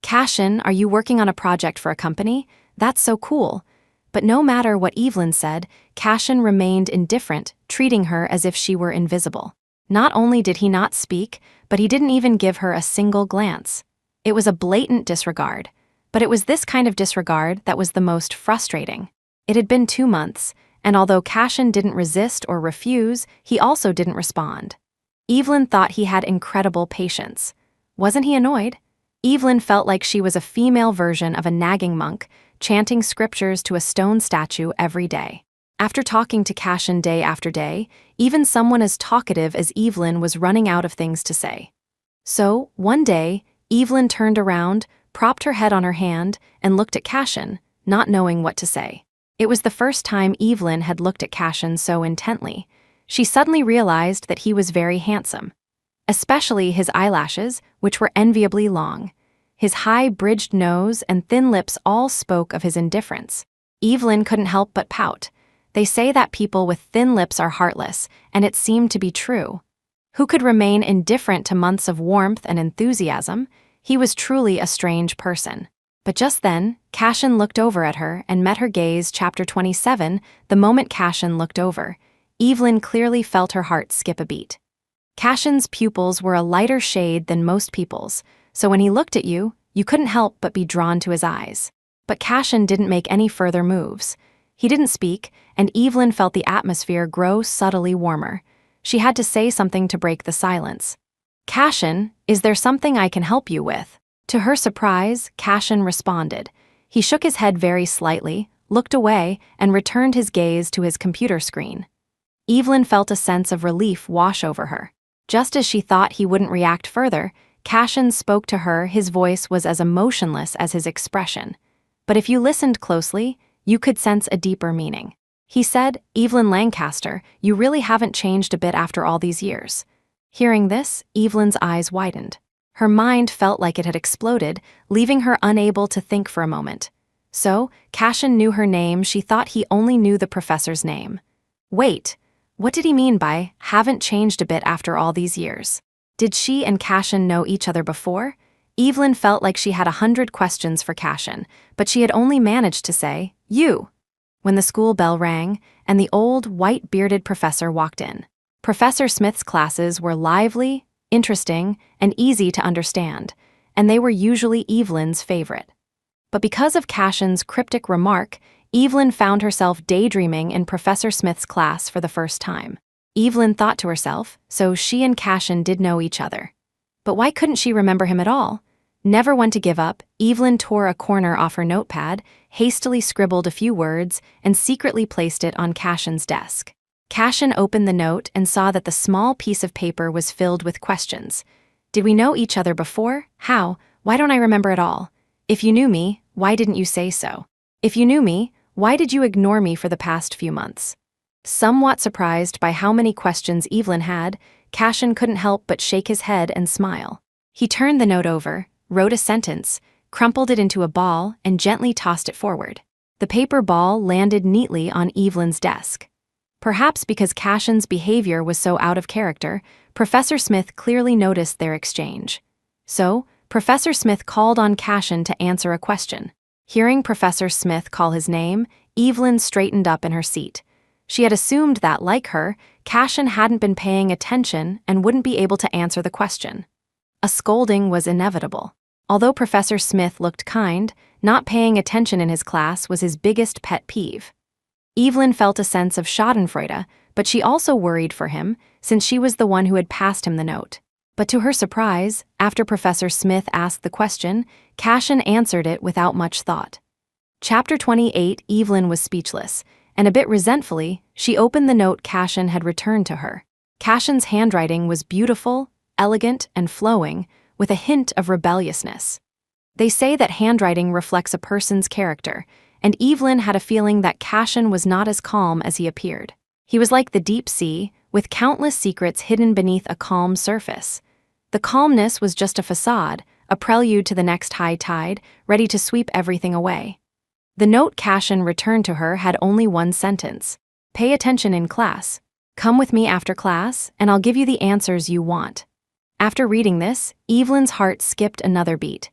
Cashin, are you working on a project for a company? That's so cool. But no matter what Evelyn said, Cashin remained indifferent, treating her as if she were invisible. Not only did he not speak, but he didn't even give her a single glance. It was a blatant disregard. But it was this kind of disregard that was the most frustrating. It had been 2 months, and although Cashin didn't resist or refuse, he also didn't respond. Evelyn thought he had incredible patience. Wasn't he annoyed? Evelyn felt like she was a female version of a nagging monk, chanting scriptures to a stone statue every day. After talking to Cashin day after day, even someone as talkative as Evelyn was running out of things to say. So, one day, Evelyn turned around, propped her head on her hand, and looked at Cashin, not knowing what to say. It was the first time Evelyn had looked at Cashin so intently. She suddenly realized that he was very handsome. Especially his eyelashes, which were enviably long. His high, bridged nose and thin lips all spoke of his indifference. Evelyn couldn't help but pout. They say that people with thin lips are heartless, and it seemed to be true. Who could remain indifferent to months of warmth and enthusiasm? He was truly a strange person. But just then, Cashin looked over at her and met her gaze. Chapter 27. The moment Cashin looked over, Evelyn clearly felt her heart skip a beat. Cashin's pupils were a lighter shade than most people's, so when he looked at you, you couldn't help but be drawn to his eyes. But Cashin didn't make any further moves. He didn't speak, and Evelyn felt the atmosphere grow subtly warmer. She had to say something to break the silence. Cashin, is there something I can help you with? To her surprise, Cashin responded. He shook his head very slightly, looked away, and returned his gaze to his computer screen. Evelyn felt a sense of relief wash over her. Just as she thought he wouldn't react further, Cashin spoke to her. His voice was as emotionless as his expression. But if you listened closely, you could sense a deeper meaning. He said, Evelyn Lancaster, you really haven't changed a bit after all these years. Hearing this, Evelyn's eyes widened. Her mind felt like it had exploded, leaving her unable to think for a moment. So, Cashin knew her name. She thought he only knew the professor's name. Wait, what did he mean by, haven't changed a bit after all these years? Did she and Cashin know each other before? Evelyn felt like she had 100 questions for Cashin, but she had only managed to say, you, when the school bell rang, and the old, white-bearded professor walked in. Professor Smith's classes were lively, interesting, and easy to understand, and they were usually Evelyn's favorite. But because of Cashin's cryptic remark, Evelyn found herself daydreaming in Professor Smith's class for the first time. Evelyn thought to herself, so she and Cashin did know each other. But why couldn't she remember him at all? Never one to give up, Evelyn tore a corner off her notepad, hastily scribbled a few words, and secretly placed it on Cashin's desk. Cashin opened the note and saw that the small piece of paper was filled with questions. Did we know each other before? How? Why don't I remember it all? If you knew me, why didn't you say so? If you knew me, why did you ignore me for the past few months? Somewhat surprised by how many questions Evelyn had, Cashin couldn't help but shake his head and smile. He turned the note over, wrote a sentence, crumpled it into a ball, and gently tossed it forward. The paper ball landed neatly on Evelyn's desk. Perhaps because Cashin's behavior was so out of character, Professor Smith clearly noticed their exchange. So, Professor Smith called on Cashin to answer a question. Hearing Professor Smith call his name, Evelyn straightened up in her seat. She had assumed that, like her, Cashin hadn't been paying attention and wouldn't be able to answer the question. A scolding was inevitable. Although Professor Smith looked kind, not paying attention in his class was his biggest pet peeve. Evelyn felt a sense of schadenfreude, but she also worried for him, since she was the one who had passed him the note. But to her surprise, after Professor Smith asked the question, Cashin answered it without much thought. Chapter 28. Evelyn was speechless, and a bit resentfully, she opened the note Cashin had returned to her. Cashin's handwriting was beautiful, elegant, and flowing, with a hint of rebelliousness. They say that handwriting reflects a person's character, and Evelyn had a feeling that Cashin was not as calm as he appeared. He was like the deep sea, with countless secrets hidden beneath a calm surface. The calmness was just a facade, a prelude to the next high tide, ready to sweep everything away. The note Cashin returned to her had only one sentence. Pay attention in class. Come with me after class, and I'll give you the answers you want. After reading this, Evelyn's heart skipped another beat.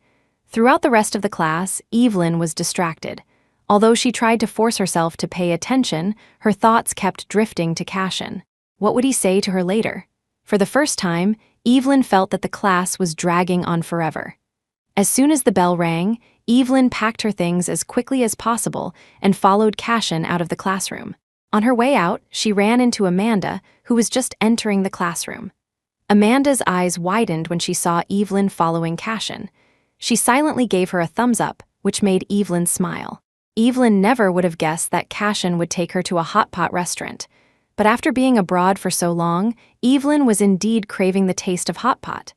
Throughout the rest of the class, Evelyn was distracted. Although she tried to force herself to pay attention, her thoughts kept drifting to Cashin. What would he say to her later? For the first time, Evelyn felt that the class was dragging on forever. As soon as the bell rang, Evelyn packed her things as quickly as possible and followed Cashin out of the classroom. On her way out, she ran into Amanda, who was just entering the classroom. Amanda's eyes widened when she saw Evelyn following Cashin. She silently gave her a thumbs up, which made Evelyn smile. Evelyn never would have guessed that Cashin would take her to a hot pot restaurant. But after being abroad for so long, Evelyn was indeed craving the taste of hot pot.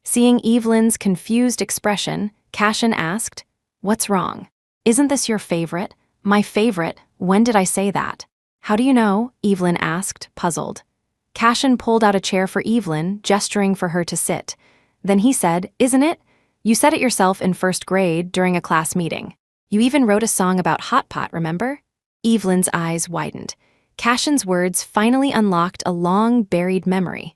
Seeing Evelyn's confused expression, Cashin asked, "What's wrong? Isn't this your favorite?" "My favorite? When did I say that?" "How do you know?" Evelyn asked, puzzled. Cashin pulled out a chair for Evelyn, gesturing for her to sit. Then he said, "Isn't it? You said it yourself in first grade during a class meeting. You even wrote a song about hot pot, remember?" Evelyn's eyes widened. Cashin's words finally unlocked a long-buried memory.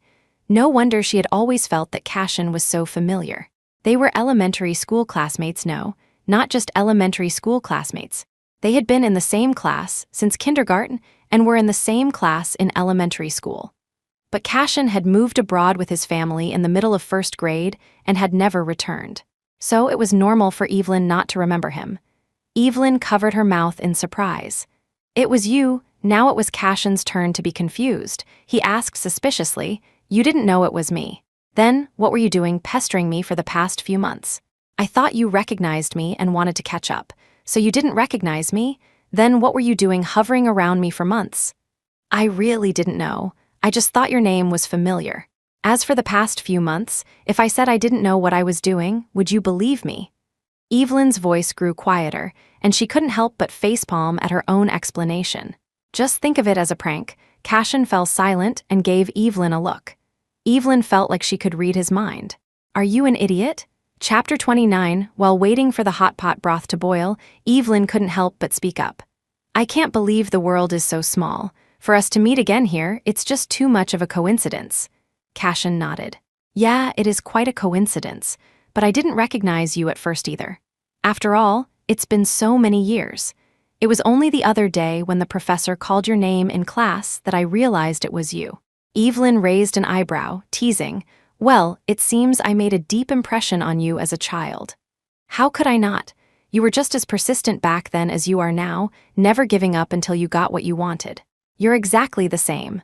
No wonder she had always felt that Cashin was so familiar. They were elementary school classmates, no, not just elementary school classmates. They had been in the same class since kindergarten and were in the same class in elementary school. But Cashin had moved abroad with his family in the middle of first grade and had never returned. So it was normal for Evelyn not to remember him. Evelyn covered her mouth in surprise. "It was you." Now it was Cashin's turn to be confused. He asked suspiciously, "You didn't know it was me. Then, what were you doing pestering me for the past few months?" "I thought you recognized me and wanted to catch up. So you didn't recognize me? Then what were you doing hovering around me for months?" "I really didn't know. I just thought your name was familiar. As for the past few months, if I said I didn't know what I was doing, would you believe me?" Evelyn's voice grew quieter, and she couldn't help but facepalm at her own explanation. Just think of it as a prank. Cashin fell silent and gave Evelyn a look. Evelyn felt like she could read his mind. "Are you an idiot?" Chapter 29. While waiting for the hot pot broth to boil, Evelyn couldn't help but speak up. "I can't believe the world is so small. For us to meet again here, it's just too much of a coincidence." Cashin nodded. "Yeah, it is quite a coincidence, but I didn't recognize you at first either. After all, it's been so many years. It was only the other day when the professor called your name in class that I realized it was you." Evelyn raised an eyebrow, teasing, "Well, it seems I made a deep impression on you as a child." "How could I not? You were just as persistent back then as you are now, never giving up until you got what you wanted. You're exactly the same."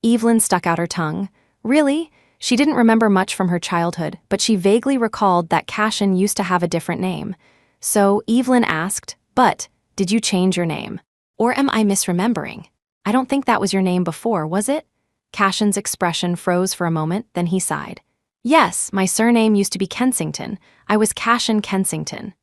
Evelyn stuck out her tongue. Really? She didn't remember much from her childhood, but she vaguely recalled that Cashin used to have a different name. So Evelyn asked, "But did you change your name? Or am I misremembering? I don't think that was your name before, was it?" Cashin's expression froze for a moment, then he sighed. "Yes, my surname used to be Kensington. I was Cashin Kensington.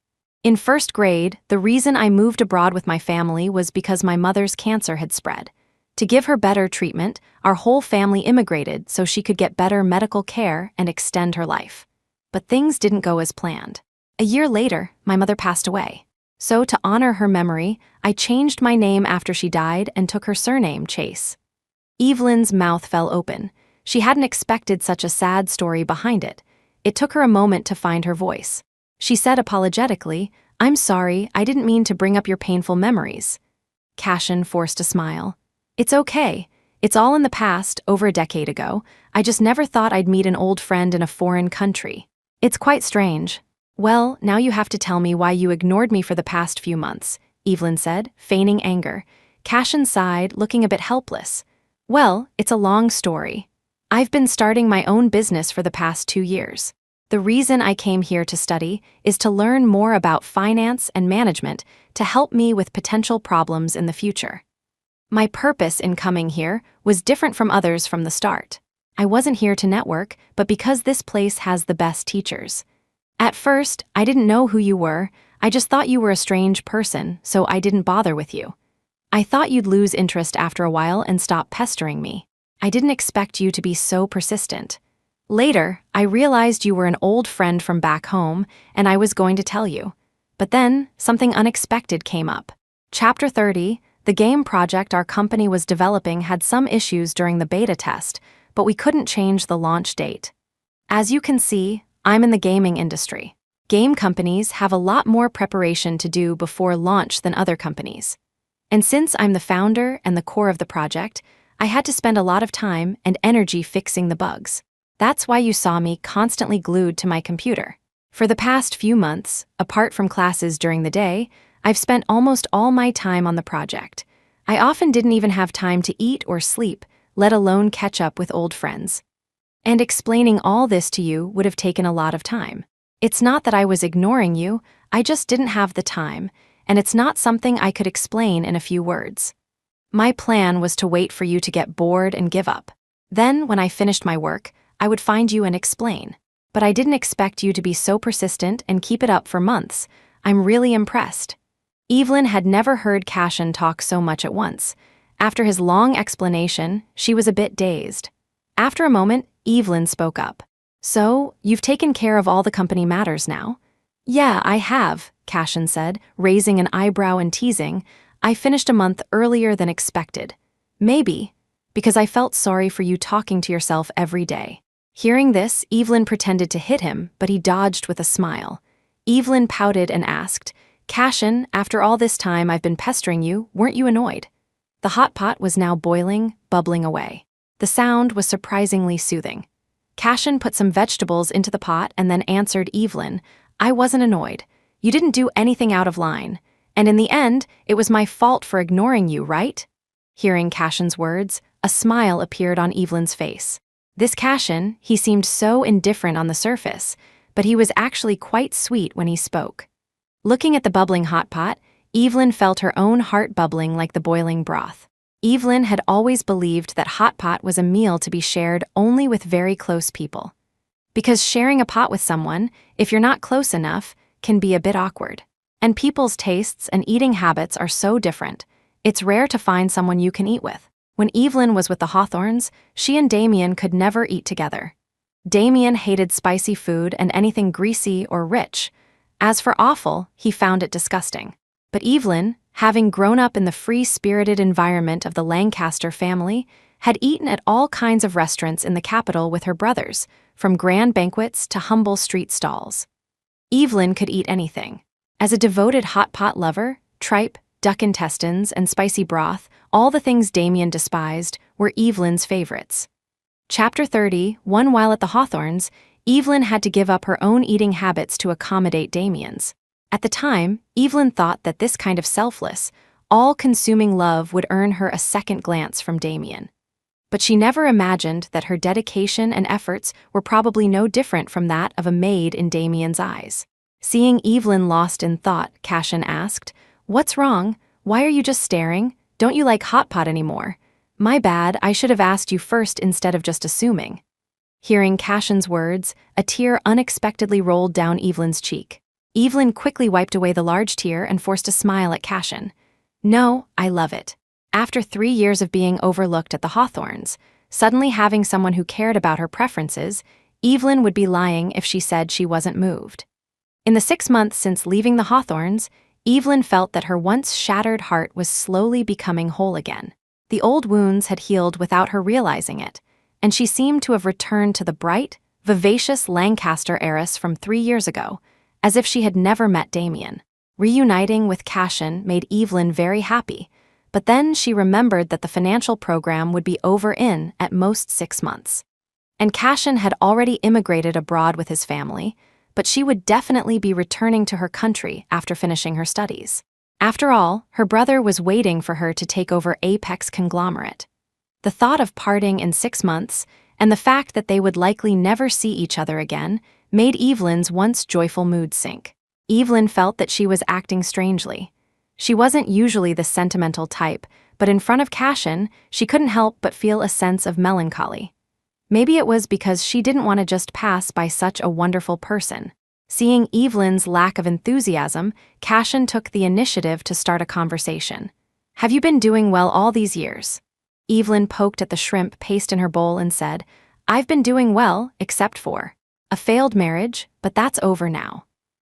In first grade, the reason I moved abroad with my family was because my mother's cancer had spread. To give her better treatment, our whole family immigrated so she could get better medical care and extend her life. But things didn't go as planned. A year later, my mother passed away. So to honor her memory, I changed my name after she died and took her surname, Chase." Evelyn's mouth fell open. She hadn't expected such a sad story behind it. It took her a moment to find her voice. She said apologetically, "I'm sorry, I didn't mean to bring up your painful memories." Cashin forced a smile. "It's okay. It's all in the past, over a decade ago. I just never thought I'd meet an old friend in a foreign country. It's quite strange." "Well, now you have to tell me why you ignored me for the past few months," Evelyn said, feigning anger. Cashin sighed, looking a bit helpless. "Well, it's a long story. I've been starting my own business for the past 2 years. The reason I came here to study is to learn more about finance and management to help me with potential problems in the future. My purpose in coming here was different from others from the start. I wasn't here to network, but because this place has the best teachers. At first, I didn't know who you were. I just thought you were a strange person, so I didn't bother with you. I thought you'd lose interest after a while and stop pestering me. I didn't expect you to be so persistent. Later, I realized you were an old friend from back home, and I was going to tell you. But then, something unexpected came up. Chapter 30, the game project our company was developing had some issues during the beta test, but we couldn't change the launch date. As you can see, I'm in the gaming industry. Game companies have a lot more preparation to do before launch than other companies. And since I'm the founder and the core of the project, I had to spend a lot of time and energy fixing the bugs. That's why you saw me constantly glued to my computer. For the past few months, apart from classes during the day, I've spent almost all my time on the project. I often didn't even have time to eat or sleep, let alone catch up with old friends. And explaining all this to you would have taken a lot of time. It's not that I was ignoring you, I just didn't have the time, and it's not something I could explain in a few words. My plan was to wait for you to get bored and give up. Then, when I finished my work, I would find you and explain. But I didn't expect you to be so persistent and keep it up for months. I'm really impressed. Evelyn had never heard Cashin talk so much at once. After his long explanation, she was a bit dazed. After a moment, Evelyn spoke up. So, you've taken care of all the company matters now? Yeah, I have, Cashin said, raising an eyebrow and teasing. I finished a month earlier than expected. Maybe, because I felt sorry for you talking to yourself every day. Hearing this, Evelyn pretended to hit him, but he dodged with a smile. Evelyn pouted and asked, Cashin, after all this time I've been pestering you, weren't you annoyed? The hot pot was now boiling, bubbling away. The sound was surprisingly soothing. Cashin put some vegetables into the pot and then answered Evelyn, I wasn't annoyed. You didn't do anything out of line. And in the end, it was my fault for ignoring you, right? Hearing Cashin's words, a smile appeared on Evelyn's face. This Cashin, he seemed so indifferent on the surface, but he was actually quite sweet when he spoke. Looking at the bubbling hot pot, Evelyn felt her own heart bubbling like the boiling broth. Evelyn had always believed that hot pot was a meal to be shared only with very close people. Because sharing a pot with someone, if you're not close enough, can be a bit awkward. And people's tastes and eating habits are so different, it's rare to find someone you can eat with. When Evelyn was with the Hawthorns, she and Damien could never eat together. Damien hated spicy food and anything greasy or rich. As for offal, he found it disgusting. But Evelyn, having grown up in the free-spirited environment of the Lancaster family, had eaten at all kinds of restaurants in the capital with her brothers, from grand banquets to humble street stalls. Evelyn could eat anything. As a devoted hot pot lover, tripe, duck intestines, and spicy broth, all the things Damien despised, were Evelyn's favorites. Chapter 30, while at the Hawthorns, Evelyn had to give up her own eating habits to accommodate Damien's. At the time, Evelyn thought that this kind of selfless, all-consuming love would earn her a second glance from Damien. But she never imagined that her dedication and efforts were probably no different from that of a maid in Damien's eyes. Seeing Evelyn lost in thought, Cashin asked, What's wrong? Why are you just staring? Don't you like hot pot anymore? My bad, I should have asked you first instead of just assuming. Hearing Cashin's words, a tear unexpectedly rolled down Evelyn's cheek. Evelyn quickly wiped away the large tear and forced a smile at Cashin. No, I love it. After 3 years of being overlooked at the Hawthorns, suddenly having someone who cared about her preferences, Evelyn would be lying if she said she wasn't moved. In the 6 months since leaving the Hawthorns, Evelyn felt that her once shattered heart was slowly becoming whole again. The old wounds had healed without her realizing it, and she seemed to have returned to the bright, vivacious Lancaster heiress from 3 years ago, as if she had never met Damien. Reuniting with Cashin made Evelyn very happy, but then she remembered that the financial program would be over in, at most, 6 months. And Cashin had already immigrated abroad with his family, but she would definitely be returning to her country after finishing her studies. After all, her brother was waiting for her to take over Apex Conglomerate. The thought of parting in 6 months, and the fact that they would likely never see each other again, made Evelyn's once joyful mood sink. Evelyn felt that she was acting strangely. She wasn't usually the sentimental type, but in front of Cashin, she couldn't help but feel a sense of melancholy. Maybe it was because she didn't want to just pass by such a wonderful person. Seeing Evelyn's lack of enthusiasm, Cashin took the initiative to start a conversation. Have you been doing well all these years? Evelyn poked at the shrimp paste in her bowl and said, I've been doing well, except for a failed marriage, but that's over now.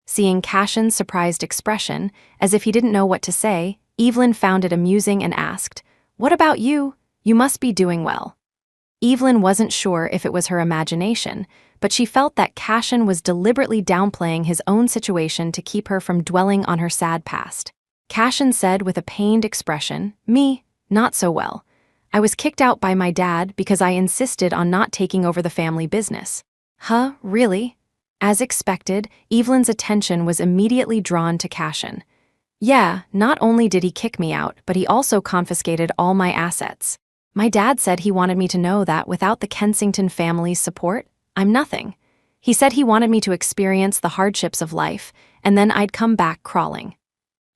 Seeing Cashin's surprised expression, as if he didn't know what to say, Evelyn found it amusing and asked, "What about you? You must be doing well." Evelyn wasn't sure if it was her imagination, but she felt that Cashin was deliberately downplaying his own situation to keep her from dwelling on her sad past. Cashin said with a pained expression, "Me, not so well. I was kicked out by my dad because I insisted on not taking over the family business." "Huh, really?" As expected, Evelyn's attention was immediately drawn to Cashin. "Yeah, not only did he kick me out, but he also confiscated all my assets. My dad said he wanted me to know that without the Kensington family's support, I'm nothing. He said he wanted me to experience the hardships of life, and then I'd come back crawling."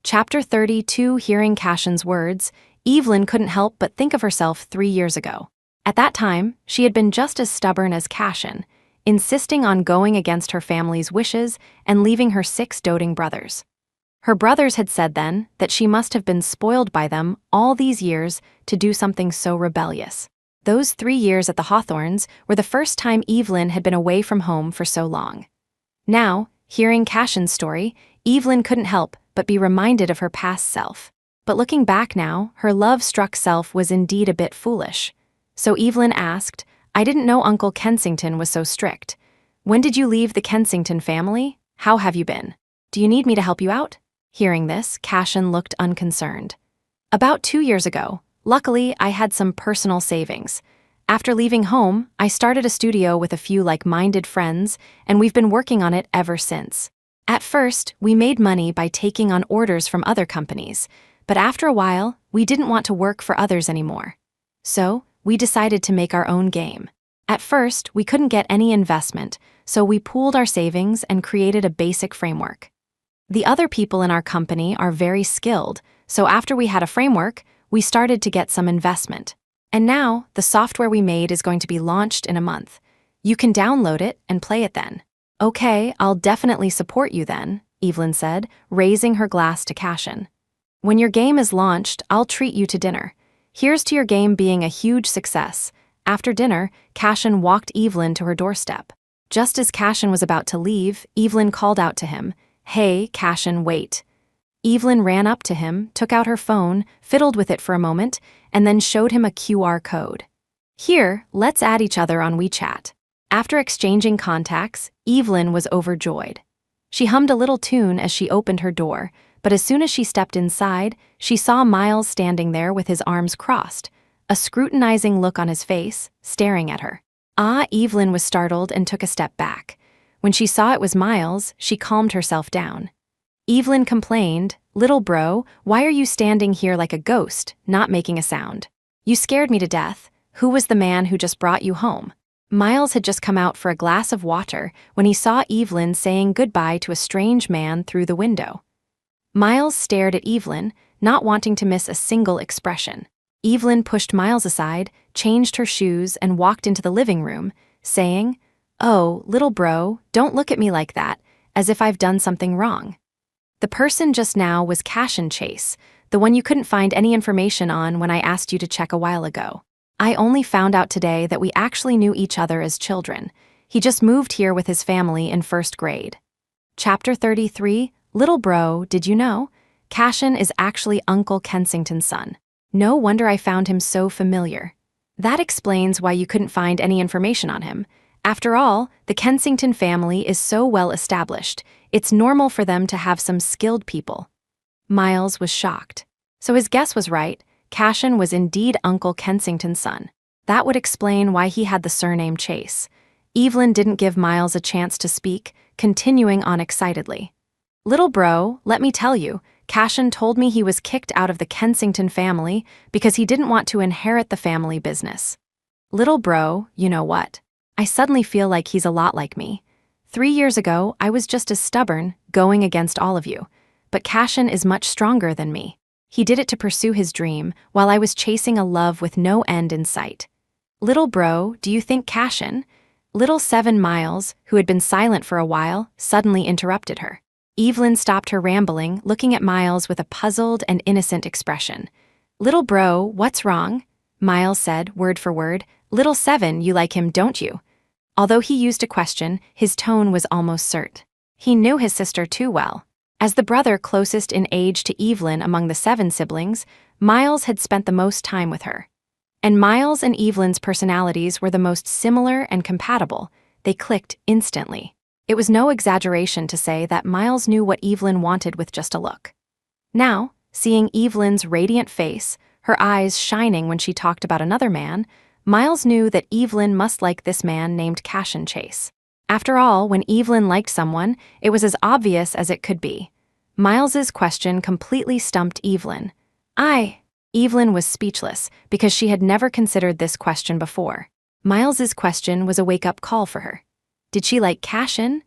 Chapter 32. Hearing Cashin's words, Evelyn couldn't help but think of herself 3 years ago. At that time, she had been just as stubborn as Cashin, insisting on going against her family's wishes and leaving her 6 doting brothers. Her brothers had said then that she must have been spoiled by them all these years to do something so rebellious. Those 3 years at the Hawthorns were the first time Evelyn had been away from home for so long. Now, hearing Cashin's story, Evelyn couldn't help but be reminded of her past self. But looking back now, her love-struck self was indeed a bit foolish. So Evelyn asked, "I didn't know Uncle Kensington was so strict. When did you leave the Kensington family? How have you been? Do you need me to help you out?" Hearing this, Cashin looked unconcerned. "About 2 years ago. Luckily, I had some personal savings. After leaving home, I started a studio with a few like-minded friends, and we've been working on it ever since. At first, we made money by taking on orders from other companies, but after a while, we didn't want to work for others anymore. So, we decided to make our own game. At first, we couldn't get any investment, so we pooled our savings and created a basic framework. The other people in our company are very skilled, so after we had a framework, we started to get some investment. And now, the software we made is going to be launched in a month. You can download it and play it then." "Okay, I'll definitely support you then," Evelyn said, raising her glass to Cashin. "When your game is launched, I'll treat you to dinner. Here's to your game being a huge success." After dinner, Cashin walked Evelyn to her doorstep. Just as Cashin was about to leave, Evelyn called out to him, "Hey, Cashin, wait." Evelyn ran up to him, took out her phone, fiddled with it for a moment, and then showed him a QR code. "Here, let's add each other on WeChat." After exchanging contacts, Evelyn was overjoyed. She hummed a little tune as she opened her door, but as soon as she stepped inside, she saw Miles standing there with his arms crossed, a scrutinizing look on his face, staring at her. Evelyn was startled and took a step back. When she saw it was Miles, she calmed herself down. Evelyn complained, "Little bro, why are you standing here like a ghost, not making a sound? You scared me to death. Who was the man who just brought you home?" Miles had just come out for a glass of water when he saw Evelyn saying goodbye to a strange man through the window. Miles stared at Evelyn, not wanting to miss a single expression. Evelyn pushed Miles aside, changed her shoes, and walked into the living room, saying, "Oh, little bro, don't look at me like that, as if I've done something wrong." The person just now was Cashin Chase, the one you couldn't find any information on when I asked you to check a while ago. I only found out today that we actually knew each other as children. He just moved here with his family in 1st grade. Chapter 33. Little bro, did you know? Cashin is actually Uncle Kensington's son. No wonder I found him so familiar. That explains why you couldn't find any information on him. After all, the Kensington family is so well established, it's normal for them to have some skilled people. Miles was shocked. So his guess was right. Cashin was indeed Uncle Kensington's son. That would explain why he had the surname Chase. Evelyn didn't give Miles a chance to speak, continuing on excitedly. "Little bro, let me tell you, Cashin told me he was kicked out of the Kensington family because he didn't want to inherit the family business. Little bro, you know what? I suddenly feel like he's a lot like me. 3 years ago, I was just as stubborn, going against all of you. But Cashin is much stronger than me. He did it to pursue his dream, while I was chasing a love with no end in sight. Little bro, do you think Cashin?" Little 7 Miles, who had been silent for a while, suddenly interrupted her. Evelyn stopped her rambling, looking at Miles with a puzzled and innocent expression. "Little bro, what's wrong?" Miles said, word for word. Little Seven, you like him, don't you? Although he used a question, his tone was almost curt. He knew his sister too well. As the brother closest in age to Evelyn among the 7 siblings, Miles had spent the most time with her. And Miles and Evelyn's personalities were the most similar and compatible. They clicked instantly. It was no exaggeration to say that Miles knew what Evelyn wanted with just a look. Now, seeing Evelyn's radiant face, her eyes shining when she talked about another man, Miles knew that Evelyn must like this man named Cassian Chase. After all, when Evelyn liked someone, it was as obvious as it could be. Miles's question completely stumped Evelyn. Evelyn was speechless because she had never considered this question before. Miles's question was a wake-up call for her. Did she like Cassian?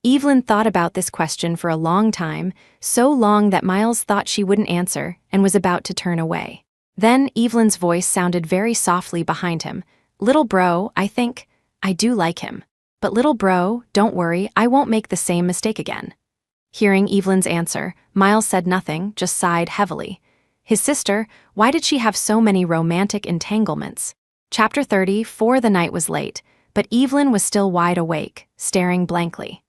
Evelyn thought about this question for a long time, so long that Miles thought she wouldn't answer and was about to turn away. Then Evelyn's voice sounded very softly behind him. Little bro, I do like him. But little bro, don't worry, I won't make the same mistake again. Hearing Evelyn's answer, Miles said nothing, just sighed heavily. His sister, why did she have so many romantic entanglements? Chapter 30, the night was late, but Evelyn was still wide awake, staring blankly.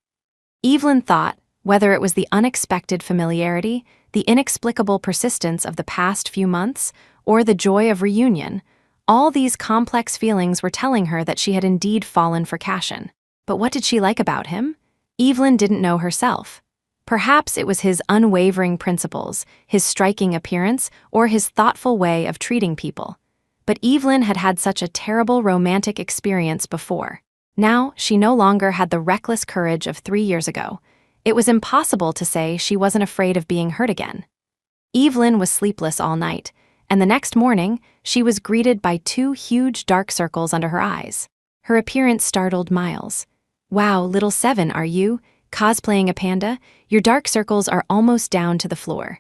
Evelyn thought, whether it was the unexpected familiarity, the inexplicable persistence of the past few months, or the joy of reunion, all these complex feelings were telling her that she had indeed fallen for Cassian. But what did she like about him? Evelyn didn't know herself. Perhaps it was his unwavering principles, his striking appearance, or his thoughtful way of treating people. But Evelyn had had such a terrible romantic experience before. Now, she no longer had the reckless courage of 3 years ago. It was impossible to say she wasn't afraid of being hurt again. Evelyn was sleepless all night, and the next morning, she was greeted by 2 huge dark circles under her eyes. Her appearance startled Miles. Wow, little Seven, are you cosplaying a panda? Your dark circles are almost down to the floor.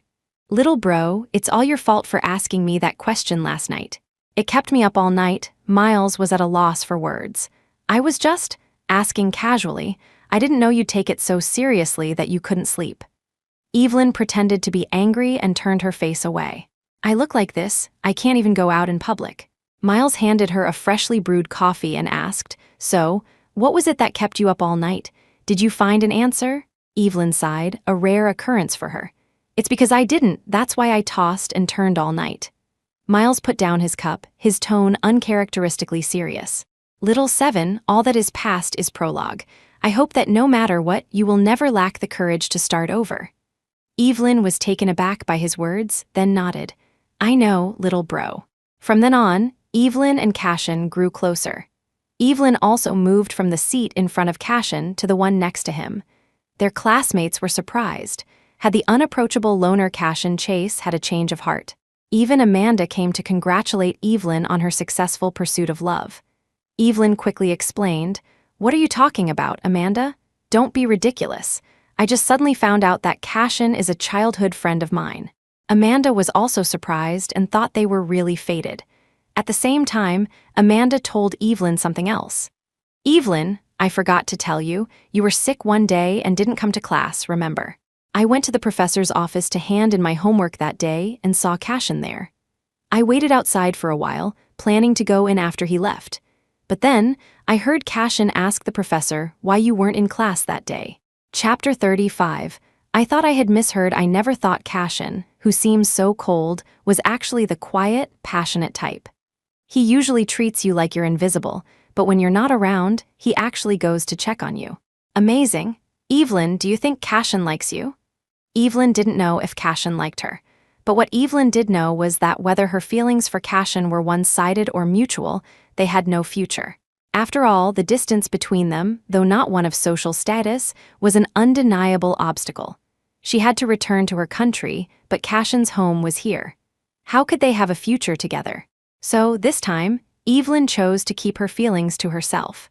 Little bro, it's all your fault for asking me that question last night. It kept me up all night. Miles was at a loss for words. I was just asking casually. I didn't know you'd take it so seriously that you couldn't sleep. Evelyn pretended to be angry and turned her face away. I look like this, I can't even go out in public. Miles handed her a freshly brewed coffee and asked, so, what was it that kept you up all night? Did you find an answer? Evelyn sighed, a rare occurrence for her. It's because I didn't, that's why I tossed and turned all night. Miles put down his cup, his tone uncharacteristically serious. Little Seven, all that is past is prologue. I hope that no matter what, you will never lack the courage to start over. Evelyn was taken aback by his words, then nodded. I know, little bro. From then on, Evelyn and Cassian grew closer. Evelyn also moved from the seat in front of Cassian to the one next to him. Their classmates were surprised. Had the unapproachable loner Cassian Chase had a change of heart? Even Amanda came to congratulate Evelyn on her successful pursuit of love. Evelyn quickly explained, What are you talking about, Amanda? Don't be ridiculous. I just suddenly found out that Cassian is a childhood friend of mine. Amanda was also surprised and thought they were really fated. At the same time, Amanda told Evelyn something else. Evelyn, I forgot to tell you, you were sick one day and didn't come to class, remember? I went to the professor's office to hand in my homework that day and saw Cassian there. I waited outside for a while, planning to go in after he left. But then, I heard Cassian ask the professor why you weren't in class that day. Chapter 35. I thought I had misheard. I never thought Cassian, who seems so cold, was actually the quiet, passionate type. He usually treats you like you're invisible, but when you're not around, he actually goes to check on you. Amazing. Evelyn, do you think Cassian likes you? Evelyn didn't know if Cassian liked her. But what Evelyn did know was that whether her feelings for Cassian were one-sided or mutual, they had no future. After all, the distance between them, though not one of social status, was an undeniable obstacle. She had to return to her country, but Cassian's home was here. How could they have a future together? So, this time, Evelyn chose to keep her feelings to herself.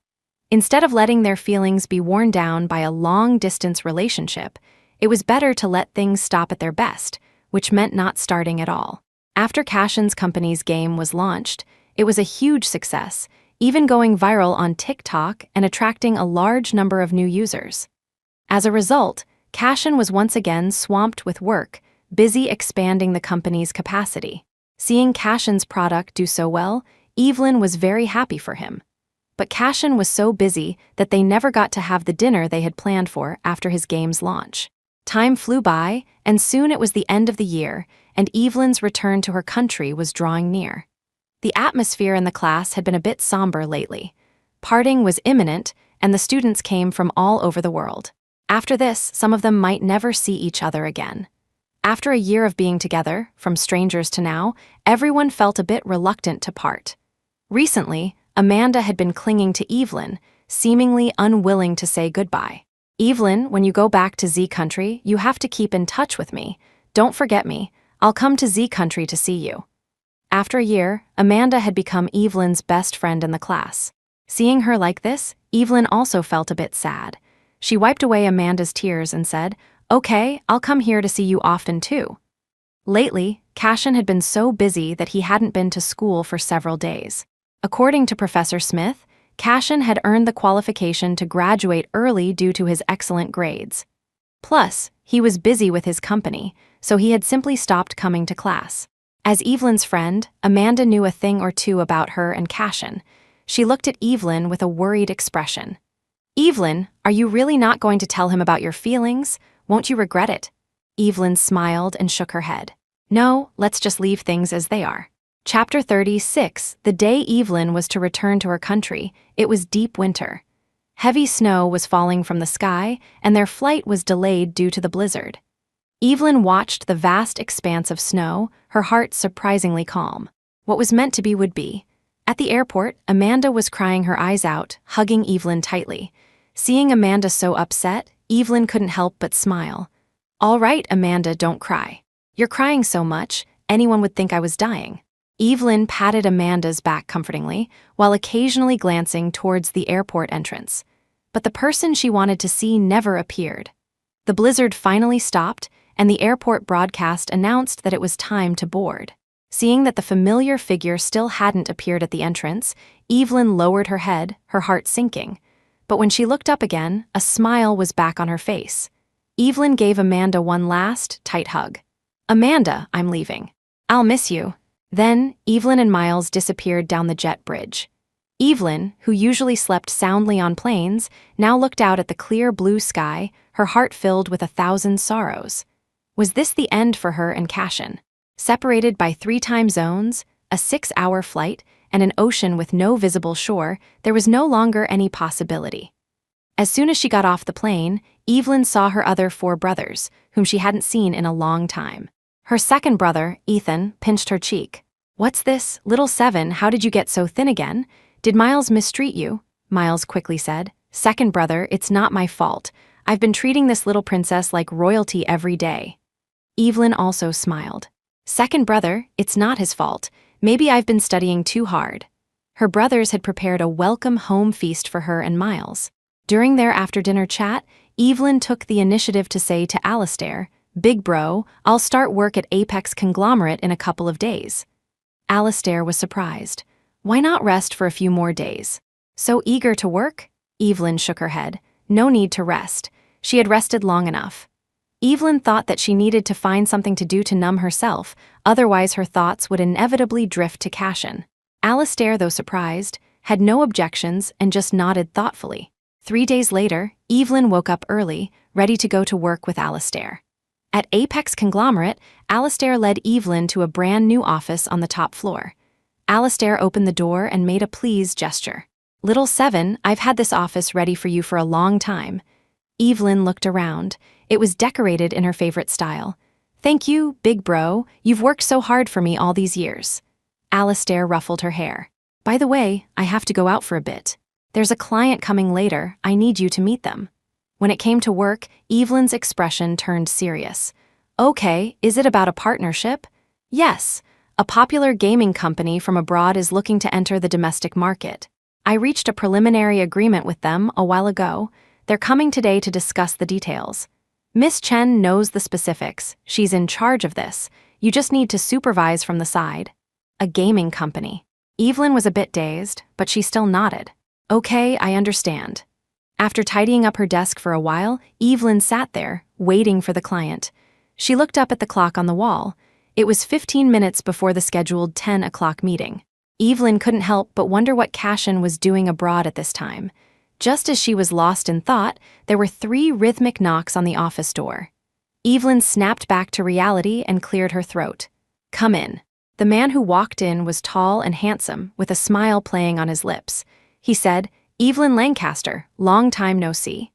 Instead of letting their feelings be worn down by a long-distance relationship, it was better to let things stop at their best, which meant not starting at all. After Cassian's company's game was launched, it was a huge success, even going viral on TikTok and attracting a large number of new users. As a result, Cassian was once again swamped with work, busy expanding the company's capacity. Seeing Cassion's product do so well, Evelyn was very happy for him. But Cassion was so busy that they never got to have the dinner they had planned for after his game's launch. Time flew by, and soon it was the end of the year, and Evelyn's return to her country was drawing near. The atmosphere in the class had been a bit somber lately. Parting was imminent, and the students came from all over the world. After this, some of them might never see each other again. After a year of being together, from strangers to now, everyone felt a bit reluctant to part. Recently, Amanda had been clinging to Evelyn, seemingly unwilling to say goodbye. "Evelyn, when you go back to Z Country, you have to keep in touch with me. Don't forget me. I'll come to Z Country to see you." After a year, Amanda had become Evelyn's best friend in the class. Seeing her like this, Evelyn also felt a bit sad. She wiped away Amanda's tears and said, "Okay, I'll come here to see you often too." Lately, Cassion had been so busy that he hadn't been to school for several days. According to Professor Smith, Cassion had earned the qualification to graduate early due to his excellent grades. Plus, he was busy with his company, so he had simply stopped coming to class. As Evelyn's friend, Amanda knew a thing or two about her and Cassion. She looked at Evelyn with a worried expression. "Evelyn, are you really not going to tell him about your feelings? Won't you regret it?" Evelyn smiled and shook her head. "No, let's just leave things as they are." Chapter 36. The day Evelyn was to return to her country, it was deep winter. Heavy snow was falling from the sky, and their flight was delayed due to the blizzard. Evelyn watched the vast expanse of snow, her heart surprisingly calm. What was meant to be would be. At the airport, Amanda was crying her eyes out, hugging Evelyn tightly. Seeing Amanda so upset, Evelyn couldn't help but smile. "All right, Amanda, don't cry. You're crying so much, anyone would think I was dying." Evelyn patted Amanda's back comfortingly, while occasionally glancing towards the airport entrance. But the person she wanted to see never appeared. The blizzard finally stopped, and the airport broadcast announced that it was time to board. Seeing that the familiar figure still hadn't appeared at the entrance, Evelyn lowered her head, her heart sinking. But when she looked up again, a smile was back on her face. Evelyn gave Amanda one last, tight hug. "Amanda, I'm leaving. I'll miss you." Then, Evelyn and Miles disappeared down the jet bridge. Evelyn, who usually slept soundly on planes, now looked out at the clear blue sky, her heart filled with 1,000 sorrows. Was this the end for her and Cassion? Separated by 3 time zones, a 6-hour flight, and an ocean with no visible shore, there was no longer any possibility. As soon as she got off the plane, Evelyn saw her other 4 brothers, whom she hadn't seen in a long time. Her second brother, Ethan, pinched her cheek. "What's this, little 7, how did you get so thin again? Did Miles mistreat you?" Miles quickly said. "Second brother, it's not my fault. I've been treating this little princess like royalty every day." Evelyn also smiled. "Second brother, it's not his fault. Maybe I've been studying too hard." Her brothers had prepared a welcome home feast for her and Miles. During their after-dinner chat, Evelyn took the initiative to say to Alistair, "Big bro, I'll start work at Apex Conglomerate in a couple of days." Alistair was surprised. Why not rest for a few more days? So eager to work? Evelyn shook her head. No need to rest. She had rested long enough. Evelyn thought that she needed to find something to do to numb herself, otherwise her thoughts would inevitably drift to Cassion. Alistair, though surprised, had no objections and just nodded thoughtfully. 3 days later, Evelyn woke up early, ready to go to work with Alistair. At Apex Conglomerate, Alistair led Evelyn to a brand new office on the top floor. Alistair opened the door and made a pleased gesture. "Little 7, I've had this office ready for you for a long time." Evelyn looked around. It was decorated in her favorite style. "Thank you, big bro. You've worked so hard for me all these years." Alistair ruffled her hair. "By the way, I have to go out for a bit. There's a client coming later. I need you to meet them." When it came to work, Evelyn's expression turned serious. "Okay, is it about a partnership?" "Yes. A popular gaming company from abroad is looking to enter the domestic market. I reached a preliminary agreement with them a while ago. They're coming today to discuss the details. Miss Chen knows the specifics. She's in charge of this. You just need to supervise from the side." A gaming company. Evelyn was a bit dazed, but she still nodded. "Okay, I understand." After tidying up her desk for a while, Evelyn sat there, waiting for the client. She looked up at the clock on the wall. It was 15 minutes before the scheduled 10 o'clock meeting. Evelyn couldn't help but wonder what Cashin was doing abroad at this time. Just as she was lost in thought, there were 3 rhythmic knocks on the office door. Evelyn snapped back to reality and cleared her throat. "Come in." The man who walked in was tall and handsome, with a smile playing on his lips. He said, "Evelyn Lancaster, long time no see."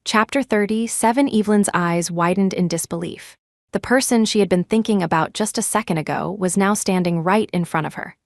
Chapter 37. Evelyn's eyes widened in disbelief. The person she had been thinking about just a second ago was now standing right in front of her.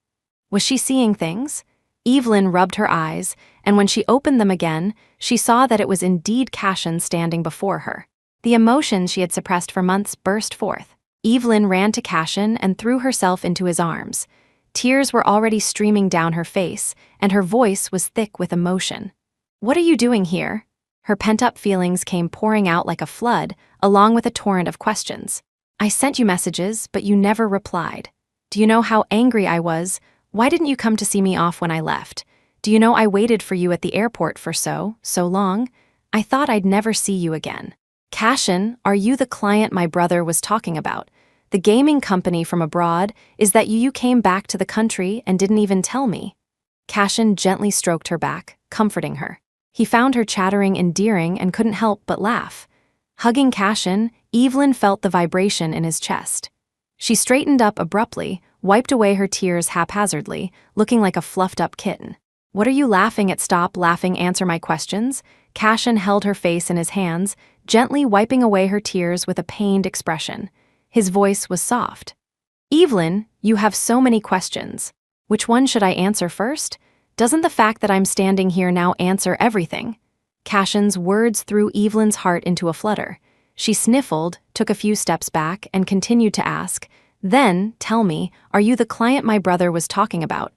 Was she seeing things? Evelyn rubbed her eyes, and when she opened them again, she saw that it was indeed Cashin standing before her. The emotions she had suppressed for months burst forth. Evelyn ran to Cashin and threw herself into his arms. Tears were already streaming down her face, and her voice was thick with emotion. "What are you doing here?" Her pent-up feelings came pouring out like a flood, along with a torrent of questions. "I sent you messages, but you never replied. Do you know how angry I was? Why didn't you come to see me off when I left? Do you know I waited for you at the airport for so long? I thought I'd never see you again." "Cashin, are you the client my brother was talking about? The gaming company from abroad? Is that you came back to the country and didn't even tell me?" Cashin gently stroked her back, comforting her. He found her chattering endearing and couldn't help but laugh. Hugging Cashin, Evelyn felt the vibration in his chest. She straightened up abruptly, wiped away her tears haphazardly, looking like a fluffed-up kitten. "What are you laughing at? Stop laughing, answer my questions." Cashin held her face in his hands, gently wiping away her tears with a pained expression. His voice was soft. "Evelyn, you have so many questions. Which one should I answer first? Doesn't the fact that I'm standing here now answer everything?" Cashin's words threw Evelyn's heart into a flutter. She sniffled, took a few steps back, and continued to ask, "Then, tell me, are you the client my brother was talking about?"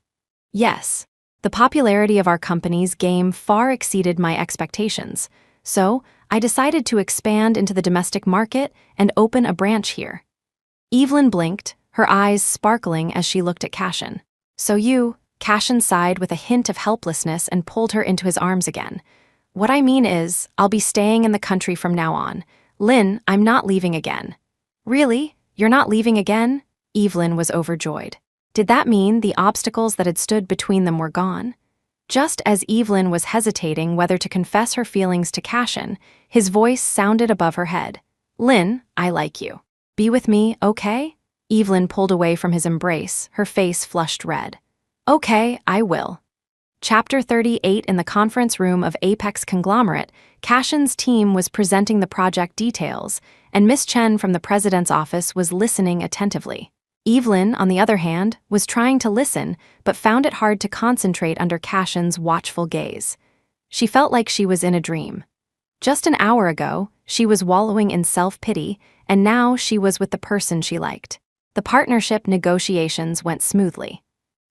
"Yes. The popularity of our company's game far exceeded my expectations, so I decided to expand into the domestic market and open a branch here." Evelyn blinked, her eyes sparkling as she looked at Cashin. "So you..." Cashin sighed with a hint of helplessness and pulled her into his arms again. "What I mean is, I'll be staying in the country from now on. Lynn, I'm not leaving again." "Really? You're not leaving again?" Evelyn was overjoyed. Did that mean the obstacles that had stood between them were gone? Just as Evelyn was hesitating whether to confess her feelings to Cashin, his voice sounded above her head. "Lynn, I like you. Be with me, okay?" Evelyn pulled away from his embrace, her face flushed red. "Okay, I will." Chapter 38. In the conference room of Apex Conglomerate, Cashin's team was presenting the project details, and Miss Chen from the president's office was listening attentively. Evelyn, on the other hand, was trying to listen, but found it hard to concentrate under Cashin's watchful gaze. She felt like she was in a dream. Just an hour ago, she was wallowing in self-pity, and now she was with the person she liked. The partnership negotiations went smoothly.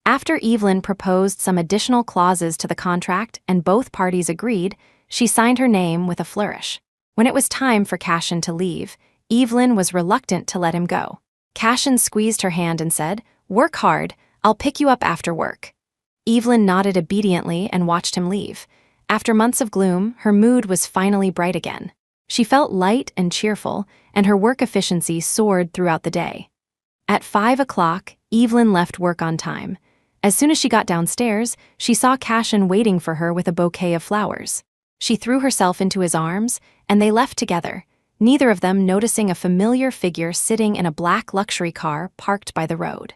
After Evelyn proposed some additional clauses to the contract and both parties agreed, she signed her name with a flourish. When it was time for Cashin to leave, Evelyn was reluctant to let him go. Cashin squeezed her hand and said, "Work hard, I'll pick you up after work." Evelyn nodded obediently and watched him leave. After months of gloom, her mood was finally bright again. She felt light and cheerful, and her work efficiency soared throughout the day. At 5 o'clock, Evelyn left work on time. As soon as she got downstairs, she saw Cashin waiting for her with a bouquet of flowers. She threw herself into his arms, and they left together, neither of them noticing a familiar figure sitting in a black luxury car parked by the road.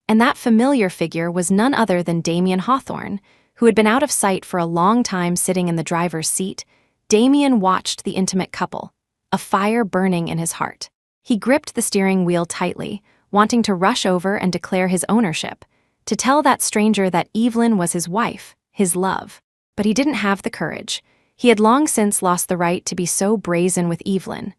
And that familiar figure was none other than Damien Hawthorne, who had been out of sight for a long time sitting in the driver's seat. Damien watched the intimate couple, a fire burning in his heart. He gripped the steering wheel tightly, wanting to rush over and declare his ownership, to tell that stranger that Evelyn was his wife, his love. But he didn't have the courage. He had long since lost the right to be so brazen with Evelyn.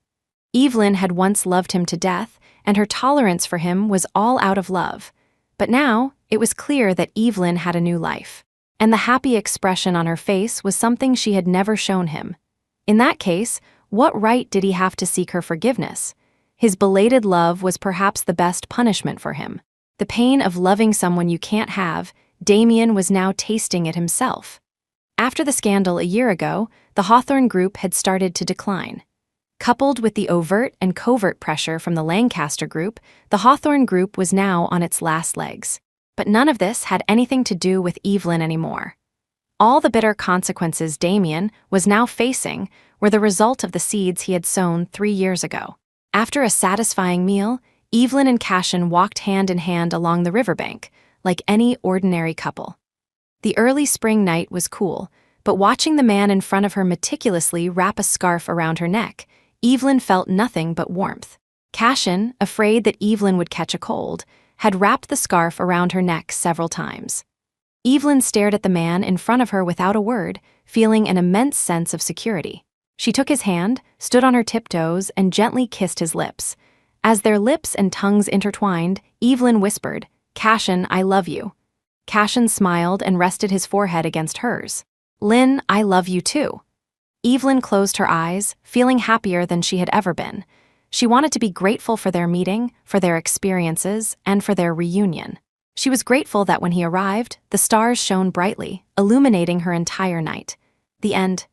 Evelyn had once loved him to death, and her tolerance for him was all out of love. But now, it was clear that Evelyn had a new life. And the happy expression on her face was something she had never shown him. In that case, what right did he have to seek her forgiveness? His belated love was perhaps the best punishment for him. The pain of loving someone you can't have, Damien was now tasting it himself. After the scandal a year ago, the Hawthorne Group had started to decline. Coupled with the overt and covert pressure from the Lancaster group, the Hawthorne group was now on its last legs. But none of this had anything to do with Evelyn anymore. All the bitter consequences Damien was now facing were the result of the seeds he had sown 3 years ago. After a satisfying meal, Evelyn and Cashin walked hand in hand along the riverbank, like any ordinary couple. The early spring night was cool, but watching the man in front of her meticulously wrap a scarf around her neck, Evelyn felt nothing but warmth. Cashin, afraid that Evelyn would catch a cold, had wrapped the scarf around her neck several times. Evelyn stared at the man in front of her without a word, feeling an immense sense of security. She took his hand, stood on her tiptoes, and gently kissed his lips. As their lips and tongues intertwined, Evelyn whispered, "Cashin, I love you." Cashin smiled and rested his forehead against hers. "Lynn, I love you too." Evelyn closed her eyes, feeling happier than she had ever been. She wanted to be grateful for their meeting, for their experiences, and for their reunion. She was grateful that when he arrived, the stars shone brightly, illuminating her entire night. The end.